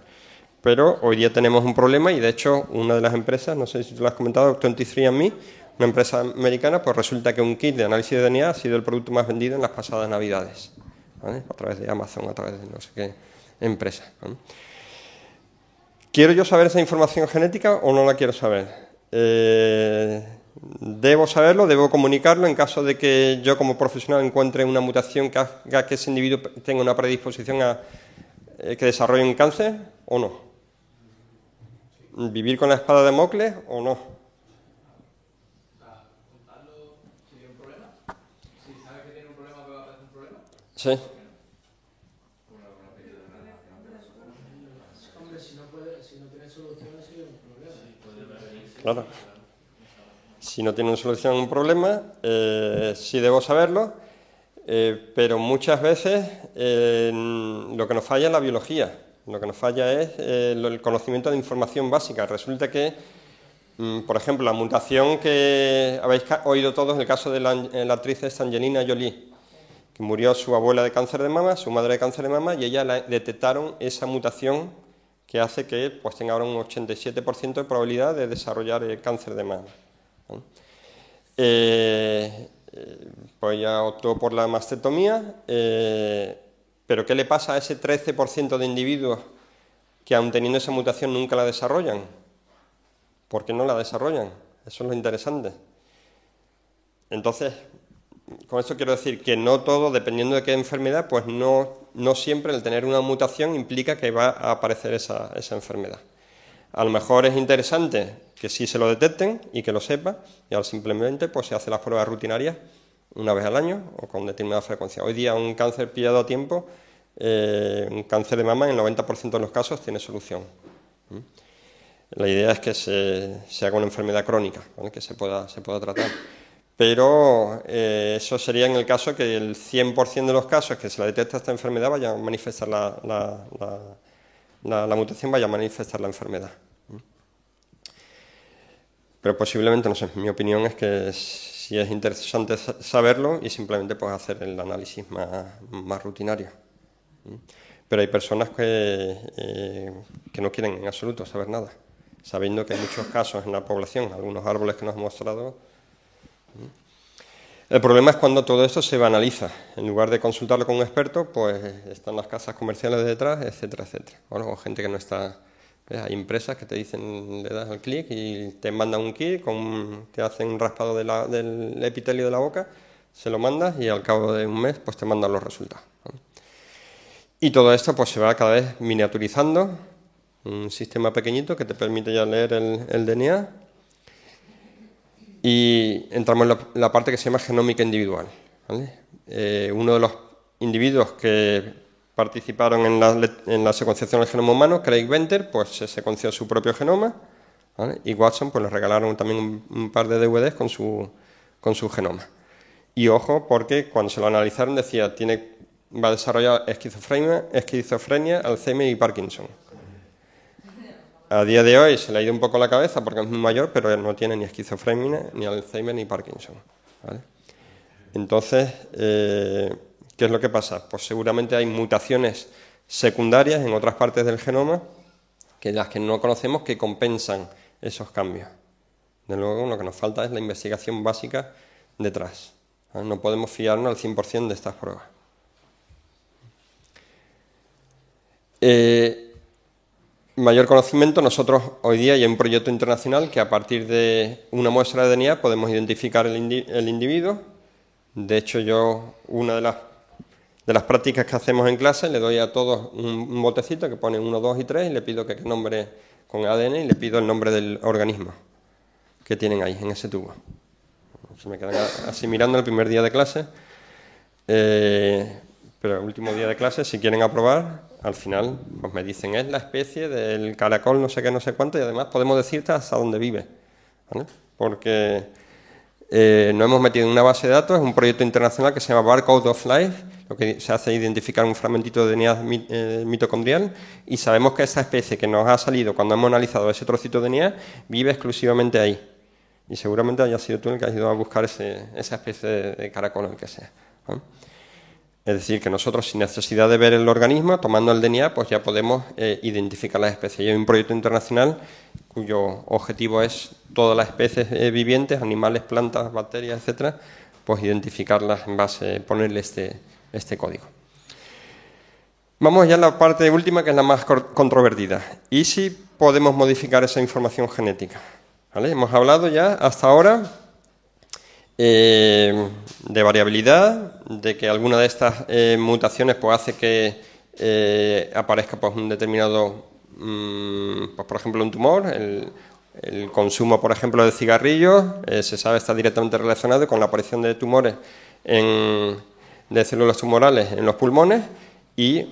Pero hoy día tenemos un problema y, de hecho, una de las empresas, no sé si tú lo has comentado, 23andMe, una empresa americana, pues resulta que un kit de análisis de DNA ha sido el producto más vendido en las pasadas Navidades, ¿vale? A través de Amazon, a través de no sé qué empresa, ¿vale? ¿Quiero yo saber esa información genética o no la quiero saber? ¿Debo saberlo? ¿Debo comunicarlo en caso de que yo como profesional encuentre una mutación que haga que ese individuo tenga una predisposición a que desarrolle un cáncer o no? ¿Vivir con la espada de Damocles o no? ¿Contarlo si tiene un problema? Si sabes que tiene un problema, ¿que va a aparecer un problema? Sí. Hombre, si no tiene solución, sí es un problema. Claro. Si no tiene solución a un problema, sí debo saberlo, pero muchas veces lo que nos falla es la biología, lo que nos falla es el conocimiento de información básica. Resulta que, por ejemplo, la mutación que habéis oído todos, en el caso de la actriz Angelina Jolie, que murió su abuela de cáncer de mama, su madre de cáncer de mama, y ella detectaron esa mutación que hace que pues, tenga ahora un 87% de probabilidad de desarrollar el cáncer de mama. Pues ya optó por la mastectomía, pero ¿qué le pasa a ese 13% de individuos que aun teniendo esa mutación nunca la desarrollan? ¿Por qué no la desarrollan? Eso es lo interesante. Entonces, con esto quiero decir que no todo, dependiendo de qué enfermedad, pues no siempre el tener una mutación implica que va a aparecer esa enfermedad. A lo mejor es interesante que sí se lo detecten y que lo sepa, y ahora simplemente pues se hace las pruebas rutinarias una vez al año o con determinada frecuencia. Hoy día un cáncer pillado a tiempo, un cáncer de mama en el 90% de los casos tiene solución. La idea es que se haga una enfermedad crónica, ¿vale? Que se pueda tratar. Pero eso sería en el caso que el 100% de los casos que se la detecta esta enfermedad vaya a manifestar la mutación, vaya a manifestar la enfermedad. Pero posiblemente, no sé, mi opinión es que sí es interesante saberlo y simplemente pues hacer el análisis más rutinario. Pero hay personas que no quieren en absoluto saber nada, sabiendo que hay muchos casos en la población, algunos árboles que nos han mostrado. El problema es cuando todo esto se banaliza. En lugar de consultarlo con un experto, pues están las casas comerciales detrás, etcétera, etcétera. Bueno, o gente que no está... Hay empresas que te dicen, le das al clic y te mandan un kit, te hacen un raspado del epitelio de la boca, se lo mandas y al cabo de un mes pues te mandan los resultados. Y todo esto pues se va cada vez miniaturizando, un sistema pequeñito que te permite ya leer el DNA. Y entramos en la parte que se llama genómica individual, ¿vale? Uno de los individuos que participaron en la secuenciación del genoma humano, Craig Venter, pues se secuenció su propio genoma, ¿vale? Y Watson pues le regalaron también un par de DVDs con su genoma. Y ojo, porque cuando se lo analizaron decía va a desarrollar esquizofrenia, Alzheimer y Parkinson. A día de hoy se le ha ido un poco la cabeza porque es muy mayor, pero no tiene ni esquizofrenia, ni Alzheimer, ni Parkinson, ¿vale? Entonces, ¿qué es lo que pasa? Pues seguramente hay mutaciones secundarias en otras partes del genoma que las que no conocemos que compensan esos cambios. De luego, lo que nos falta es la investigación básica detrás, ¿vale? No podemos fiarnos al 100% de estas pruebas. Mayor conocimiento, nosotros hoy día hay un proyecto internacional que a partir de una muestra de DNA podemos identificar el individuo. De hecho, una de las prácticas que hacemos en clase, le doy a todos un botecito que pone 1, 2 y 3 y le pido que nombre con ADN y le pido el nombre del organismo que tienen ahí, en ese tubo. Se me quedan así mirando el primer día de clase. Pero el último día de clase, si quieren aprobar, al final pues me dicen es la especie del caracol no sé qué, no sé cuánto, y además podemos decirte hasta dónde vive, ¿vale? Porque no hemos metido en una base de datos, es un proyecto internacional que se llama Barcode of Life, lo que se hace es identificar un fragmentito de DNA mitocondrial y sabemos que esa especie que nos ha salido cuando hemos analizado ese trocito de DNA vive exclusivamente ahí. Y seguramente haya sido tú el que has ido a buscar esa especie de caracol o el que sea, ¿no? Es decir, que nosotros, sin necesidad de ver el organismo, tomando el DNA, pues ya podemos identificar las especies. Y hay un proyecto internacional cuyo objetivo es todas las especies vivientes, animales, plantas, bacterias, etcétera, pues identificarlas en base, ponerle este código. Vamos ya a la parte última, que es la más controvertida. ¿Y si podemos modificar esa información genética? ¿Vale? Hemos hablado ya hasta ahora de variabilidad, de que alguna de estas mutaciones pues hace que aparezca pues un determinado, pues, por ejemplo, un tumor. El consumo, por ejemplo, de cigarrillos se sabe está directamente relacionado con la aparición de tumores de células tumorales en los pulmones y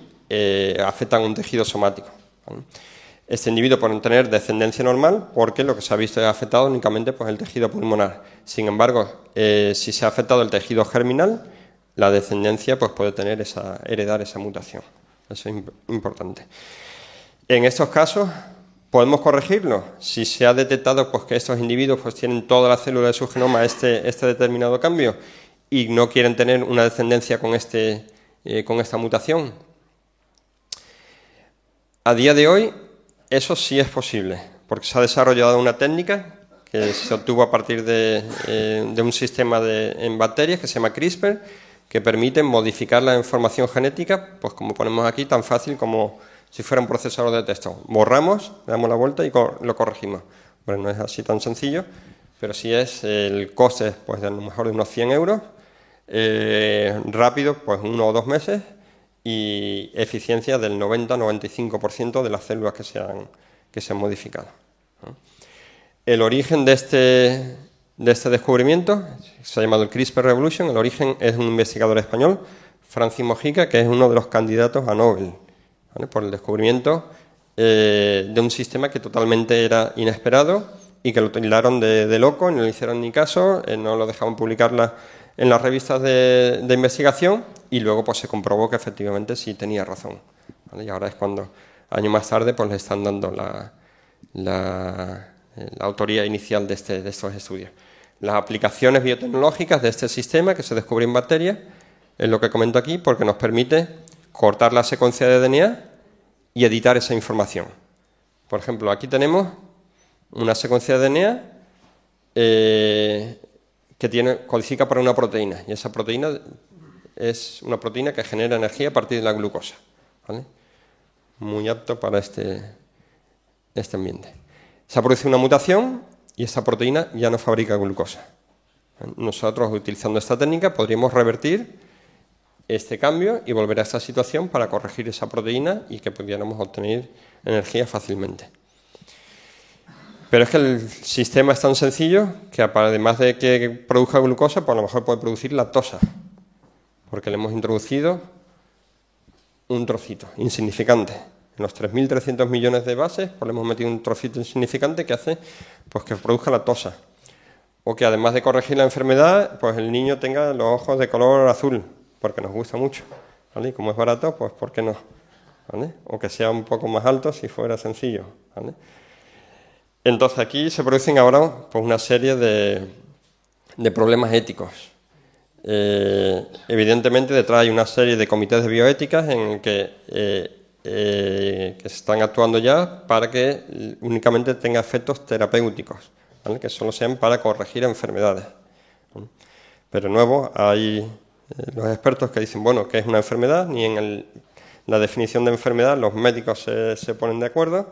afectan un tejido somático, ¿vale? Este individuo puede tener descendencia normal porque lo que se ha visto es afectado únicamente pues, el tejido pulmonar. Sin embargo, si se ha afectado el tejido germinal, la descendencia pues, puede heredar esa mutación. Eso es importante. En estos casos, ¿podemos corregirlo? Si se ha detectado pues, que estos individuos pues, tienen todas las células de su genoma este determinado cambio y no quieren tener una descendencia con esta mutación. A día de hoy, eso sí es posible, porque se ha desarrollado una técnica que se obtuvo a partir de un sistema en bacterias que se llama CRISPR, que permite modificar la información genética, pues como ponemos aquí, tan fácil como si fuera un procesador de texto. Borramos, le damos la vuelta y lo corregimos. Bueno, no es así tan sencillo, pero sí es el coste pues, de a lo mejor de unos 100 euros, rápido, pues 1 o 2 meses, y eficiencia del 90-95% de las células que se han modificado. El origen de este descubrimiento se ha llamado el CRISPR Revolution. El origen es un investigador español, Francis Mojica, que es uno de los candidatos a Nobel, ¿vale?, por el descubrimiento de un sistema que totalmente era inesperado y que lo tildaron de loco, no le hicieron ni caso, no lo dejaban publicarla en las revistas de investigación, y luego pues se comprobó que efectivamente sí tenía razón, ¿vale? Y ahora es cuando, años más tarde, pues le están dando la autoría inicial de estos estudios. Las aplicaciones biotecnológicas de este sistema que se descubrió en bacterias es lo que comento aquí, porque nos permite cortar la secuencia de DNA y editar esa información. Por ejemplo, aquí tenemos una secuencia de DNA que codifica para una proteína, y esa proteína es una proteína que genera energía a partir de la glucosa, ¿vale? Muy apto para este ambiente. Se ha producido una mutación y esta proteína ya no fabrica glucosa. Nosotros, utilizando esta técnica, podríamos revertir este cambio y volver a esta situación para corregir esa proteína y que pudiéramos obtener energía fácilmente. Pero es que el sistema es tan sencillo que, además de que produzca glucosa, pues a lo mejor puede producir lactosa, porque le hemos introducido un trocito insignificante. En los 3.300 millones de bases, pues le hemos metido un trocito insignificante que hace pues que produzca lactosa. O que además de corregir la enfermedad, pues el niño tenga los ojos de color azul, porque nos gusta mucho, ¿vale? Y como es barato, pues ¿por qué no? ¿Vale? O que sea un poco más alto si fuera sencillo, ¿vale? Entonces aquí se producen ahora pues una serie de problemas éticos. Evidentemente detrás hay una serie de comités de bioética en el que se están actuando ya para que únicamente tenga efectos terapéuticos, ¿vale?, que solo sean para corregir enfermedades. Pero de nuevo hay los expertos que dicen, bueno, ¿qué es una enfermedad? Ni en la definición de enfermedad los médicos se ponen de acuerdo.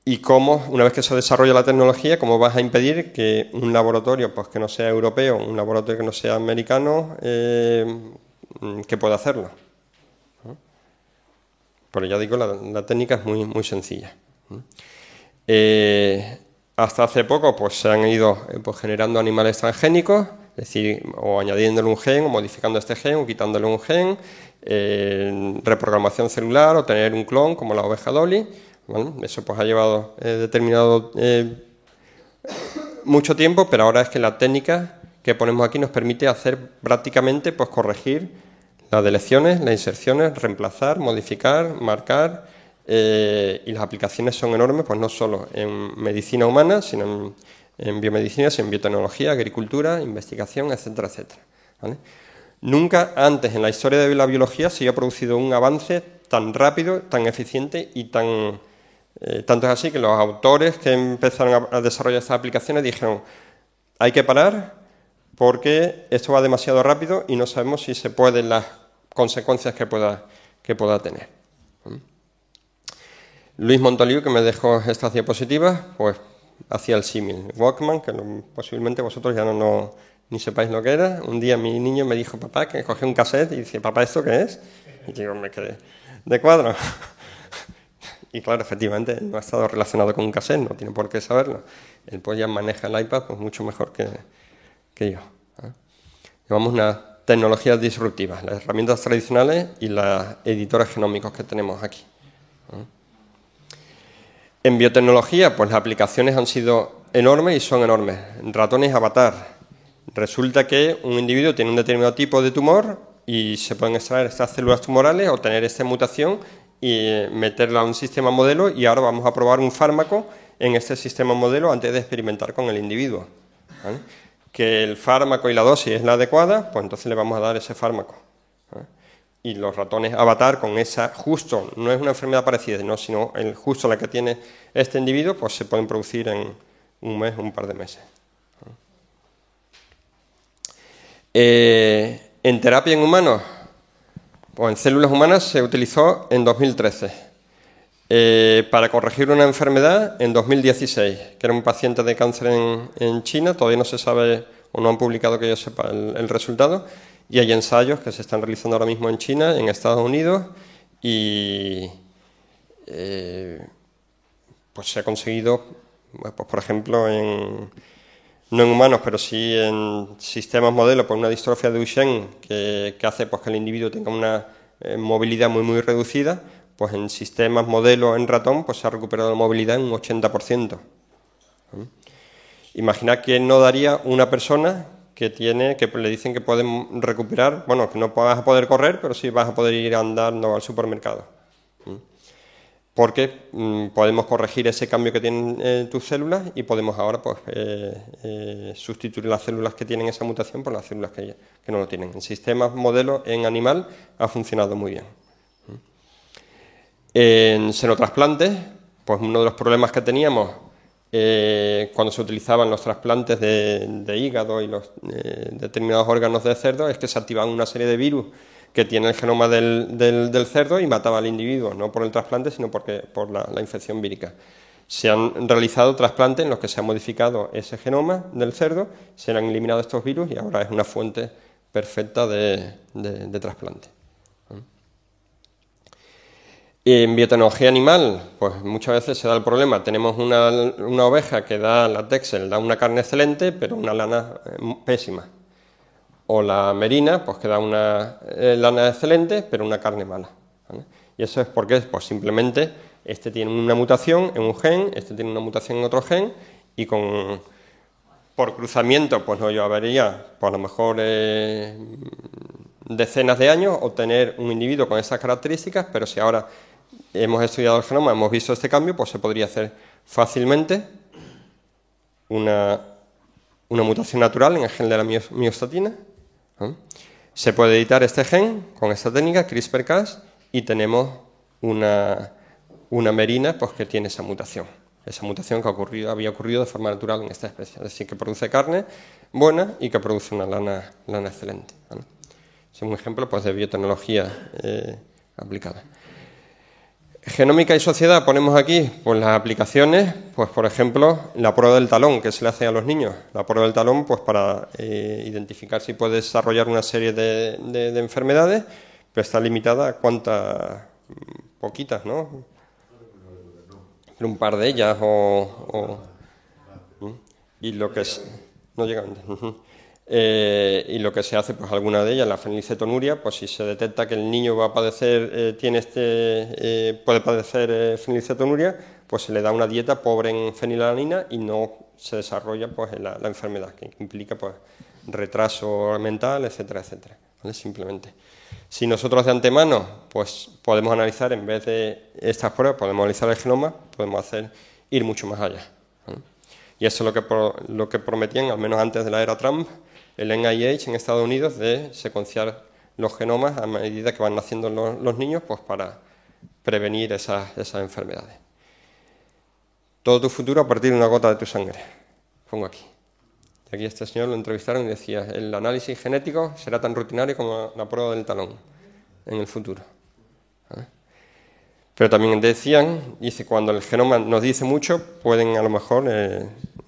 Y cómo, una vez que se desarrolla la tecnología, cómo vas a impedir que un laboratorio pues que no sea europeo, un laboratorio que no sea americano, que pueda hacerlo. Pero ya digo, la técnica es muy, muy sencilla. Hasta hace poco pues se han ido pues, generando animales transgénicos, es decir, o añadiéndole un gen, o modificando este gen, o quitándole un gen, reprogramación celular, o tener un clon, como la oveja Dolly, ¿vale? Eso pues ha llevado determinado mucho tiempo, pero ahora es que la técnica que ponemos aquí nos permite hacer prácticamente, pues corregir las deleciones, las inserciones, reemplazar, modificar, marcar, y las aplicaciones son enormes, pues no solo en medicina humana, sino en biomedicina, sino en biotecnología, agricultura, investigación, etcétera, etcétera, ¿vale? Nunca antes en la historia de la biología se había producido un avance tan rápido, tan eficiente y tanto es así que los autores que empezaron a desarrollar estas aplicaciones dijeron, hay que parar porque esto va demasiado rápido y no sabemos si se pueden las consecuencias que pueda tener. Luis Montoliu, que me dejó estas diapositivas, pues hacía el símil. Walkman, que posiblemente vosotros ya ni sepáis lo que era. Un día mi niño me dijo, papá, que cogió un cassette y dice, papá, ¿esto qué es? Y yo me quedé de cuadro. Y claro, efectivamente, no ha estado relacionado con un cassette, no tiene por qué saberlo. Él pues ya maneja el iPad pues mucho mejor que yo. Llevamos unas tecnologías disruptivas, las herramientas tradicionales y los editores genómicos que tenemos aquí. En biotecnología, pues las aplicaciones han sido enormes y son enormes. Ratones avatar. Resulta que un individuo tiene un determinado tipo de tumor y se pueden extraer estas células tumorales o tener esta mutación y meterla a un sistema modelo, y ahora vamos a probar un fármaco en este sistema modelo antes de experimentar con el individuo, ¿vale? Que el fármaco y la dosis es la adecuada, pues entonces le vamos a dar ese fármaco, ¿vale? Y los ratones avatar con esa, justo, no es una enfermedad parecida, no, sino justo la que tiene este individuo, pues se pueden producir en un mes, un par de meses. En terapia en humanos, o en células humanas, se utilizó en 2013. para corregir una enfermedad en 2016, que era un paciente de cáncer en China. Todavía no se sabe o no han publicado que yo sepa el resultado, y hay ensayos que se están realizando ahora mismo en China, en Estados Unidos, y pues se ha conseguido, pues por ejemplo, no en humanos, pero sí en sistemas modelo, por una distrofia de Duchenne que hace pues, que el individuo tenga una movilidad muy reducida, pues en sistemas modelo en ratón pues se ha recuperado la movilidad en un 80%. Imaginad que no daría una persona que le dicen que pueden recuperar, bueno, que no vas a poder correr, pero sí vas a poder ir andando al supermercado. Porque podemos corregir ese cambio que tienen tus células y podemos ahora pues, sustituir las células que tienen esa mutación por las células que no lo tienen. En sistemas modelo en animal ha funcionado muy bien. En xenotrasplantes, pues uno de los problemas que teníamos cuando se utilizaban los trasplantes de hígado y los determinados órganos de cerdo es que se activaban una serie de virus que tiene el genoma del cerdo y mataba al individuo, no por el trasplante, sino por la infección vírica. Se han realizado trasplantes en los que se ha modificado ese genoma del cerdo, se han eliminado estos virus y ahora es una fuente perfecta de trasplante. En biotecnología animal, pues muchas veces se da el problema. Tenemos una oveja que da la Texel, da una carne excelente, pero una lana pésima. O la merina, pues que da una lana excelente, pero una carne mala. ¿Vale? Y eso es porque pues simplemente este tiene una mutación en un gen, este tiene una mutación en otro gen, y por cruzamiento, pues no llevaría, pues a lo mejor decenas de años obtener un individuo con esas características, pero si ahora hemos estudiado el genoma, hemos visto este cambio, pues se podría hacer fácilmente una mutación natural en el gen de la miostatina. ¿No? Se puede editar este gen con esta técnica, CRISPR-Cas, y tenemos una merina pues, que tiene esa mutación que había ocurrido de forma natural en esta especie. Es decir, que produce carne buena y que produce una lana excelente. ¿Vale? Es un ejemplo pues, de biotecnología aplicada. Genómica y sociedad, ponemos aquí pues, las aplicaciones, pues por ejemplo, la prueba del talón que se le hace a los niños. La prueba del talón pues para identificar si puede desarrollar una serie de enfermedades, pero está limitada a cuántas, poquitas, ¿no? Un par de ellas y lo que es... No llegan... y lo que se hace, pues alguna de ellas, la fenilcetonuria, pues si se detecta que el niño va a padecer, puede padecer fenilcetonuria, pues se le da una dieta pobre en fenilalanina y no se desarrolla pues la enfermedad, que implica pues retraso mental, etcétera, etcétera. ¿Vale? Simplemente. Si nosotros de antemano pues podemos analizar, en vez de estas pruebas, podemos analizar el genoma, podemos ir mucho más allá. ¿Vale? Y eso es lo que prometían, al menos antes de la era Trump, el NIH en Estados Unidos, de secuenciar los genomas a medida que van naciendo los niños, pues para prevenir esas enfermedades. Todo tu futuro a partir de una gota de tu sangre. Pongo aquí. Y aquí este señor lo entrevistaron y decía, el análisis genético será tan rutinario como la prueba del talón en el futuro. ¿Vale? Pero también decían, dice, cuando el genoma nos dice mucho, pueden a lo mejor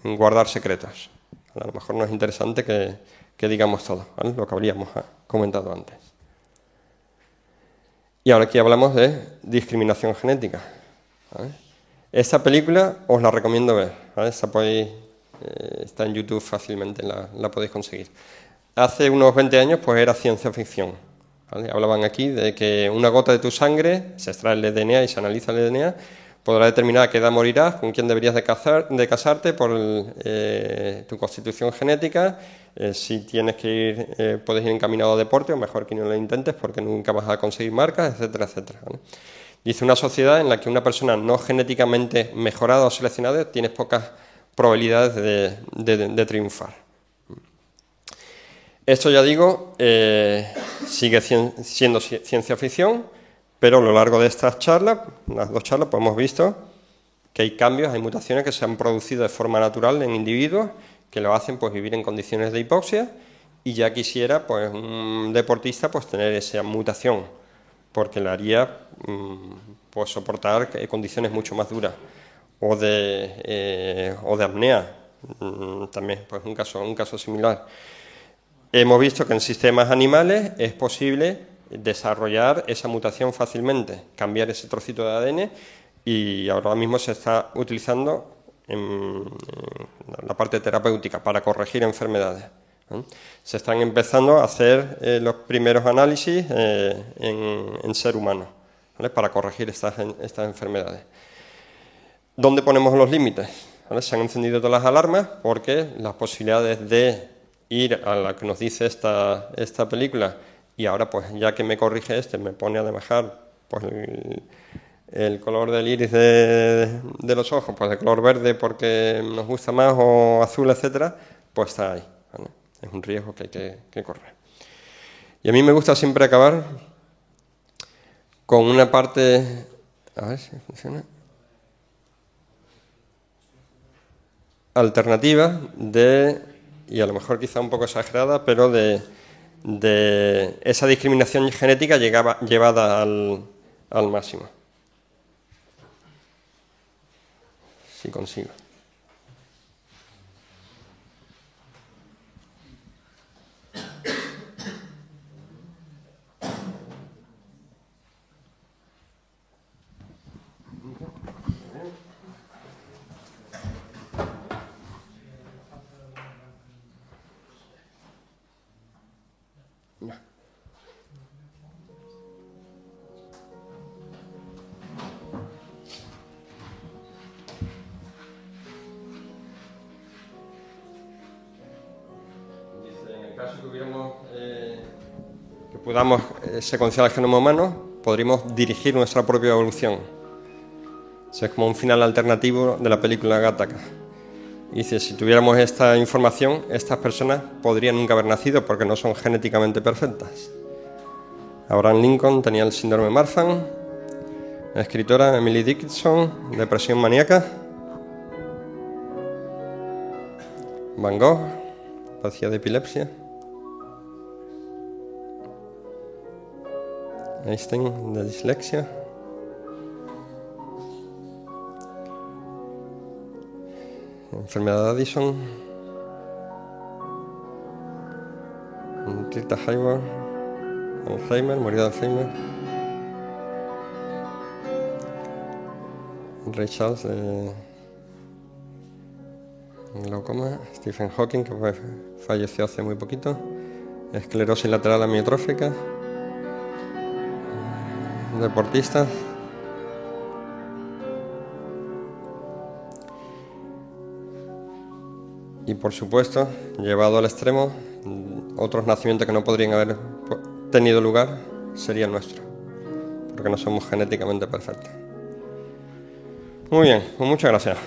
guardar secretos. A lo mejor no es interesante que digamos todo, ¿vale? Lo que habríamos comentado antes. Y ahora aquí hablamos de discriminación genética. ¿Vale? Esta película os la recomiendo ver, ¿vale? Está en YouTube fácilmente, la podéis conseguir. Hace unos 20 años pues era ciencia ficción. ¿Vale? Hablaban aquí de que una gota de tu sangre, se extrae el DNA y se analiza el DNA, podrá determinar a qué edad morirás, con quién deberías de casarte por tu constitución genética, si tienes que puedes ir encaminado a deporte o mejor que no lo intentes porque nunca vas a conseguir marcas, etcétera, etcétera. ¿Vale? Dice una sociedad en la que una persona no genéticamente mejorada o seleccionada tienes pocas probabilidades de triunfar. Esto, ya digo, sigue siendo ciencia ficción, pero a lo largo de estas charlas, las dos charlas, pues hemos visto que hay cambios, hay mutaciones que se han producido de forma natural en individuos que lo hacen pues, vivir en condiciones de hipoxia, y ya quisiera pues, un deportista pues, tener esa mutación porque le haría pues soportar condiciones mucho más duras, o de apnea, también pues un caso similar. Hemos visto que en sistemas animales es posible desarrollar esa mutación fácilmente, cambiar ese trocito de ADN, y ahora mismo se está utilizando en la parte terapéutica para corregir enfermedades. Se están empezando a hacer los primeros análisis en ser humano, ¿vale?, para corregir estas enfermedades. ¿Dónde ponemos los límites? ¿Vale? Se han encendido todas las alarmas porque las posibilidades de ir a la que nos dice esta película, y ahora pues ya que me corrige me pone a bajar pues el color del iris de los ojos, pues de color verde porque nos gusta más, o azul, etcétera, pues está ahí, ¿vale? Es un riesgo que hay que correr. Y a mí me gusta siempre acabar con una parte, a ver si funciona, alternativa y a lo mejor quizá un poco exagerada, pero de esa discriminación genética llevada al máximo. Si consigo. Que podamos secuenciar el genoma humano, podríamos dirigir nuestra propia evolución. Es como un final alternativo de la película Gattaca. Y dice, si tuviéramos esta información, estas personas podrían nunca haber nacido porque no son genéticamente perfectas. Abraham Lincoln tenía el síndrome de Marfan, la escritora Emily Dickinson, depresión maníaca, Van Gogh padecía de epilepsia, Einstein de dislexia, enfermedad de Addison, Rita Hayworth, Alzheimer, murió de Alzheimer, Ray Charles glaucoma, Stephen Hawking, que falleció hace muy poquito, esclerosis lateral amiotrófica, deportistas. Y por supuesto, llevado al extremo, otros nacimientos que no podrían haber tenido lugar sería el nuestro, porque no somos genéticamente perfectos. Muy bien, pues muchas gracias.